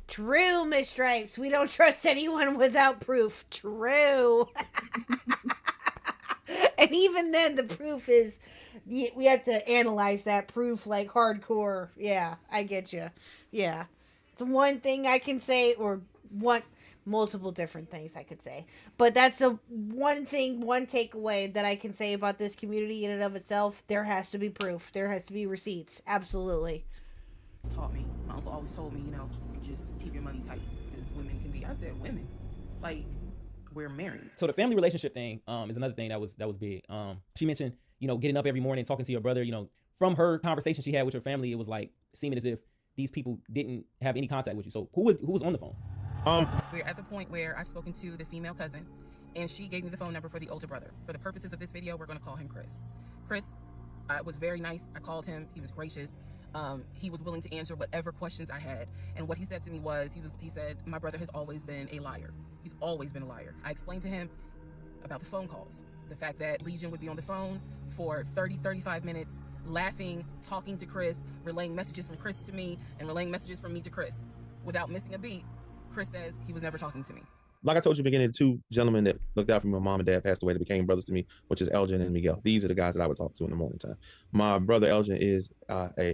True, Miss Stripes. We don't trust anyone without proof. True. And even then, the proof is... We have to analyze that proof like hardcore. Yeah, I get you. Yeah. It's one thing I can say, or multiple different things I could say. But that's the one takeaway that I can say about this community in and of itself. There has to be proof. There has to be receipts. Absolutely. Taught me. My uncle always told me, just keep your money tight, as women can be. I said, women? Like, we're married. So the family relationship thing is another thing that was big. She mentioned, getting up every morning, talking to your brother. From her conversation she had with her family, it was like seeming as if these people didn't have any contact with you. So who was on the phone? We're at the point where I've spoken to the female cousin, and she gave me the phone number for the older brother. For the purposes of this video, we're going to call him Chris. Chris was very nice. I called him. He was gracious. He was willing to answer whatever questions I had. And what he said to me was, he said, my brother has always been a liar. He's always been a liar. I explained to him about the phone calls. The fact that Legion would be on the phone for 35 minutes, laughing, talking to Chris, relaying messages from Chris to me, and relaying messages from me to Chris. Without missing a beat, Chris says he was never talking to me. Like I told you in the beginning, the two gentlemen that looked out for me, my mom and dad passed away, that became brothers to me, which is Elgin and Miguel. These are the guys that I would talk to in the morning time. My brother Elgin is,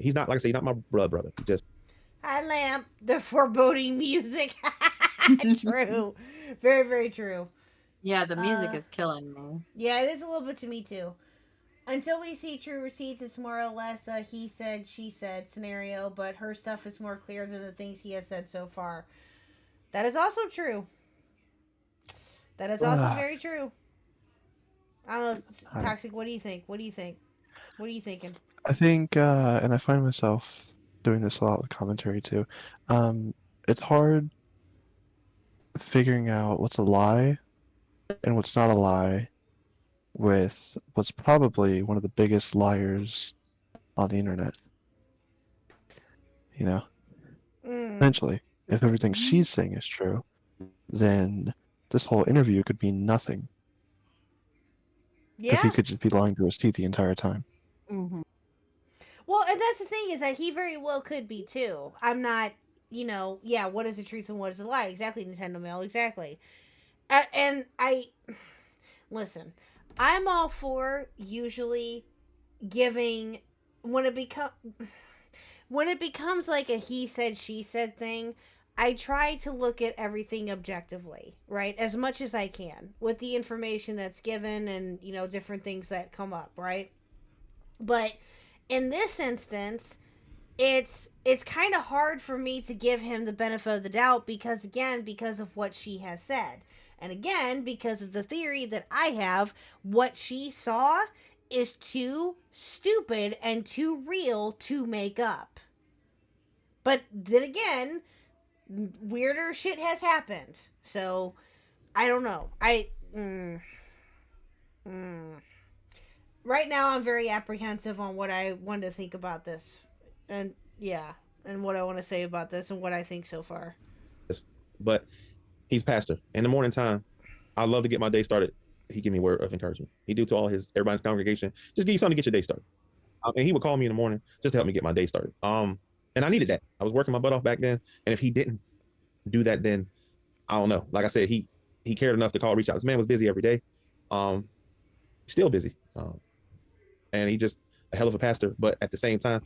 he's not, like I say, he's not my brother. He just... Hi, Lamp. The foreboding music. True. Very, very true. Yeah, the music is killing me. Yeah, it is a little bit to me, too. Until we see true receipts, it's more or less a he said, she said scenario, but her stuff is more clear than the things he has said so far. That is also true. That is also very true. I don't know, Toxic, what do you think? What are you thinking? I think, and I find myself doing this a lot with commentary too, it's hard figuring out what's a lie and what's not a lie with what's probably one of the biggest liars on the internet. Eventually, if everything she's saying is true, then this whole interview could mean nothing. Because he could just be lying to his teeth the entire time. Mm-hmm. Well, and that's the thing, is that he very well could be too. I'm not, what is the truth and what is the lie? Exactly, Nintendo Mail, exactly. And listen, I'm all for usually giving, when it becomes like a he said, she said thing, I try to look at everything objectively, right? As much as I can with the information that's given and, different things that come up, right? But in this instance, it's kind of hard for me to give him the benefit of the doubt because of what she has said. And again, because of the theory that I have, what she saw is too stupid and too real to make up. But then again, weirder shit has happened. So, I don't know. Right now, I'm very apprehensive on what I want to think about this. And, and what I want to say about this and what I think so far. But he's pastor. In the morning time, I love to get my day started. He give me a word of encouragement. He do to everybody's congregation. Just give you something to get your day started. And he would call me in the morning just to help me get my day started. And I needed that. I was working my butt off back then. And if he didn't do that, then I don't know. Like I said, he cared enough to reach out. This man was busy every day. Still busy. And he just, a hell of a pastor, but at the same time,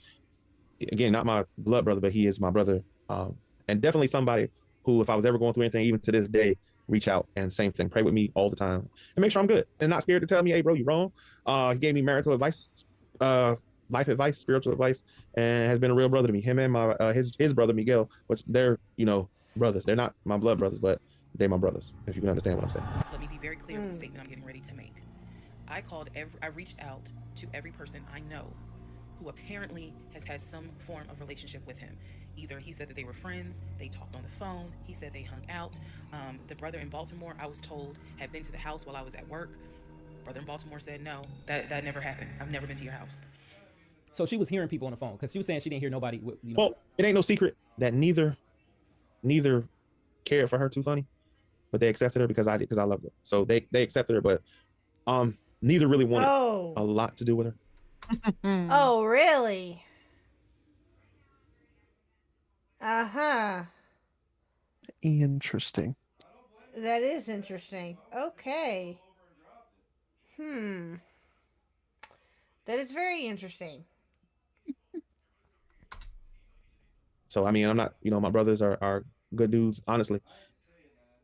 again, not my blood brother, but he is my brother, and definitely somebody who, if I was ever going through anything, even to this day, reach out and same thing, pray with me all the time and make sure I'm good and not scared to tell me, hey, bro, you wrong. He gave me marital advice, life advice, spiritual advice, and has been a real brother to me. Him and my his brother Miguel, which they're brothers. They're not my blood brothers, but they're my brothers. If you can understand what I'm saying. Let me be very clear with the statement I'm getting ready to make. I reached out to every person I know who apparently has had some form of relationship with him. Either he said that they were friends, they talked on the phone, he said they hung out. The brother in Baltimore, I was told, had been to the house while I was at work. Brother in Baltimore said, no, that never happened. I've never been to your house. So she was hearing people on the phone because she was saying she didn't hear nobody. Well, it ain't no secret that neither cared for her too funny, but they accepted her because I did, because I loved her. So they accepted her, but neither really wanted a lot to do with her. Oh, really? Uh-huh. Interesting. That is interesting. Okay. That is very interesting. So, I mean, I'm not, my brothers are good dudes, honestly.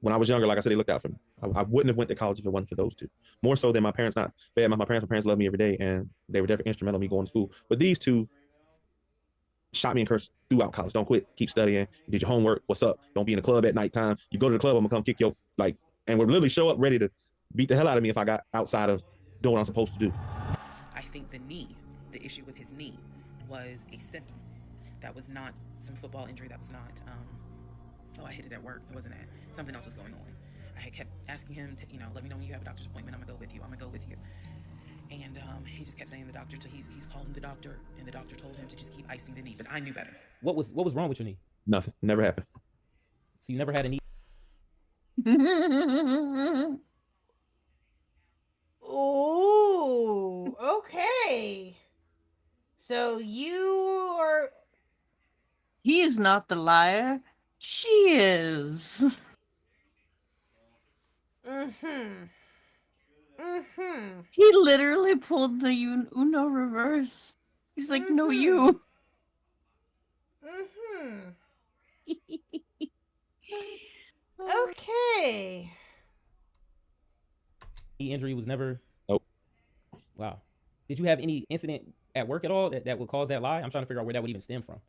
When I was younger, like I said, they looked out for me. I wouldn't have went to college if it wasn't for those two. More so than my parents. Not bad. My parents loved me every day, and they were definitely instrumental in me going to school. But these two shot me and cursed throughout college. Don't quit. Keep studying. You did your homework. What's up? Don't be in the club at nighttime. You go to the club, I'm going to come kick your, and would literally show up ready to beat the hell out of me if I got outside of doing what I'm supposed to do. I think the issue with his knee was a symptom. That was not some football injury. That was not, I hit it at work. It wasn't that. Something else was going on. I had kept asking him to, let me know when you have a doctor's appointment. I'm going to go with you. And he just kept saying the doctor, till he's calling the doctor, and the doctor told him to just keep icing the knee. But I knew better. What was wrong with your knee? Nothing. Never happened. So you never had a knee? Ooh, okay. So you are... He is not the liar. She is. He literally pulled the Uno reverse. He's like, no, you. Okay. Knee injury was never... Nope. Wow. Did you have any incident at work at all that would cause that lie? I'm trying to figure out where that would even stem from.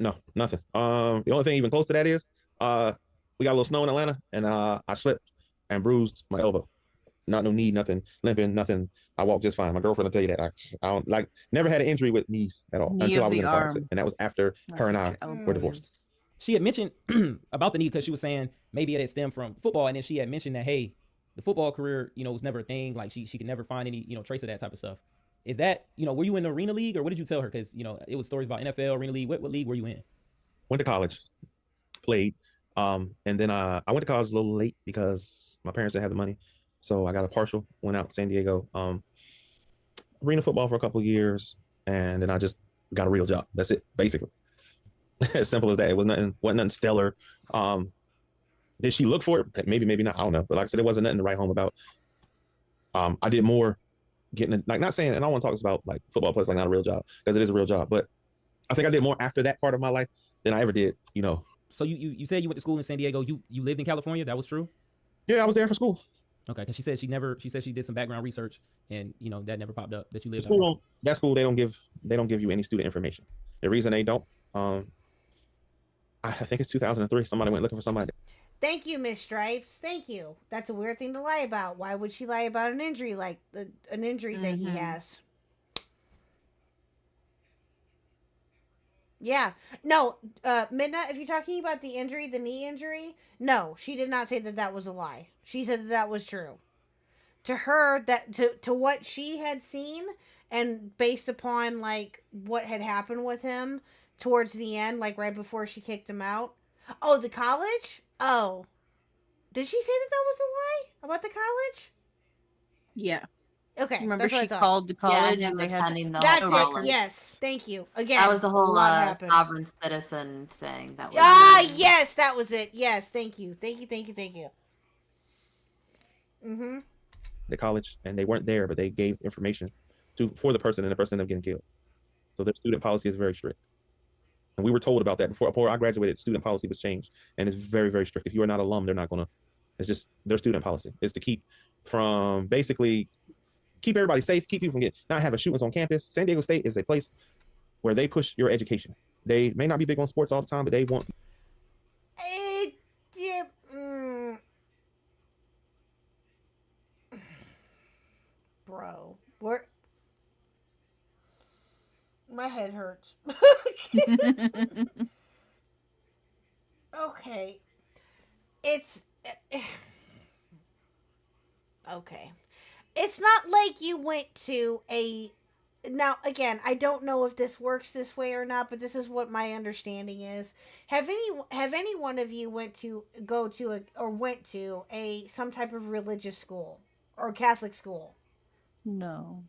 No, nothing. The only thing even close to that is we got a little snow in Atlanta, and I slipped and bruised my elbow. Not no knee, nothing, limping, nothing. I walk just fine. My girlfriend will tell you that. I don't never had an injury with knees at all until I was in a car accident, and that was after her and I were divorced. She had mentioned about the knee because she was saying maybe it had stemmed from football, and then she had mentioned that, hey, the football career, was never a thing. Like she could never find any, trace of that type of stuff. Is that, were you in the Arena League, or what did you tell her? Because, it was stories about NFL, Arena League. What league were you in? Went to college, played, and then I went to college a little late because my parents didn't have the money. So I got a partial, went out to San Diego, arena football for a couple of years, and then I just got a real job. That's it, basically. As simple as that. It wasn't nothing stellar. Did she look for it? Maybe, maybe not. I don't know. But like I said, it wasn't nothing to write home about. I did more getting not saying, and I don't want to talk about like football players, like not a real job, because it is a real job. But I think I did more after that part of my life than I ever did, So you said you went to school in San Diego. You lived in California. That was true? Yeah, I was there for school. Okay, because she said she did some background research, and that never popped up that you lived. That school they don't give you any student information. The reason they don't, I think it's 2003. Somebody went looking for somebody. Thank you, Miss Stripes. Thank you. That's a weird thing to lie about. Why would she lie about an injury an injury that he has? Yeah. No, Midna, if you're talking about the injury, the knee injury, no, she did not say that was a lie. She said that was true. To her, to what she had seen, and based upon, what had happened with him towards the end, right before she kicked him out. Oh, the college? Oh. Did she say that was a lie about the college? Yeah. Okay. Remember that's what she I thought. called the college Yeah, and they had That's it. Yes. Thank you. Again. That was the whole happened. sovereign citizen thing. That was yes, that was it. Yes, thank you. Mm-hmm. the college, and they weren't there, but they gave information for the person, and the person ended up getting killed. So their student policy is very strict. And we were told about that before I graduated. Student policy was changed, and it's very, very strict. If you are not alum, they're not gonna. It's just their student policy is to keep everybody safe, keep people from not having shootings on campus. San Diego State is a place where they push your education. They may not be big on sports all the time, but they want. Bro, my head hurts. Okay. It's okay. It's not like you went to a now again, I don't know if this works this way or not, but this is what my understanding is. Have any one of you went to some type of religious school or Catholic school? No.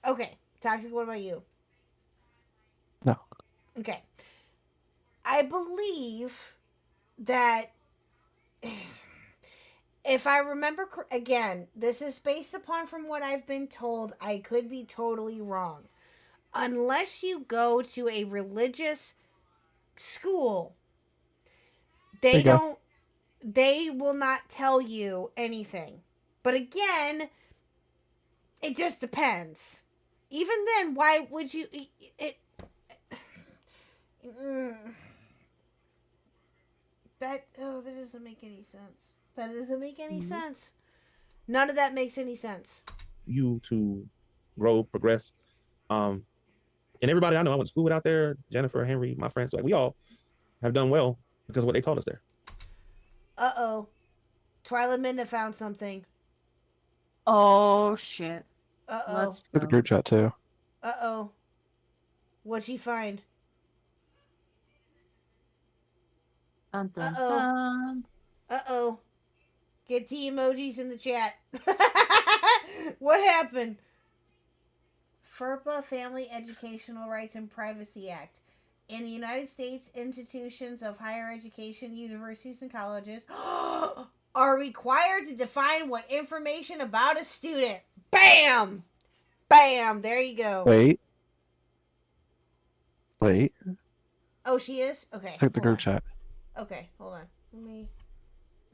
Okay. Toxic, what about you? No. Okay. I believe that if I remember, again, this is based upon from what I've been told. I could be totally wrong. Unless you go to a religious school, they will not tell you anything. But again, it just depends. Even then, why would you... That doesn't make any sense. That doesn't make any sense. None of that makes any sense. You to grow, progress. And everybody I know I went to school with out there, Jennifer, Henry, my friends, like we all have done well because of what they taught us there. Uh-oh. Twyla Minda found something. Oh, shit. Uh-oh. Let's For the group chat too. Uh-oh. What'd she find? Dun, dun, Uh-oh. dun. Uh-oh. Get T emojis in the chat. What happened? FERPA, Family Educational Rights and Privacy Act. In the United States, institutions of higher education, universities, and colleges are required to define what information about a student. Bam! Bam! There you go. Wait. Oh, she is? Okay. Check the group chat. Okay, hold on.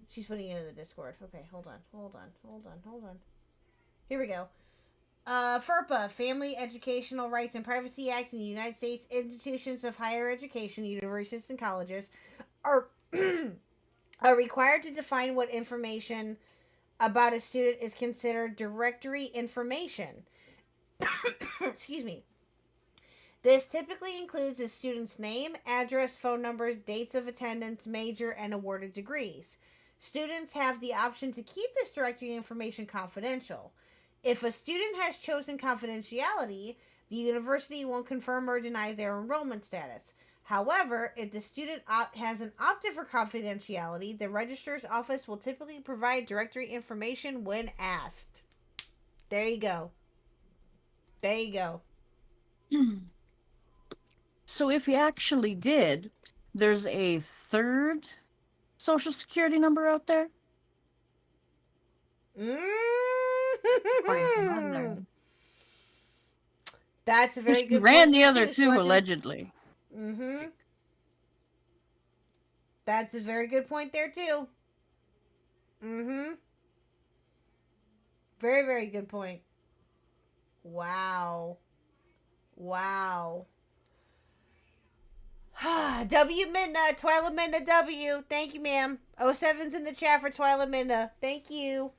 She's putting it in the Discord. Okay, hold on. Here we go. FERPA, Family Educational Rights and Privacy Act in the United States, institutions of higher education, universities, and colleges are are required to define what information about a student is considered directory information. Excuse me. This typically includes a student's name, address, phone numbers, dates of attendance, major, and awarded degrees. Students have the option to keep this directory information confidential. If a student has chosen confidentiality, the university won't confirm or deny their enrollment status. However, if the student hasn't opted for confidentiality, the registrar's office will typically provide directory information when asked. There you go. There you go. So if you actually did, there's a third social security number out there? That's a very she good ran point. the other two, allegedly. That's a very good point there, too. Very, very good point. Wow. W Minna, Twyla Minna W. Thank you, ma'am. 07's in the chat for Twyla Minna. Thank you.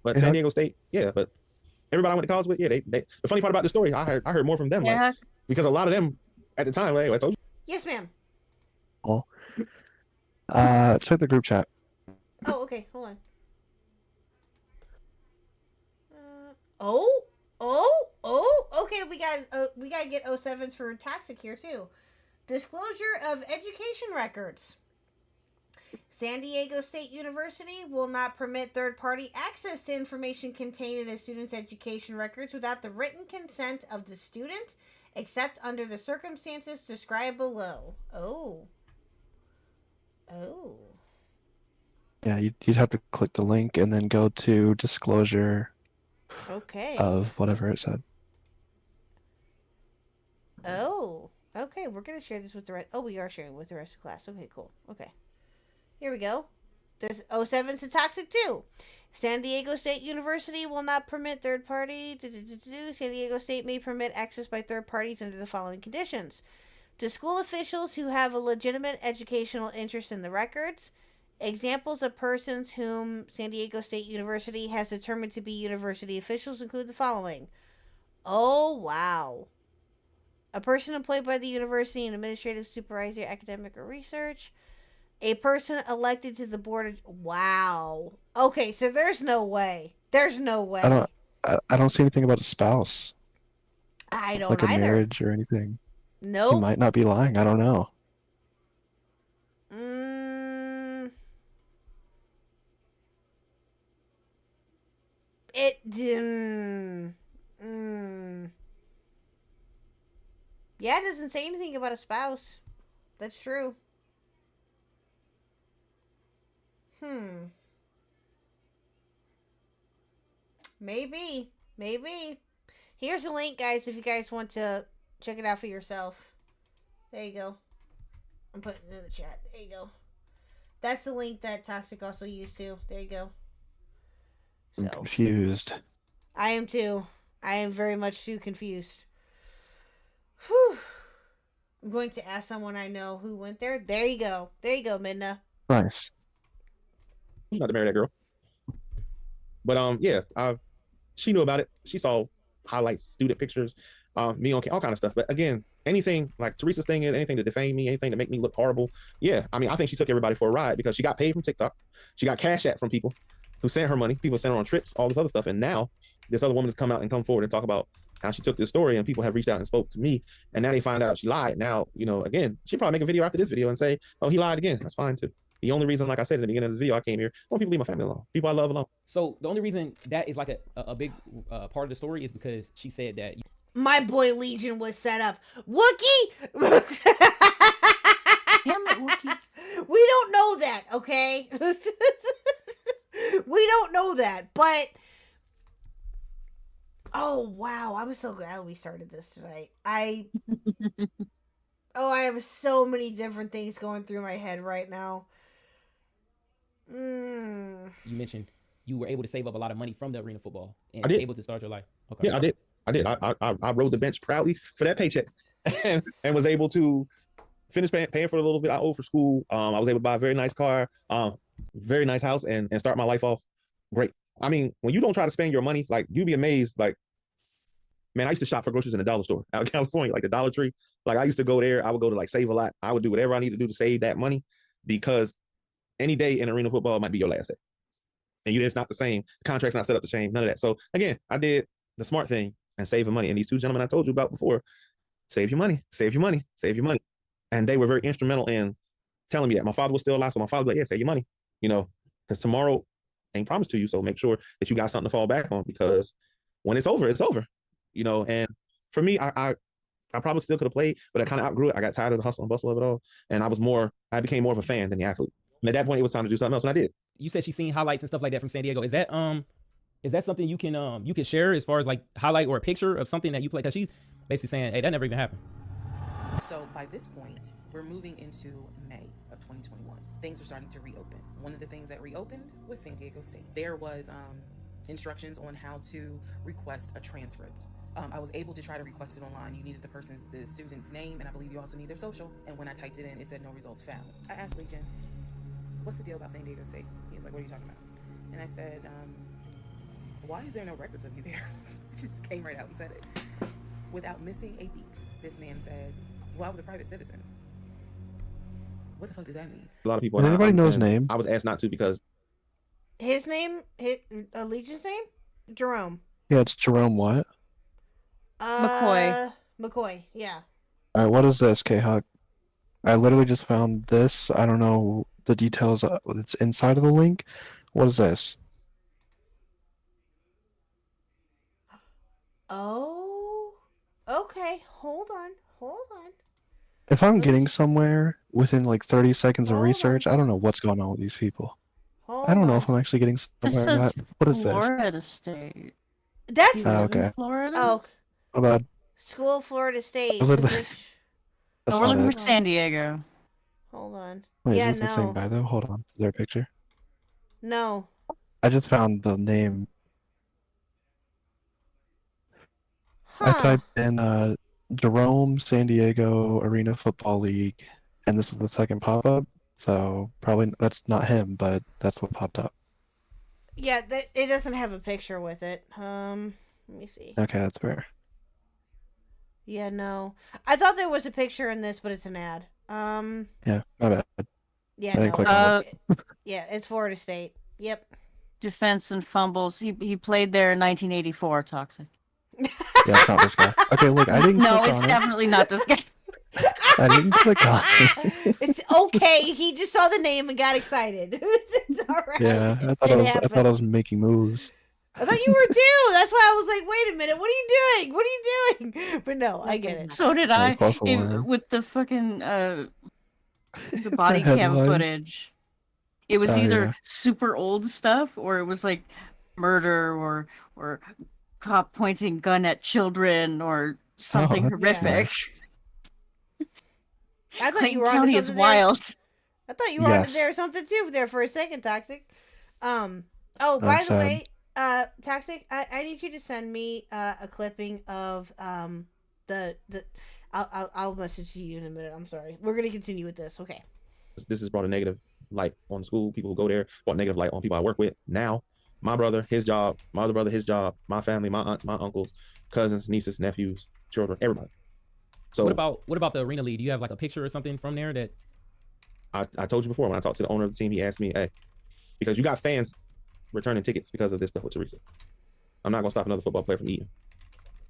But San Diego State, yeah, but everybody I went to college with, yeah, they the funny part about the story, I heard more from them, like, because a lot of them at the time, like I told you. Yes, ma'am. Oh. Check the group chat. Oh, okay, hold on. Okay, we gotta get 07s for Toxic here too. Disclosure of education records. San Diego State University will not permit third-party access to information contained in a student's education records without the written consent of the student, except under the circumstances described below. Oh. Oh. Yeah, you'd have to click the link and then go to disclosure Okay. of whatever it said. Oh. Okay, we're gonna share this with the rest. Oh, we are sharing with the rest of the class. Okay, cool. Okay. Here we go. This 07's a toxic too. San Diego State University will not permit third party. San Diego State may permit access by third parties under the following conditions: to school officials who have a legitimate educational interest in the records. Examples of persons whom San Diego State University has determined to be university officials include the following. Oh, wow. A person employed by the university in administrative, supervisory, academic, or research. A person elected to the board of... Wow. Okay, so there's no way. There's no way. I don't see anything about a spouse, I don't like a either. marriage or anything. He Nope. might not be lying. I don't know. It... Yeah, it doesn't say anything about a spouse. That's true. Maybe. Maybe. Here's a link, guys, if you guys want to check it out for yourself. There you go. I'm putting it in the chat. There you go. That's the link that Toxic also used too. There you go. I'm confused. I am too. I am very much too confused. Whew. I'm going to ask someone I know who went there. There you go. There you go, Midna. Nice. I'm not to marry that girl. But yeah, she knew about it. She saw highlights, student pictures, me on all kind of stuff. But again, anything like Teresa's thing is anything to defame me, anything to make me look horrible. Yeah, I mean, I think she took everybody for a ride because she got paid from TikTok. She got cash at from people who sent her money. People sent her on trips, all this other stuff. And now this other woman has come out and come forward and talk about how she took this story, and people have reached out and spoke to me. And now they find out she lied. Now, you know, again, she'll probably make a video after this video and say, oh, he lied again. That's fine too. The only reason, like I said in the beginning of this video, I came here, I want people to leave my family alone. People I love alone. So the only reason that is like a big part of the story is because she said that my boy Legion was set up. Wookie! Damn it, Wookie. We don't know that, okay? We don't know that, but... Oh, wow. I'm so glad we started this tonight. I have so many different things going through my head right now. you mentioned you were able to save up a lot of money from the arena football and I did. able to start your life. Okay. Yeah, I did. I rode the bench proudly for that paycheck and was able to finish paying for a little bit I owed for school. I was able to buy a very nice car, very nice house, and start my life off great. I mean, when you don't try to spend your money, like, you'd be amazed. Like, man, I used to shop for groceries in the dollar store out in California, like the Dollar Tree. Like, I used to go there. I would go to like Save a Lot. I would do whatever I need to do to save that money, because any day in arena football might be your last day. And it's not the same. The contract's not set up the same, none of that. So again, I did the smart thing and saving money. And these two gentlemen I told you about before, save your money, save your money, save your money. And they were very instrumental in telling me that. My father was still alive, so my father was like, yeah, save your money, you know, because tomorrow ain't promised to you. So make sure that you got something to fall back on, because when it's over, you know. And for me, I probably still could have played, but I kind of outgrew it. I got tired of the hustle and bustle of it all. And I became more of a fan than the athlete. And at that point, it was time to do something else, and I did. You said she's seen highlights and stuff like that from San Diego. Is that something you can share as far as like highlight or a picture of something that you play? Because she's basically saying, hey, that never even happened. So by this point, we're moving into May of 2021. Things are starting to reopen. One of the things that reopened was San Diego State. There was instructions on how to request a transcript. I was able to try to request it online. You needed the student's name, and I believe you also need their social. And when I typed it in, it said no results found. I asked Legion, what's the deal about San Diego State? He was like, what are you talking about? And I said, why is there no records of you there? It just came right out and said it. Without missing a beat, this man said, well, I was a private citizen. What the fuck does that mean? A lot of people. Does anybody know his name? I was asked not to because his name, Legion's name? Jerome. Yeah, it's Jerome what? McCoy, yeah. All right, what is this, KHuck? I literally just found this. I don't know the details. It's inside of the link. What is this? Oh, okay. Hold on. If I'm getting somewhere within like 30 seconds of Hold research, on. I don't know what's going on with these people. I Hold don't know on. if I'm actually getting This somewhere or says not. What is this? Florida State. That's You live in Okay. Florida? oh, What about School of Florida State. literally- Is this? that's Oh, we're not looking it. for San Diego. Hold on. Wait, Yeah, is this the same no, guy though? Hold on. Is there a picture? no. I just found the name. I Huh. typed in Jerome San Diego Arena Football League, and this is the second pop-up. So probably that's not him, but that's what popped up. Yeah, it doesn't have a picture with it. Let me see. Okay, that's fair. Yeah, no. I thought there was a picture in this, but it's an ad. Yeah, my bad. Yeah, I didn't no. click on Yeah, it's Florida State. Yep. Defense and fumbles. He played there in 1984. Toxic. Yeah, it's not this guy. Okay, look, I didn't No, click it's on it. definitely not this guy. I didn't click on it. It's okay. He just saw the name and got excited. It's all right. Yeah, I thought I thought I was making moves. I thought you were too. That's why I was like, wait a minute, what are you doing? What are you doing? But no, I get it. So did Yeah, I. plus one. With the fucking the body cam Headline. footage. It was Oh, either yeah. super old stuff or it was like murder or cop pointing gun at children or something that's horrific. nice. I thought Clayton you were on County to is something there. wild. I thought you were on Yes. there or something too there for a second, Toxic. Oh, I'm by the sad. way, Toxic, I need you to send me a clipping of the I'll message you in a minute. I'm sorry. We're gonna continue with this. Okay. This has brought a negative light on school. People who go there brought negative light on people I work with. Now, my brother, his job, my other brother, his job, my family, my aunts, my uncles, cousins, nieces, nephews, children, everybody. So What about the arena league? Do you have like a picture or something from there that? I told you before when I talked to the owner of the team, he asked me, hey, because you got fans returning tickets because of this stuff with Teresa. I'm not gonna stop another football player from eating.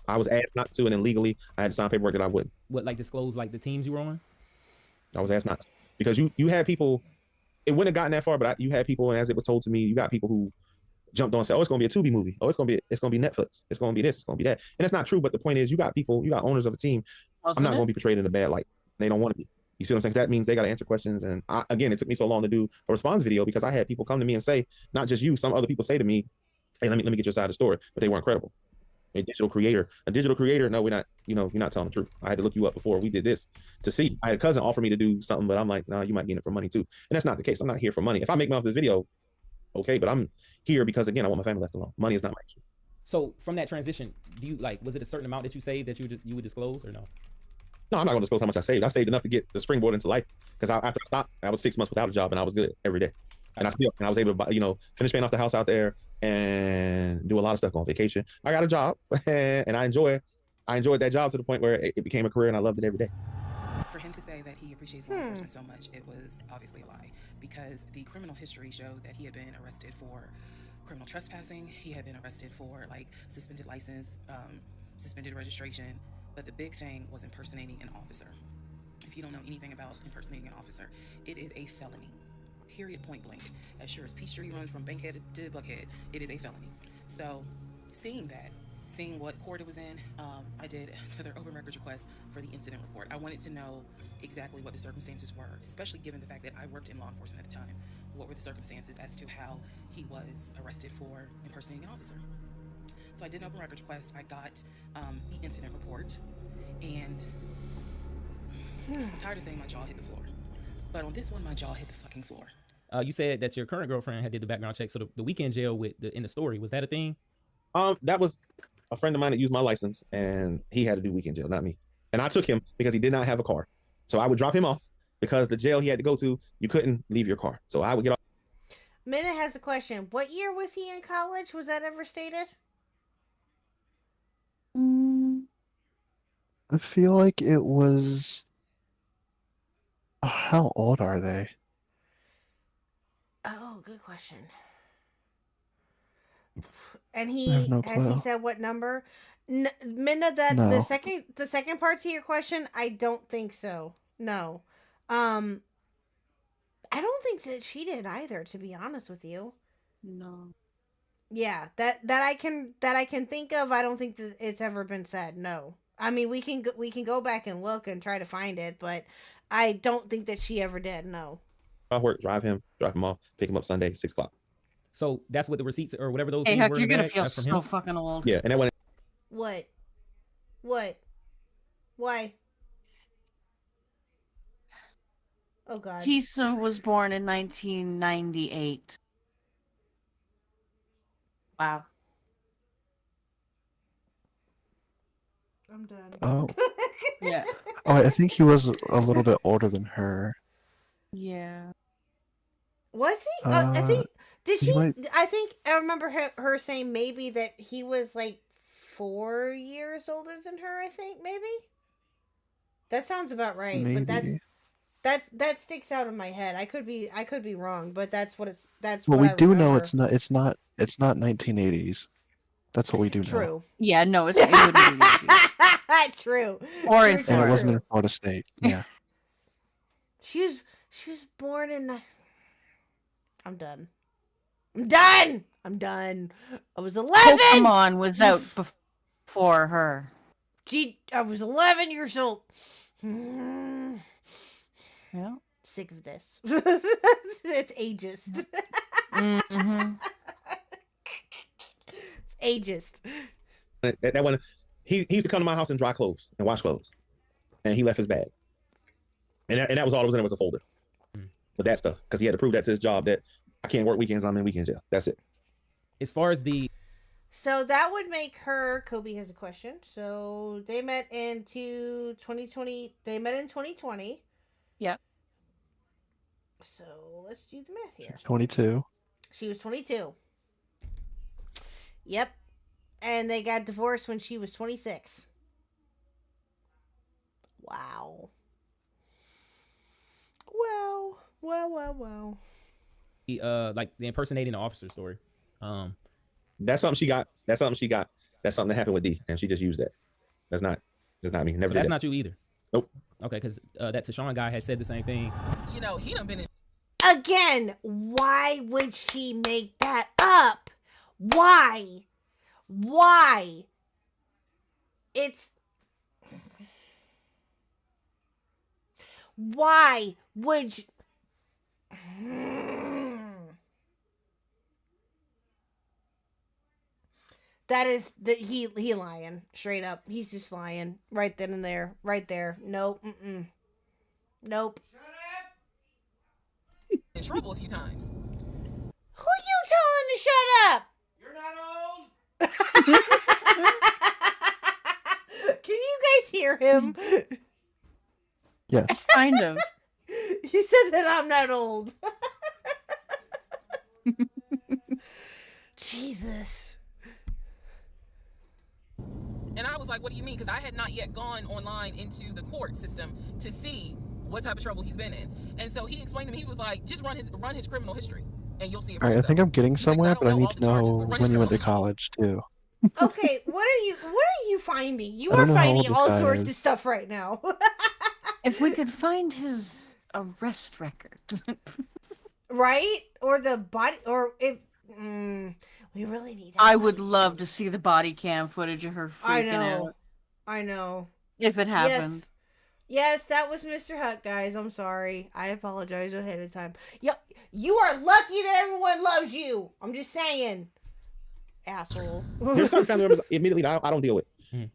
I was asked not to, and then legally I had to sign paperwork that I wouldn't. What, like disclose like the teams you were on? I was asked not to. Because you had people, it wouldn't have gotten that far, but you had people, and as it was told to me, you got people who jumped on and said, oh, it's gonna be a Tubi movie. Oh, it's gonna be Netflix. It's gonna be this, it's gonna be that. And it's not true, but the point is you got people, you got owners of a team. I'm not gonna be portrayed in a bad light. They don't want to be. You see what I'm saying? That means they got to answer questions. And again, it took me so long to do a response video because I had people come to me and say, not just you, some other people say to me, hey, let me get your side of the story, but they weren't credible. A digital creator, no, we're not, you're not telling the truth. I had to look you up before we did this to see. I had a cousin offer me to do something, but I'm like, nah, you might be in it for money too. And that's not the case. I'm not here for money. If I make money off this video, okay, but I'm here because again, I want my family left alone. Money is not my issue. So from that transition, do you was it a certain amount that you saved that you would disclose or no? No, I'm not going to disclose how much I saved. I saved enough to get the springboard into life because after I stopped, I was 6 months without a job and I was good every day. And I was able to buy, finish paying off the house out there and do a lot of stuff, go on vacation. I got a job and I enjoyed that job to the point where it became a career and I loved it every day. For him to say that he appreciates law enforcement so much, it was obviously a lie because the criminal history showed that he had been arrested for criminal trespassing. He had been arrested for like suspended license, suspended registration. But the big thing was impersonating an officer. If you don't know anything about impersonating an officer, it is a felony. Period, point blank. As sure as Peachtree runs from Bankhead to Buckhead, it is a felony. So, seeing what court it was in, I did another open records request for the incident report. I wanted to know exactly what the circumstances were, especially given the fact that I worked in law enforcement at the time. What were the circumstances as to how he was arrested for impersonating an officer? So I did an open records request. I got the incident report, and I'm tired of saying my jaw hit the floor. But on this one, my jaw hit the fucking floor. You said that your current girlfriend had did the background check. So the weekend jail in the story, was that a thing? That was a friend of mine that used my license, and he had to do weekend jail, not me. And I took him because he did not have a car. So I would drop him off because the jail he had to go to, you couldn't leave your car. So I would get off. Minna has a question. What year was he in college? Was that ever stated? I feel like it was. How old are they? Oh, good question. And I have no has he clue. said what number? Minna, that No. the second part to your question, I don't think so. No. I don't think that she did either, to be honest with you. No. Yeah, that I can think of. I don't think that it's ever been said. No, I mean, we can go back and look and try to find it, but I don't think that she ever did. No. I work, drop him off, pick him up Sunday, 6 o'clock. So that's what the receipts or whatever those Hey, things Huck, were. you're in the gonna bag? feel That's from so him? fucking old. Yeah, and that went. What? What? Why? Oh God. Tisa was born in 1998. Wow. I'm done. Oh, Yeah. oh, I think he was a little bit older than her. Yeah. Was he? I think. Did he she? might- I think I remember her saying maybe that he was like 4 years older than her. I think maybe. That sounds about right. Maybe. But that sticks out in my head. I could be wrong, but that's what it's. That's Well, what we I do know remember. it's not 1980s. That's what we do know. True. Yeah, no, it wouldn't be the True. Or in True, And Florida. it wasn't true. in Florida State. Yeah. She was born in. I'm done. I'm done. I'm done. I was 11. Pokemon was out before her. I was 11 years old. Yeah. Sick of this. It's ageist. Mm-hmm. It's ageist. That one, he used to come to my house and dry clothes and wash clothes, and he left his bag, and that was all that was in it was a folder. But that stuff, because he had to prove that to his job that I can't work weekends, I'm in weekend jail. That's it. As far as the So that would make her. Kobe has a question. So they met into 2020. They met in 2020. Yep. So let's do the math here. 22. She was 22. Yep. And they got divorced when she was 26. Wow. Wow. Wow. like the impersonating the officer story. That's something she got. That's something that happened with D, and she just used that. That's not me. Never. So did that's that. not you either. Nope. Okay, because that Tashawn guy had said the same thing. You know, he done been in. Again, why would she make that up? Why? It's. Why would you. That is that he lying straight up. He's just lying right then and there, right there. Nope. Nope. In trouble a few times. Who you telling to shut up? You're not old. Can you guys hear him? Yes. Kind of. He said that I'm not old. Jesus. And I was like, what do you mean? Because I had not yet gone online into the court system to see what type of trouble he's been in. And so he explained to me, he was like, just run his criminal history and you'll see it for All right, I yourself. think I'm getting He's like, somewhere, but I don't need all to the charges, know but run his when you went to criminal history. college too. Okay, what are you finding? You I are don't know how finding old this all guy sorts is. of stuff right now. If we could find his arrest record. Right? Or the body, or if we really need that I would body love cam. to see the body cam footage of her freaking I know. out. I know. If it happened. Yes, that was Mr. Huck, guys. I'm sorry. I apologize ahead of time. Yep, you are lucky that everyone loves you. I'm just saying. Asshole. There's some family members immediately that I don't deal with. Mhm.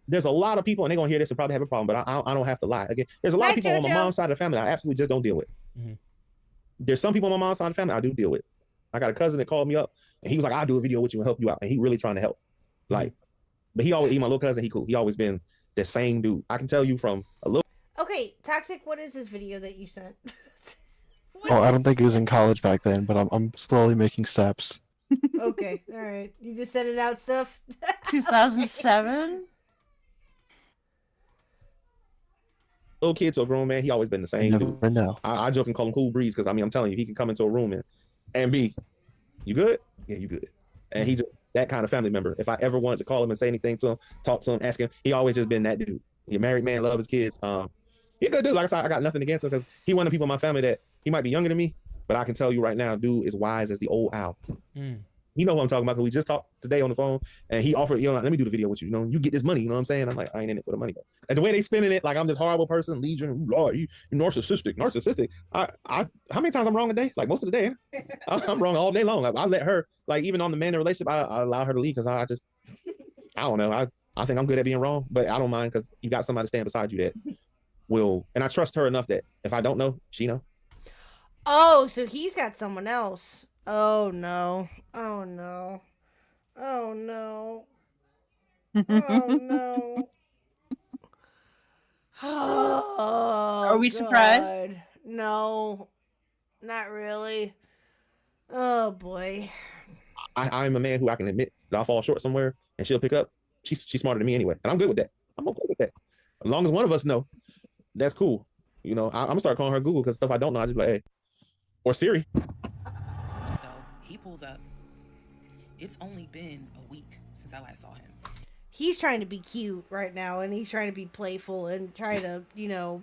There's a lot of people, and they're gonna hear this and probably have a problem, but I don't have to lie. Again, there's a lot Right, of people on my Jojo? mom's side of the family I absolutely just don't deal with. Mhm. There's some people on my mom's side of the family I do deal with. I got a cousin that called me up, and he was like, "I'll do a video with you and help you out," and he really trying to help. Like, but he my little cousin. He cool. He always been the same dude. I can tell you from a little. Okay, Toxic, what is this video that you sent? What Oh, I is- don't think he was in college back then, but I'm slowly making steps. Okay, alright. You just sending out stuff? 2007? Little kid to a grown man, he always been the I same dude. never know. I joke and call him Cool Breeze because I'm telling you, he can come into a room and be, you good? Yeah, you good. And he just that kind of family member. If I ever wanted to call him and say anything to him, talk to him, ask him, he always just been that dude. He a married man, love his kids. He a good dude. Like I said, I got nothing against him because he one of the people in my family that he might be younger than me, but I can tell you right now, dude is wise as the old owl. Mm. He know who I'm talking about because we just talked today on the phone, and he offered, let me do the video with you. You get this money. You know what I'm saying? I'm like, I ain't in it for the money. And the way they spinning it, like I'm this horrible person, Legion, Lord, you narcissistic. I how many times I'm wrong a day? Like most of the day, I'm wrong all day long. Like I let her, like even on the man in the relationship, I allow her to lead because I don't know. I think I'm good at being wrong, but I don't mind because you got somebody stand beside you that will, and I trust her enough that if I don't know, she know. Oh, so he's got someone else. Oh no. Oh no. Oh no. Oh no. Oh, Are we surprised? God. No, not really. Oh boy. I'm a man who I can admit that I'll fall short somewhere and she'll pick up. She's smarter than me anyway, and I'm good with that. I'm okay with that. As long as one of us know, that's cool. I'm gonna start calling her Google because stuff I don't know, I just be like, hey, or Siri. So he pulls up. It's only been a week since I last saw him. He's trying to be cute right now, and he's trying to be playful and try to,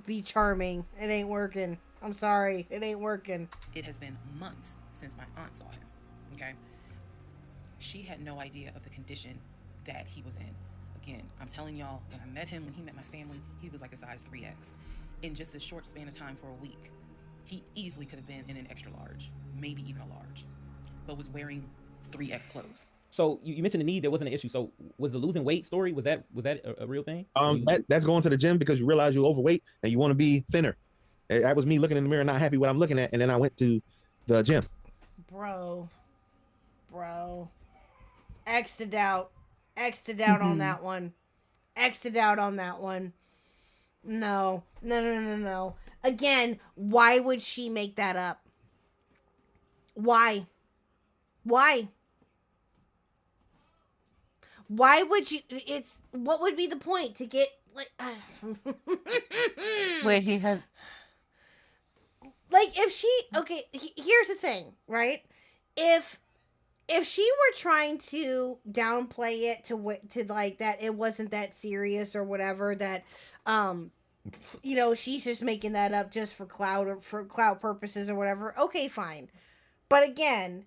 be charming. It ain't working. I'm sorry. It ain't working. It has been months since my aunt saw him. Okay? She had no idea of the condition that he was in. Again, I'm telling y'all, when I met him, when he met my family, he was like a size 3X. In just a short span of time for a week, he easily could have been in an extra large, maybe even a large, but was wearing 3X clothes. So you mentioned the knee. There wasn't an issue. So was the losing weight story? Was that a real thing? That's going to the gym because you realize you're overweight and you want to be thinner. That was me looking in the mirror, not happy what I'm looking at, and then I went to the gym. Bro. X'd out on that one. X'd out on that one. No. Again, why would she make that up? Why? Why would you? What would be the point to get like? Wait, he has. Like if she here's the thing, right? If she were trying to downplay it to like that it wasn't that serious or whatever, that she's just making that up just for clout or for clout purposes or whatever, okay, fine. But again,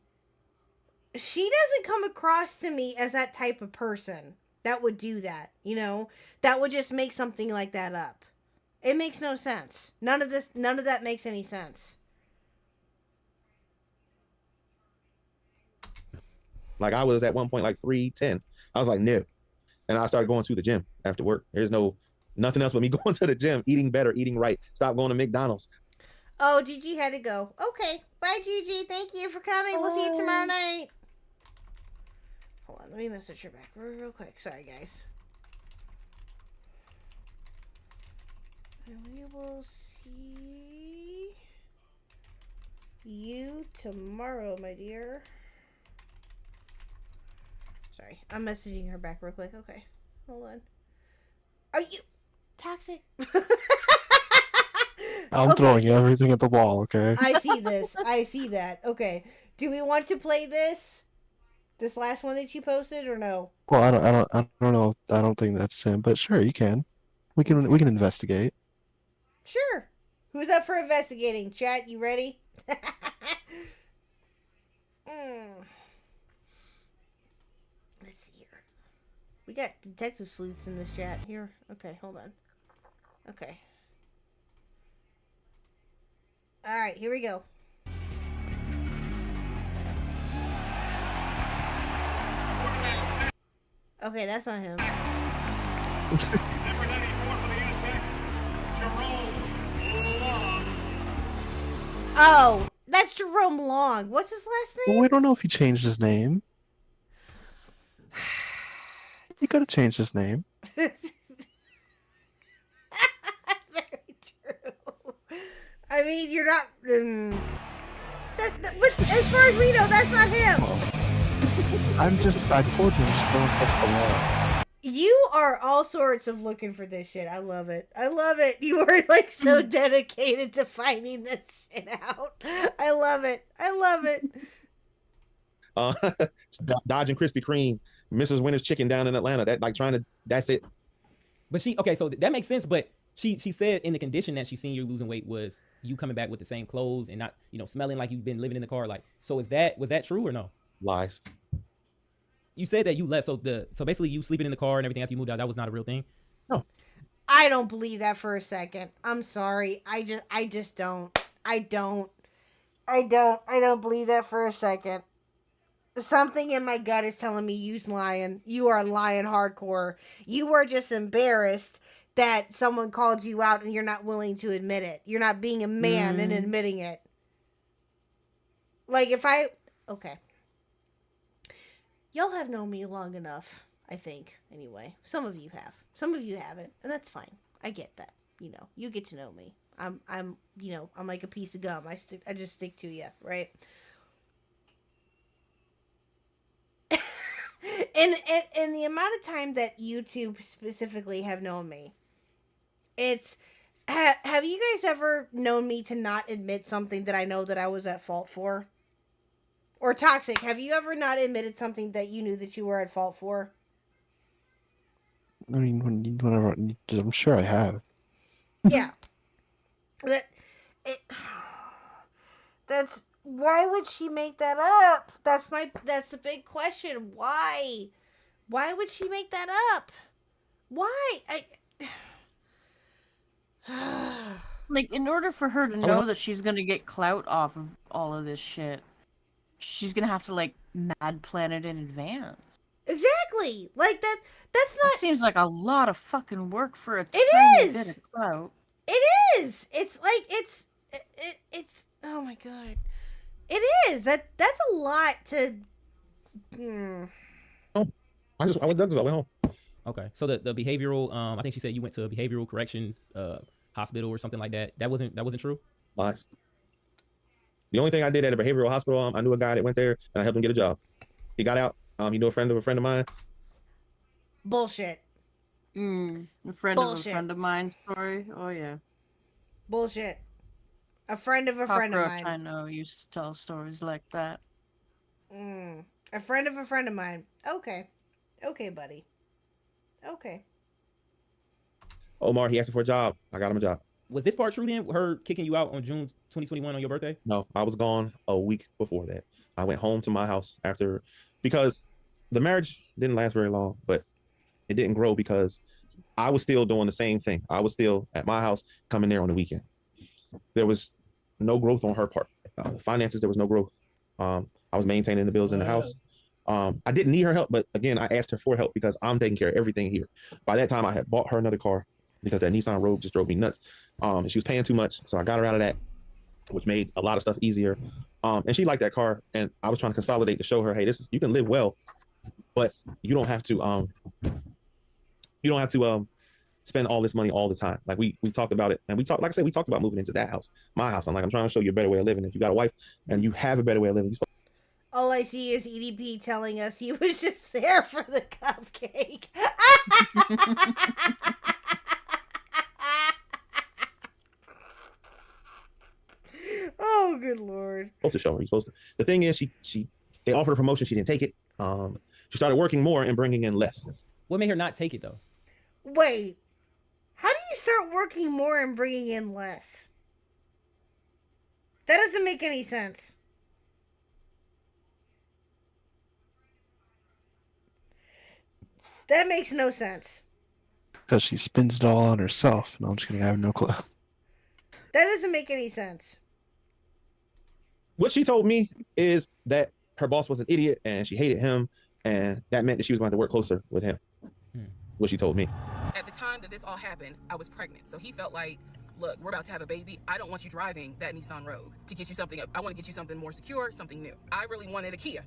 she doesn't come across to me as that type of person that would do that, that would just make something like that up. It makes no sense. None of that makes any sense. Like I was at one point like 310. I was like, no. And I started going to the gym after work. There's nothing else but me going to the gym, eating better, eating right. Stop going to McDonald's. Oh, Gigi had to go. Okay. Bye, Gigi. Thank you for coming. We'll see you tomorrow night. Hold on. Let me message her back real quick. Sorry, guys. And we will see you tomorrow, my dear. Sorry. I'm messaging her back real quick. Okay. Hold on. Are you toxic? I'm throwing everything at the wall, okay? I see this. I see that. Okay. Do we want to play this last one that you posted, or no? Well, I don't know. I don't think that's him, but sure, you can. We can investigate. Sure. Who's up for investigating? Chat, you ready? Let's see here. We got detective sleuths in this chat here. Okay, hold on. Okay. All right, here we go. Okay, that's not him. Oh, that's Jerome Long. What's his last name? Well, we don't know if he changed his name. He could have changed his name. Very true. I mean, you're not. But as far as we know, that's not him. I told you, I'm just throwing stuff at the wall. You are all sorts of looking for this shit. I love it. I love it. You are like so dedicated to finding this shit out. I love it. I love it. Dodging Krispy Kreme, Mrs. Winter's Chicken down in Atlanta. That's it. But so that makes sense. But she said in the condition that she seen you losing weight was you coming back with the same clothes and not, smelling like you've been living in the car. Like, so was that true or no? Lies. you said that you left. So basically you sleeping in the car and everything after you moved out, that was not a real thing. No. I don't believe that for a second. I'm sorry. I just don't. I don't believe that for a second. Something in my gut is telling me you's lying. You are lying hardcore. You are just embarrassed that someone called you out and you're not willing to admit it. You're not being a man and admitting it. Like okay. Y'all have known me long enough, I think, anyway. Some of you have. Some of you haven't, and that's fine. I get that. You know, you get to know me. I'm like a piece of gum. I just stick to you, right? and the amount of time that you two specifically have known me, it's have you guys ever known me to not admit something that I know that I was at fault for? Or Toxic, have you ever not admitted something that you knew that you were at fault for? I mean, whenever I'm sure I have. Yeah. That's why would she make that up? That's the big question. Why? Why would she make that up? Why? Like, in order for her to know that she's gonna get clout off of all of this shit, she's gonna have to, like, mad plan it in advance. Exactly. Like, that's not... It seems like a lot of fucking work for a tiny bit of clout. It is. It's like, it's oh my god. It is. That's a lot to... Oh, I went home. Okay. So the behavioral, I think she said you went to a behavioral correction hospital or something like that. That wasn't true? Lies. The only thing I did at a behavioral hospital, I knew a guy that went there and I helped him get a job. He got out. He knew a friend of mine. Bullshit. A friend of a friend of mine story. Oh yeah. Bullshit. A friend of a friend of mine. I know used to tell stories like that. A friend of a friend of mine. Okay. Okay, buddy. Okay. Omar, he asked me for a job. I got him a job. Was this part true then? Her kicking you out on June 2021 on your birthday? No, I was gone a week before that. I went home to my house because the marriage didn't last very long, but it didn't grow because I was still doing the same thing. I was still at my house, coming there on the weekend. There was no growth on her part. Finances, there was no growth. I was maintaining the bills in the house. I didn't need her help, but again, I asked her for help because I'm taking care of everything here. By that time, I had bought her another car because that Nissan Rogue just drove me nuts. And she was paying too much, so I got her out of that, which made a lot of stuff easier. And she liked that car, and I was trying to consolidate to show her, hey, you can live well, but you don't have to spend all this money all the time. Like we talked about it, and we talked about moving into that house, my house. I'm trying to show you a better way of living. If you got a wife and you have a better way of living, all I see is EDP telling us he was just there for the cupcake. Oh, good lord. Supposed to show her. You're supposed to. The thing is, they offered a promotion. She didn't take it. She started working more and bringing in less. What made her not take it though? Wait, how do you start working more and bringing in less? That doesn't make any sense. That makes no sense. Because she spends it all on herself. No, I'm just kidding. I have no clue. That doesn't make any sense. What she told me is that her boss was an idiot and she hated him, and that meant that she was going to work closer with him. What she told me. At the time that this all happened, I was pregnant. So he felt like, look, we're about to have a baby. I don't want you driving that Nissan Rogue to get you something. I want to get you something more secure, something new. I really wanted a Kia.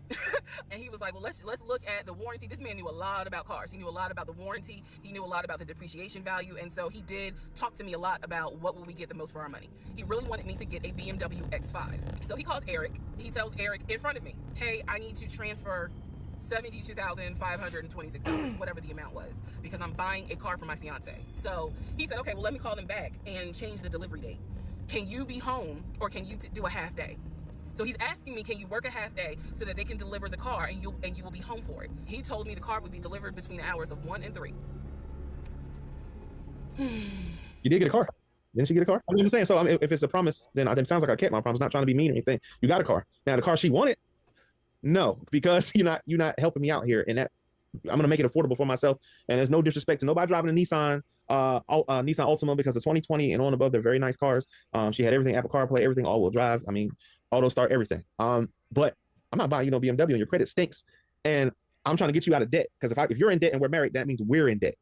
And he was like, well, let's look at the warranty. This man knew a lot about cars. He knew a lot about the warranty. He knew a lot about the depreciation value. And so he did talk to me a lot about what will we get the most for our money. He really wanted me to get a BMW X5. So he calls Eric. He tells Eric in front of me, hey, I need to transfer $72,526, whatever the amount was, because I'm buying a car for my fiance. So he said, okay, well, let me call them back and change the delivery date. Can you be home or can you do a half day? So he's asking me, can you work a half day so that they can deliver the car and you will be home for it? He told me the car would be delivered between the hours of 1 and 3. You did get a car. Didn't she get a car? I'm just saying, so if it's a promise, then it sounds like I kept my promise, not trying to be mean or anything. You got a car. Now, the car she wanted No, because you're not helping me out here, and that I'm gonna make it affordable for myself. And there's no disrespect to nobody driving a Nissan, Nissan Altima, because the 2020 and on above, they're very nice cars. She had everything, Apple CarPlay, everything, all-wheel drive. I mean, auto start, everything. But I'm not buying you no BMW, and your credit stinks. And I'm trying to get you out of debt, because if you're in debt and we're married, that means we're in debt.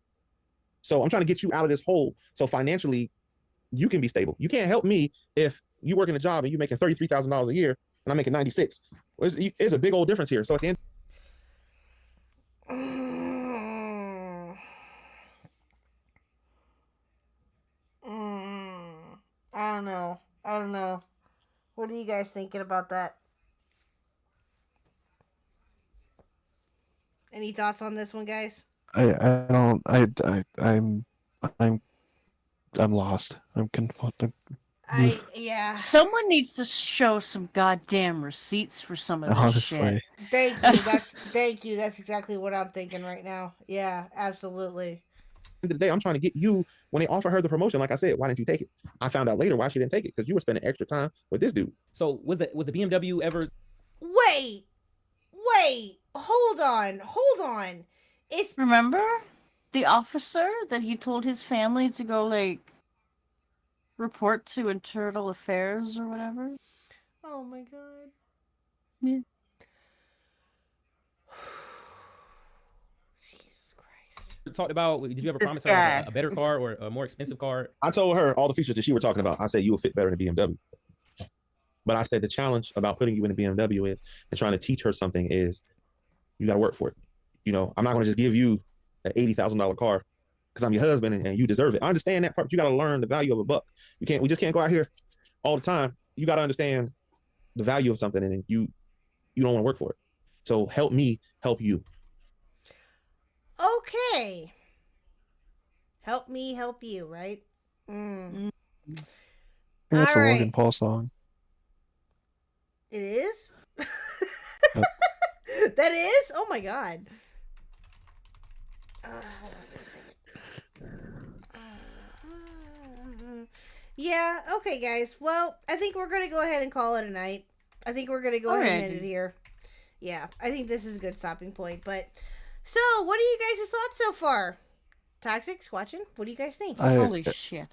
So I'm trying to get you out of this hole, so financially you can be stable. You can't help me if you work in a job and you're making $33,000 a year and I'm making 96. There's a big old difference here. So at the end. I don't know. What are you guys thinking about that? Any thoughts on this one, guys? I'm lost. I'm confused. Yeah. Someone needs to show some goddamn receipts for some of this shit. Honestly. Thank you. That's exactly what I'm thinking right now. Yeah, absolutely. End of the day, I'm trying to get you. When they offer her the promotion, like I said, why didn't you take it? I found out later why she didn't take it, because you were spending extra time with this dude. So was the BMW ever? Wait, hold on. It's Remember the officer that he told his family to go like report to internal affairs or whatever? oh my god. Yeah. Jesus Christ. Talked about, did you ever This promise her guy. like, a better car or a more expensive car? I told her all the features that she were talking about. I said you will fit better in a BMW. But I said the challenge about putting you in a BMW is, and trying to teach her something is, you got to work for it. You know, I'm not going to just give you an $80,000 car because I'm your husband and you deserve it. I understand that part. But you got to learn the value of a buck. We just can't go out here all the time. You got to understand the value of something, and you don't want to work for it. So help me help you. Okay. Help me help you, right? That's a All Logan right. Paul song. It is? Yep. That is? Oh my god. Hold on a second. Yeah, okay, guys. Well, I think we're going to go ahead and call it a night. I think we're going to go ahead and end it here. Yeah, I think this is a good stopping point. But, so, what are you guys' thoughts so far? Toxic, Squatchin, what do you guys think? Holy shit.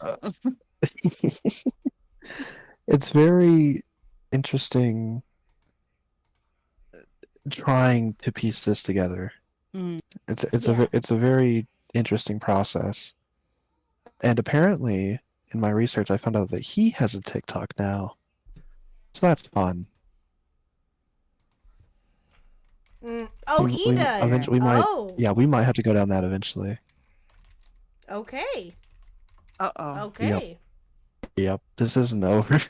It's very interesting trying to piece this together. Mm. It's a very interesting process. And apparently, in my research, I found out that he has a TikTok now. So that's fun. Oh, he does. Eventually, we might have to go down that eventually. Okay. Uh-oh. Okay. Yep, this isn't over.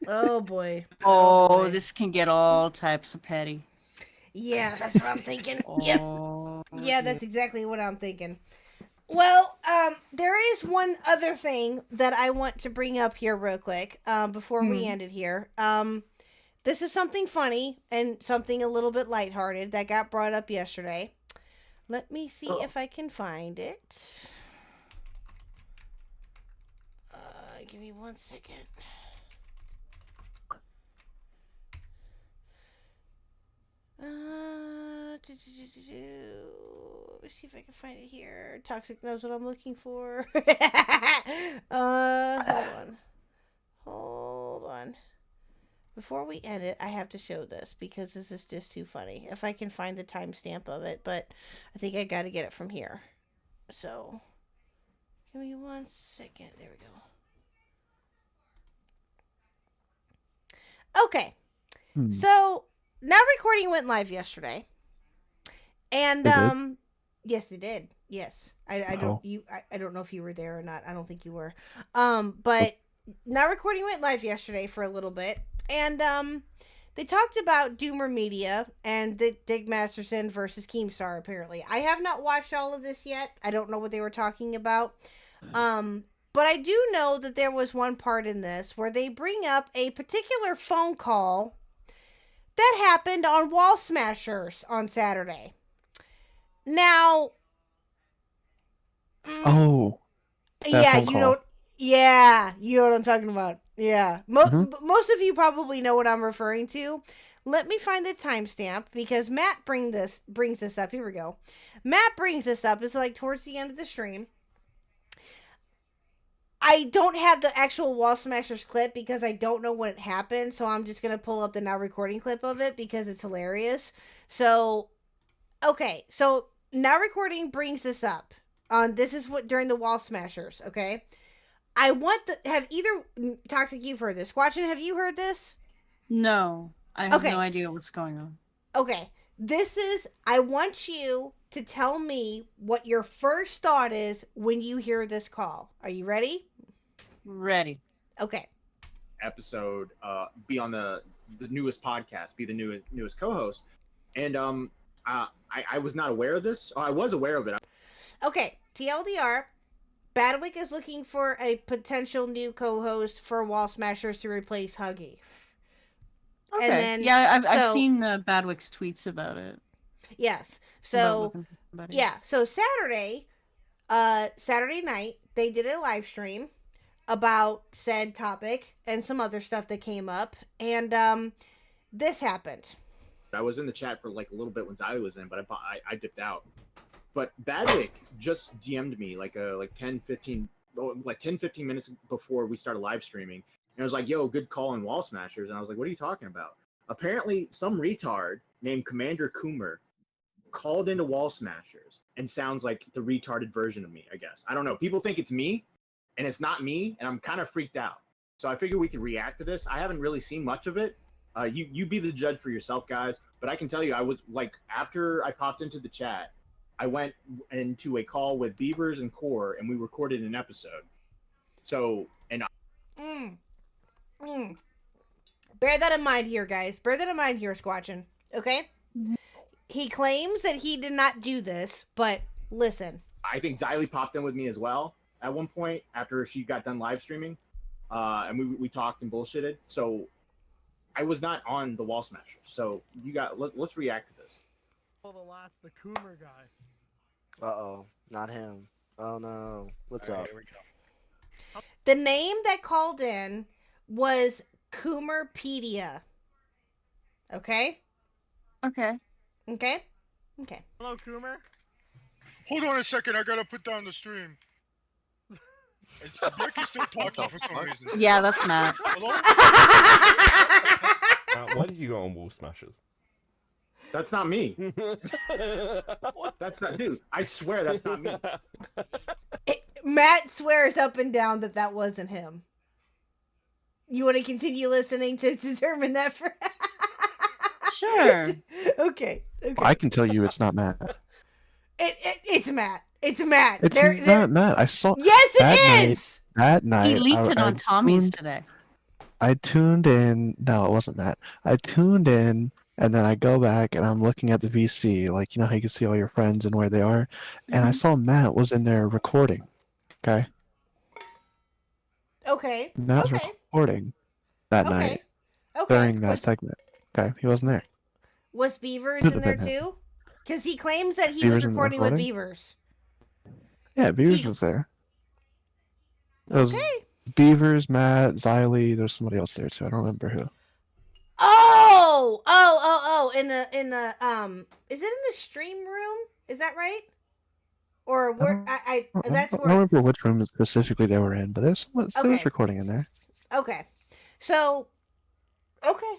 Oh, boy. Oh, this can get all types of petty. Yeah, that's what I'm thinking. Yep. Oh, Yeah, that's exactly what I'm thinking. Well, there is one other thing that I want to bring up here real quick before we end it here. This is something funny and something a little bit lighthearted that got brought up yesterday. Let me see if I can find it. Give me 1 second. Let me see if I can find it here. Toxic knows what I'm looking for. Hold on. Before we end it, I have to show this because this is just too funny. If I can find the timestamp of it, but I think I got to get it from here. So, give me 1 second. There we go. Okay. So, Now Recording went live yesterday. And yes, it did. Yes. I don't know if you were there or not. I don't think you were. But Now Recording went live yesterday for a little bit. And they talked about Doomer Media and the Dick Masterson versus Keemstar, apparently. I have not watched all of this yet. I don't know what they were talking about. But I do know that there was one part in this where they bring up a particular phone call that happened on Wall Smashers on Saturday. Now, yeah, you know what I'm talking about. Yeah, most of you probably know what I'm referring to. let me find the timestamp because Matt brings this up. Here we go. Matt brings this up. It's like towards the end of the stream. I don't have the actual Wall Smashers clip because I don't know when it happened, so I'm just gonna pull up the now recording clip of it because it's hilarious. So, okay, so now recording brings this up. This is what during the Wall Smashers. Okay, I want have either Toxic, you've heard this? Squatchin, have you heard this? No, I have Okay. no idea what's going on. Okay, I want you to tell me what your first thought is when you hear this call. Are you ready? Ready. Okay. Episode, be on the newest podcast, be the newest co-host, and I was not aware of this. Oh, I was aware of it. Okay, TLDR, Badwick is looking for a potential new co-host for Wall Smashers to replace Huggy. Okay. And then, yeah, I've so- seen Badwick's tweets about it. Yes. about So, looking for somebody. yeah. So Saturday night, they did a live stream about said topic and some other stuff that came up. And this happened. I was in the chat for like a little bit when Ziley was in, but I dipped out. But Badwick just DM'd me like 10, 15 minutes before we started live streaming. And I was like, yo, good call on Wall Smashers. And I was like, what are you talking about? Apparently, some retard named Commander Coomer called into Wall Smashers and sounds like the retarded version of me, I guess. I don't know. People think it's me, and it's not me, and I'm kind of freaked out. So I figured we could react to this. I haven't really seen much of it. You be the judge for yourself, guys. But I can tell you, I was like, after I popped into the chat, I went into a call with Beavers and Core, and we recorded an episode. So, and Bear that in mind here, guys. Bear that in mind here, Squatchin. Okay? He claims that he did not do this, but listen. I think Ziley popped in with me as well at one point after she got done live streaming, and we talked and bullshitted. So I was not on the Wall Smashers. So let's react to this. The Coomer guy. Uh-oh, not him. Oh no. What's up? Here we go. The name that called in was Coomerpedia. Okay? Okay. Okay? Okay. Hello, Coomer. Hold on a second. I gotta put down the stream. Ricky still talking for some reason. Yeah, that's Matt. Hello? Why did you go on Wall Smashers? That's not me. That's not, dude. I swear that's not me. Matt swears up and down that that wasn't him. You want to continue listening to determine that for? Sure. Okay. I can tell you it's not Matt. It's Matt. It's Matt. It's not Matt. I saw. Yes, it is. That night. He leaked it on Tommy's today. I tuned in. No, it wasn't Matt. I tuned in, and then I go back and I'm looking at the VC, like, you know how you can see all your friends and where they are, and I saw Matt was in there recording. Okay. Okay. Matt was recording that night during that segment. Okay, he wasn't there. Was Beavers Could've in there been him. too? Because he claims that he Beavers was in the recording with recording? Beavers. Yeah, Beavers was there. It was Beavers, Matt, Ziley. There's somebody else there too. I don't remember who. Oh! In the is it in the stream room? Is that right? Or where that's I don't where. remember which room specifically they were in, but there was Okay. recording in there. Okay, so okay,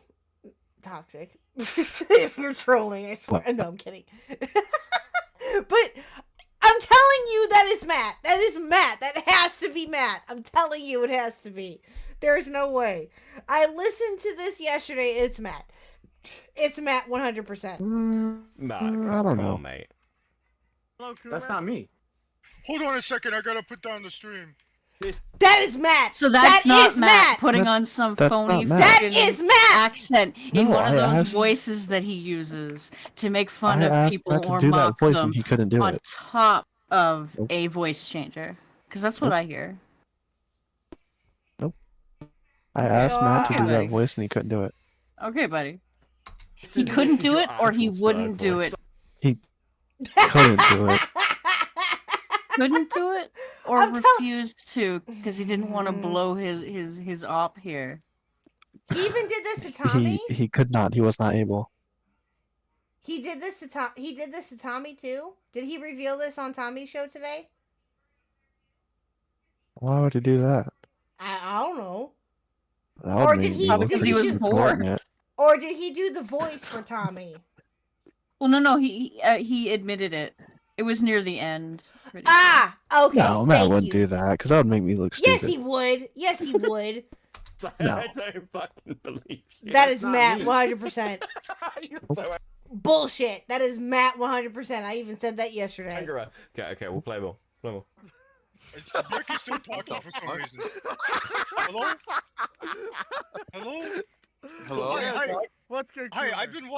Toxic. If you're trolling, I swear. No, I'm kidding. But I'm telling you, that is Matt. That is Matt. That has to be Matt. I'm telling you, it has to be. There's no way. I listened to this yesterday. It's Matt. It's Matt 100%. Nah, I don't know, mate. Hello, Coomer. That's not me. Hold on a second. I gotta put down the stream. That is Matt. So that's That not is Matt putting on some that's phony not Matt. That friggin' is Matt. accent in No, one of I those asked- voices that he uses to make fun I of asked people Matt to or do that mock voice, them and he couldn't do on it. top of Nope. a voice changer. Because that's what I hear. I asked Matt to do Okay. that voice, and he couldn't do it. Okay, buddy. He couldn't do it, or he wouldn't do it. He couldn't do it. Couldn't do it, or I'm tell- refused to because he didn't want to blow his op here. He even did this to Tommy. He could not. He was not able. He did this to Tom. He did this to Tommy too. Did he reveal this on Tommy's show today? Why would he do that? I don't know. That would Or make did me he? look Did like he he was he's do, bored. supporting it. or did he do the voice for Tommy? Well, no, he admitted it. It was near the end. pretty Ah, okay. No, Matt thank wouldn't you. do that because that would make me look Yes, stupid. he would. Yes, he would. No. I don't fucking believe you. That is not Matt, me. 100%. You're so Bullshit. That is Matt, 100%. I even said that yesterday. angry. Okay, we'll play more. Play more. Ricky still talking for some reason. Hello? Hello? Hello? Hi, What's good? hi. I've been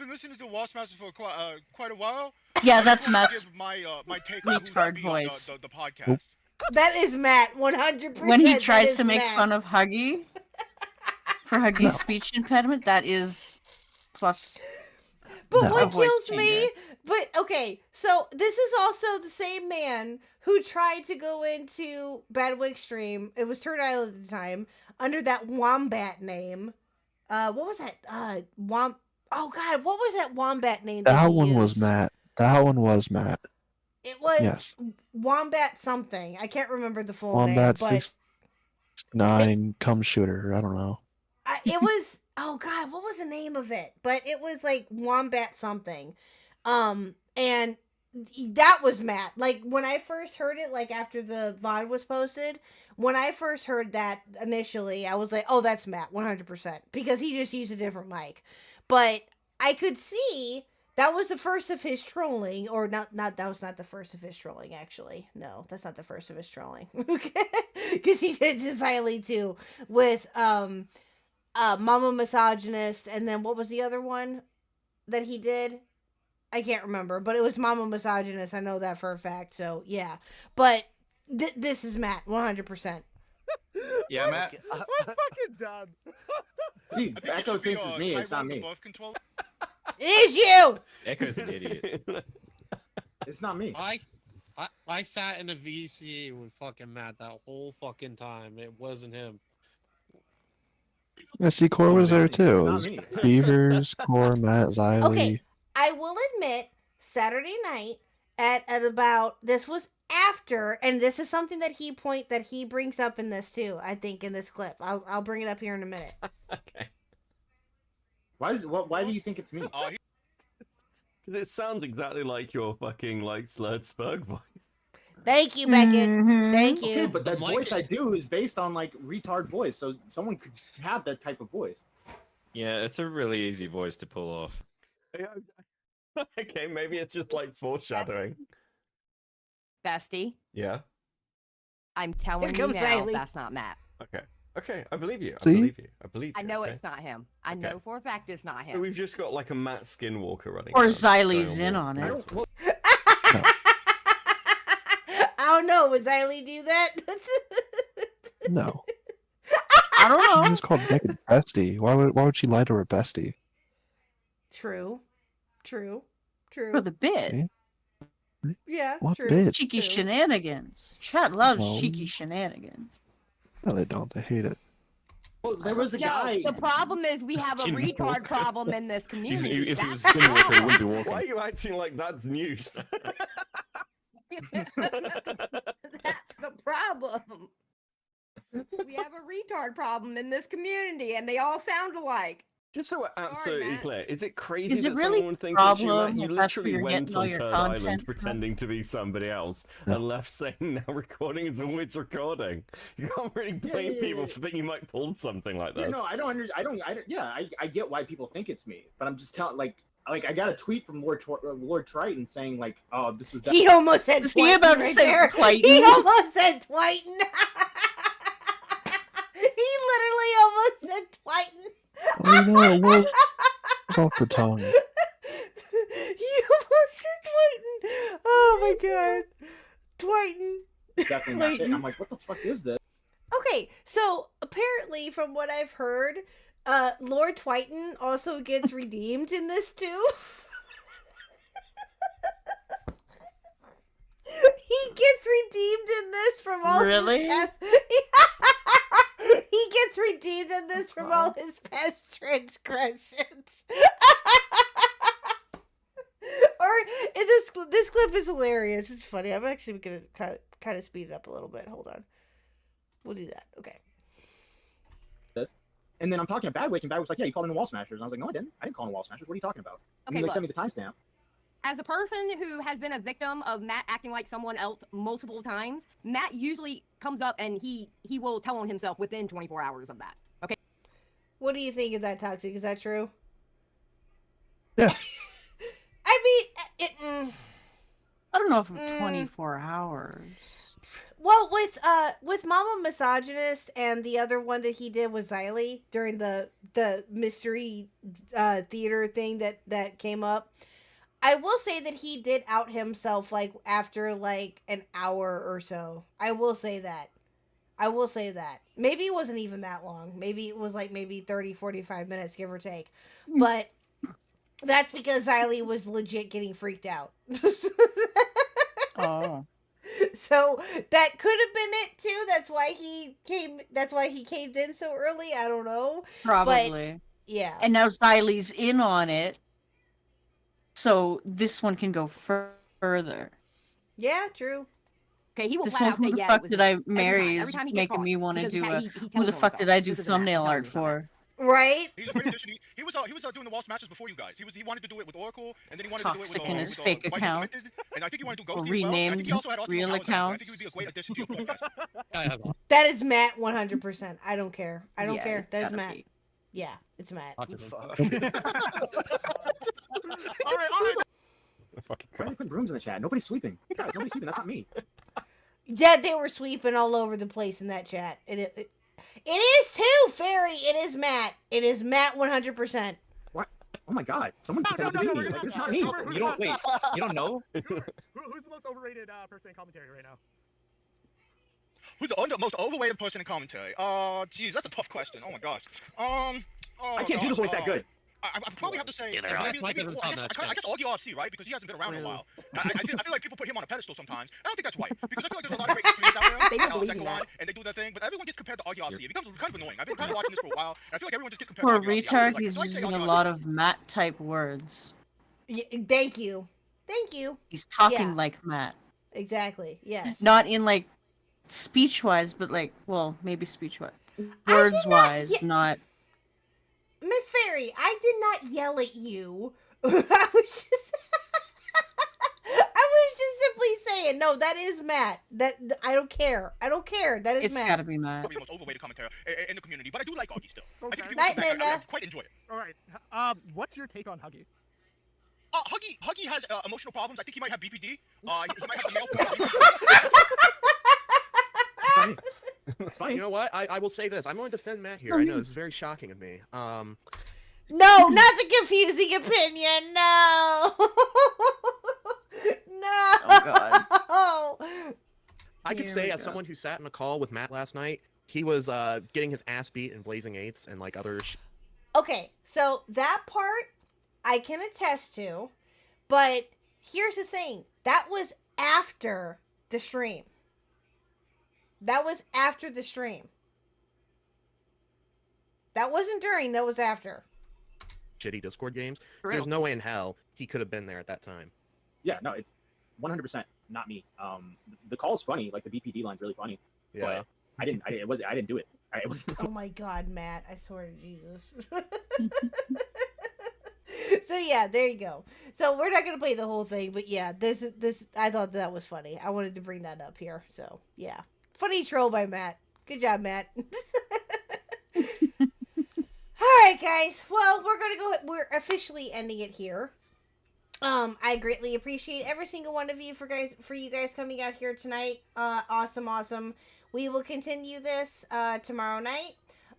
listening to Wasp Master for quite a while. Yeah, I that's just wanna Matt's give my take on who retard that be on voice. the podcast. That is Matt, 100%. When he that tries is to make Matt. fun of Huggy for Huggy's speech impediment, that is plus. But No. A what voice kills me, changer. but okay, so this is also the same man who tried to go into Badwick Stream. It was Turd Island at the time under that Wombat name. What was that? Oh God, what was that Wombat name? That he one was used? Matt. That one was Matt. It was Yes. Wombat something. I can't remember the full Wombat name, but 69 cum shooter. I don't know. it was. Oh God, what was the name of it? But it was like Wombat something, and that was Matt. Like when I first heard it, like after the VOD was posted, when I first heard that initially, I was like, "Oh, that's Matt, 100%," because he just used a different mic. But I could see that was the first of his trolling, or not. That was not the first of his trolling. Actually, no, that's not the first of his trolling. Because he did to Xylee too with Mama Misogynist, and then what was the other one that he did? I can't remember, but it was Mama Misogynist. I know that for a fact. So yeah, but this is Matt, 100%. Yeah, Matt. I'm fucking done. See, I think it Echo should be, thinks it's me. It's not Tyrone the me. Buff Controller. It is you. Echo's an idiot. It's not me. I sat in a VC with fucking Matt that whole fucking time. It wasn't him. Yeah, see, Core was there too. It's It not was me. Beavers, Core, Matt, Xylee. Okay, I will admit, Saturday night at about this was after, and this is something that he brings up in this too. I think in this clip, I'll bring it up here in a minute. Okay. Why do you think it's me? Because it sounds exactly like your fucking like slurred Spurg voice. Thank you, Beckett. Thank you. Okay, but that The mic- voice I do is based on like retard voice, so someone could have that type of voice. Yeah, it's a really easy voice to pull off. Okay, maybe it's just like foreshadowing. Bestie, Yeah. I'm telling you comes now, Xylee. that's not Matt. Okay, I believe you. I See? believe you. I believe you. I know okay? it's not him. I Okay. know for a fact it's not So him. we've just got like a Matt Skinwalker running. Or around, Xylee's going in walk- on I it. don't, I don't know. Would Xylee do that? No. I don't know. She's called Beckett Bestie. Why would she lie to her bestie? True. For the bit. Okay. Yeah. What true. bit? Cheeky True. shenanigans. Chat loves No. cheeky shenanigans. No, they don't. They hate it. well, there was a Yo, guy. the problem is we have a Skinwalker. retard problem in this He's, community. if it was That's the Skinwalker, he wouldn't be problem. Why are walking. you acting like that's news? That's the problem. We have a retard problem in this community, and they all sound alike. Just so we're absolutely Matt. clear, is it crazy Is it that really someone thinks it's you, Matt? problem You if that's where literally you're went getting all on your Turd content Island from? pretending to be somebody else No. and left saying now recording is always recording. You can't really blame yeah, people yeah. for thinking you might pull something like Yeah, that. no, I don't. I get why people think it's me, but I'm just telling. Like I got a tweet from Lord Triton saying like, "Oh, this was." He almost said Was he Twiton about to right say there. Twiton? He almost said Twiton. He literally almost said Twiton. Oh no, well, it's off the tongue. He almost said Twiton. Oh my god. Twiton. Definitely not it. I'm like, what the fuck is this? Okay, so apparently from what I've heard, Lord Twiton also gets redeemed in this too. He gets redeemed in this from all Really? his past. He gets was redeemed in this from all his past transgressions. Or this clip is hilarious. It's funny. I'm actually gonna kind of speed it up a little bit. Hold on. We'll do that. Okay. And then I'm talking to Badwick, and Badwick's like, "Yeah, you called in the Wall Smashers." And I was like, "No, I didn't. I didn't call in the Wall Smashers. What are you talking about?" And Okay, he look. sent me the timestamp. As a person who has been a victim of Matt acting like someone else multiple times, Matt usually comes up and he will tell on himself within 24 hours of that. Okay. What do you think of that, Toxic? Is that true? Yeah. I mean, I don't know if 24 hours. Well, with Mama Misogynist and the other one that he did with Xylee during the mystery theater thing that came up, I will say that he did out himself like after like an hour or so. I will say that. Maybe it wasn't even that long. Maybe it was like maybe 30, 45 minutes, give or take. But that's because Xylee was legit getting freaked out. Oh. So that could have been it too. That's why he caved in so early. I don't know. Probably. But, yeah. And now Xylee's in on it. So this one can go further. Yeah, true. Okay, he will This flat one, out who say, the yeah, fuck it was did me. I marry Every is time he gets making caught, me want to because do he a. tells Who the on fuck did I himself. do This isn't Matt thumbnail telling art me something. for? Right? He's a great addition. He was doing the Wall Smashers before you guys. He wanted to do it with Oracle, and then he wanted Toxic to do it in with his fake Mighty account. Demented, and I think he wanted to do Or Ghosty as well. I think renamed he also had Austin real Powers back. I think accounts. he would be a great addition to your podcast. That is Matt 100%. I don't care. I don't Yeah, care. it's That is gotta Matt. be. Yeah, it's Matt. All right. Fucking Why are they putting brooms in the chat? Nobody's sweeping. Guys, nobody's sweeping. That's not me. Yeah, they were sweeping all over the place in that chat. It is too, Fairy. It is Matt. It is Matt 100%. What? Oh my God! Someone pretended to be me. Like, it's not me. You don't wait. You don't know? Who's the most overrated person in commentary right now? Who's the most overrated person in commentary? Geez, that's a tough question. Oh my gosh. I can't do the voice that good. I probably have to say, Either maybe, Mike maybe, doesn't I sound guess, that I guess Augie RC, right? Because he hasn't been around in a while. I feel like people put him on a pedestal sometimes. I don't think that's right. Because I feel like there's a lot of great streamers out They there don't believe that in go on that. and they do their thing, but everyone gets compared to Augie RC. It becomes kind of annoying. I've been kind of watching this for a while, and I feel like everyone just gets compared For a to Augie RC. retard, Like, he's so I'd say using a Augie lot RC. of Matt type words. Thank you. Thank you. He's talking Yeah. like Matt. Exactly. Yes. Not in like speech wise, but like, well, maybe speech wise. Words wise, not. Miss Fairy, I did not yell at you. I was just simply saying, no, that is Matt. That I don't care. I don't care. That is It's Matt. gotta be Matt. Probably the most overrated commentator in the community, but I do like Augie still. I think Okay. people Night, come back, I Linda. quite enjoy it. All right. What's your take on Huggy? Huggy has emotional problems. I think he might have BPD. He might have the male. Funny. It's funny. You know what? I will say this. I'm going to defend Matt here. I know this is very shocking of me. No, not the confusing opinion. No. No. Oh, I could Here say we as go. someone who sat in a call with Matt last night, he was getting his ass beat in Blazing Eights and like other. Okay, so that part I can attest to, but here's the thing. That was after the stream. That was after the stream. That wasn't during, that was after. Shitty Discord games. So For there's real. no way in hell he could have been there at that time. Yeah, no, 100% not me. The call is funny. Like the BPD line's really funny. Yeah. But I didn't do it. It was. Oh my god, Matt. I swear to Jesus. So yeah, there you go. So we're not gonna play the whole thing, but yeah, this I thought that was funny. I wanted to bring that up here. So yeah. Funny troll by Matt. Good job, Matt. Alright guys. Well, we're officially ending it here. I greatly appreciate every single one of you for you guys coming out here tonight. Awesome. We will continue this tomorrow night.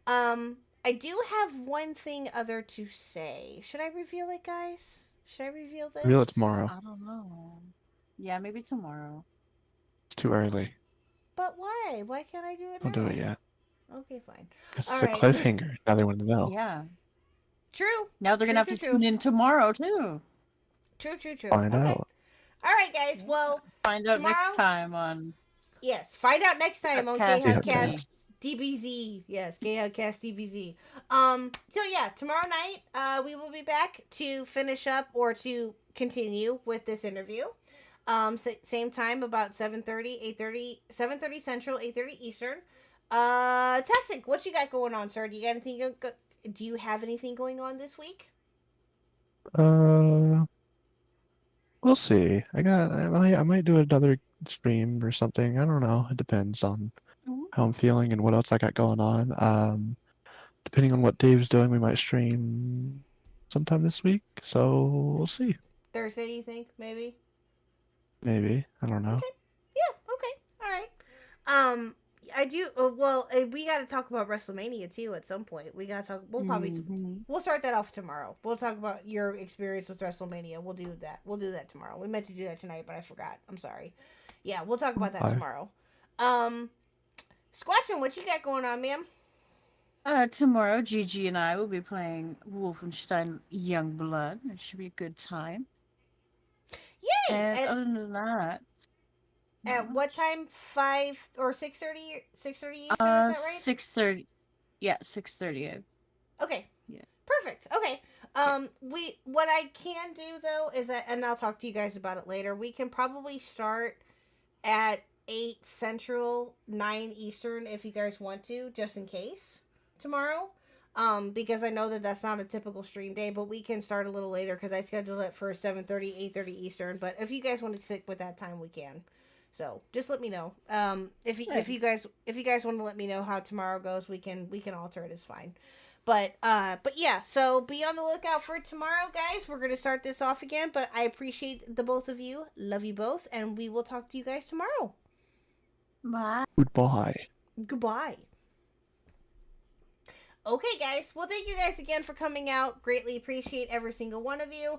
I do have one thing other to say. Should I reveal it, guys? Should I reveal this? Reveal it tomorrow. I don't know. Yeah, maybe tomorrow. It's too early. But why? Why can't I do it Don't now? do it yet. Okay, fine. It's All a right. cliffhanger. Now they want to know. Yeah. True. Now they're gonna have to tune in tomorrow too. True. Find out. All right, guys. Well, Find out tomorrow? next time on. Yes, find out next time on Huckcast KHuck DBZ, yes, KHuckcast DBZ. So yeah, tomorrow night, we will be back to finish up or to continue with this interview. Same time, about 7:30, 8:30, 7:30 Central, 8:30 Eastern. Toxic, what you got going on, sir? Do you got anything? Do you have anything going on this week? We'll see. I might do another stream or something. I don't know. It depends on how I'm feeling and what else I got going on. Depending on what Dave's doing, we might stream sometime this week. So we'll see. Thursday, you think? Maybe? Maybe. I don't know. Okay. Yeah, okay. All right. I do. We got to talk about WrestleMania too at some point. We got to talk. We'll probably. We'll start that off tomorrow. We'll talk about your experience with WrestleMania. We'll do that. We'll do that tomorrow. We meant to do that tonight, but I forgot. I'm sorry. Yeah, we'll talk about that tomorrow. Squatchin', what you got going on, ma'am? Tomorrow, Gigi and I will be playing Wolfenstein Youngblood. It should be a good time. Yay! And other than that, at what time? 5 or 6:30? 6:30 Eastern. Is that right? 6:30. Yeah, 6:30. Okay. Yeah. Perfect. Okay. What I can do though is that, and I'll talk to you guys about it later. We can probably start at 8 Central, 9 Eastern if you guys want to, just in case tomorrow. Because I know that that's not a typical stream day, but we can start a little later because I scheduled it for 7:30, 8:30 Eastern. But if you guys want to stick with that time, we can. So just let me know. If you guys want to let me know how tomorrow goes, we can alter it. It's fine. But yeah. So be on the lookout for tomorrow, guys. We're gonna start this off again. But I appreciate the both of you. Love you both, and we will talk to you guys tomorrow. Bye. Goodbye. Goodbye. Okay, guys. Well, thank you guys again for coming out. Greatly appreciate every single one of you.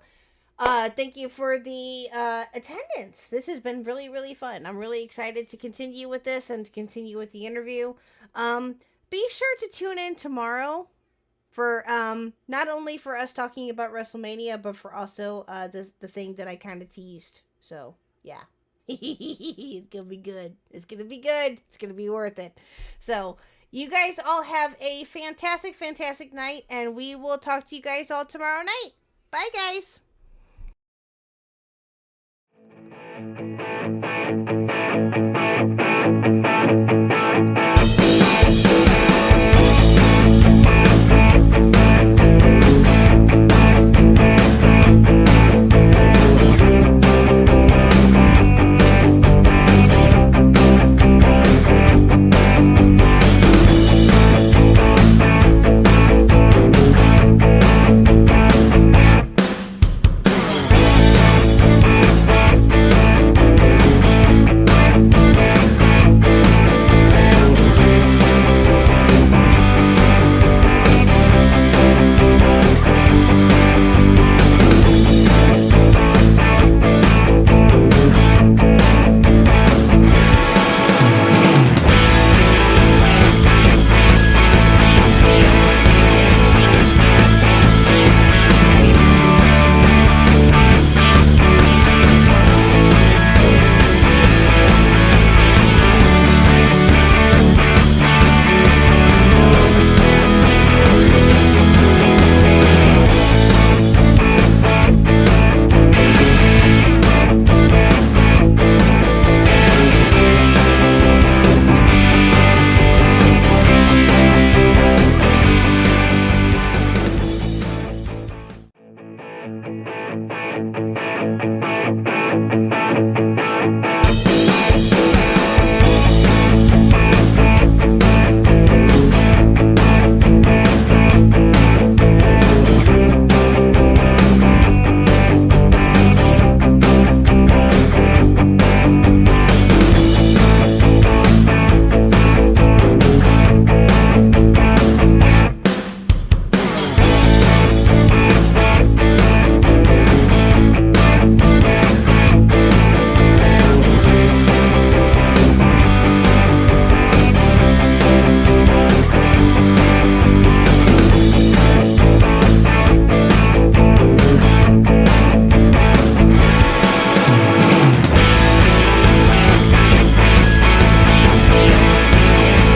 Thank you for the attendance. This has been really, really fun. I'm really excited to continue with this and to continue with the interview. Be sure to tune in tomorrow for not only for us talking about WrestleMania, but for also the thing that I kind of teased. So yeah. It's gonna be good. It's gonna be good. It's gonna be worth it. So you guys all have a fantastic, fantastic night, and we will talk to you guys all tomorrow night. Bye, guys. Thank you.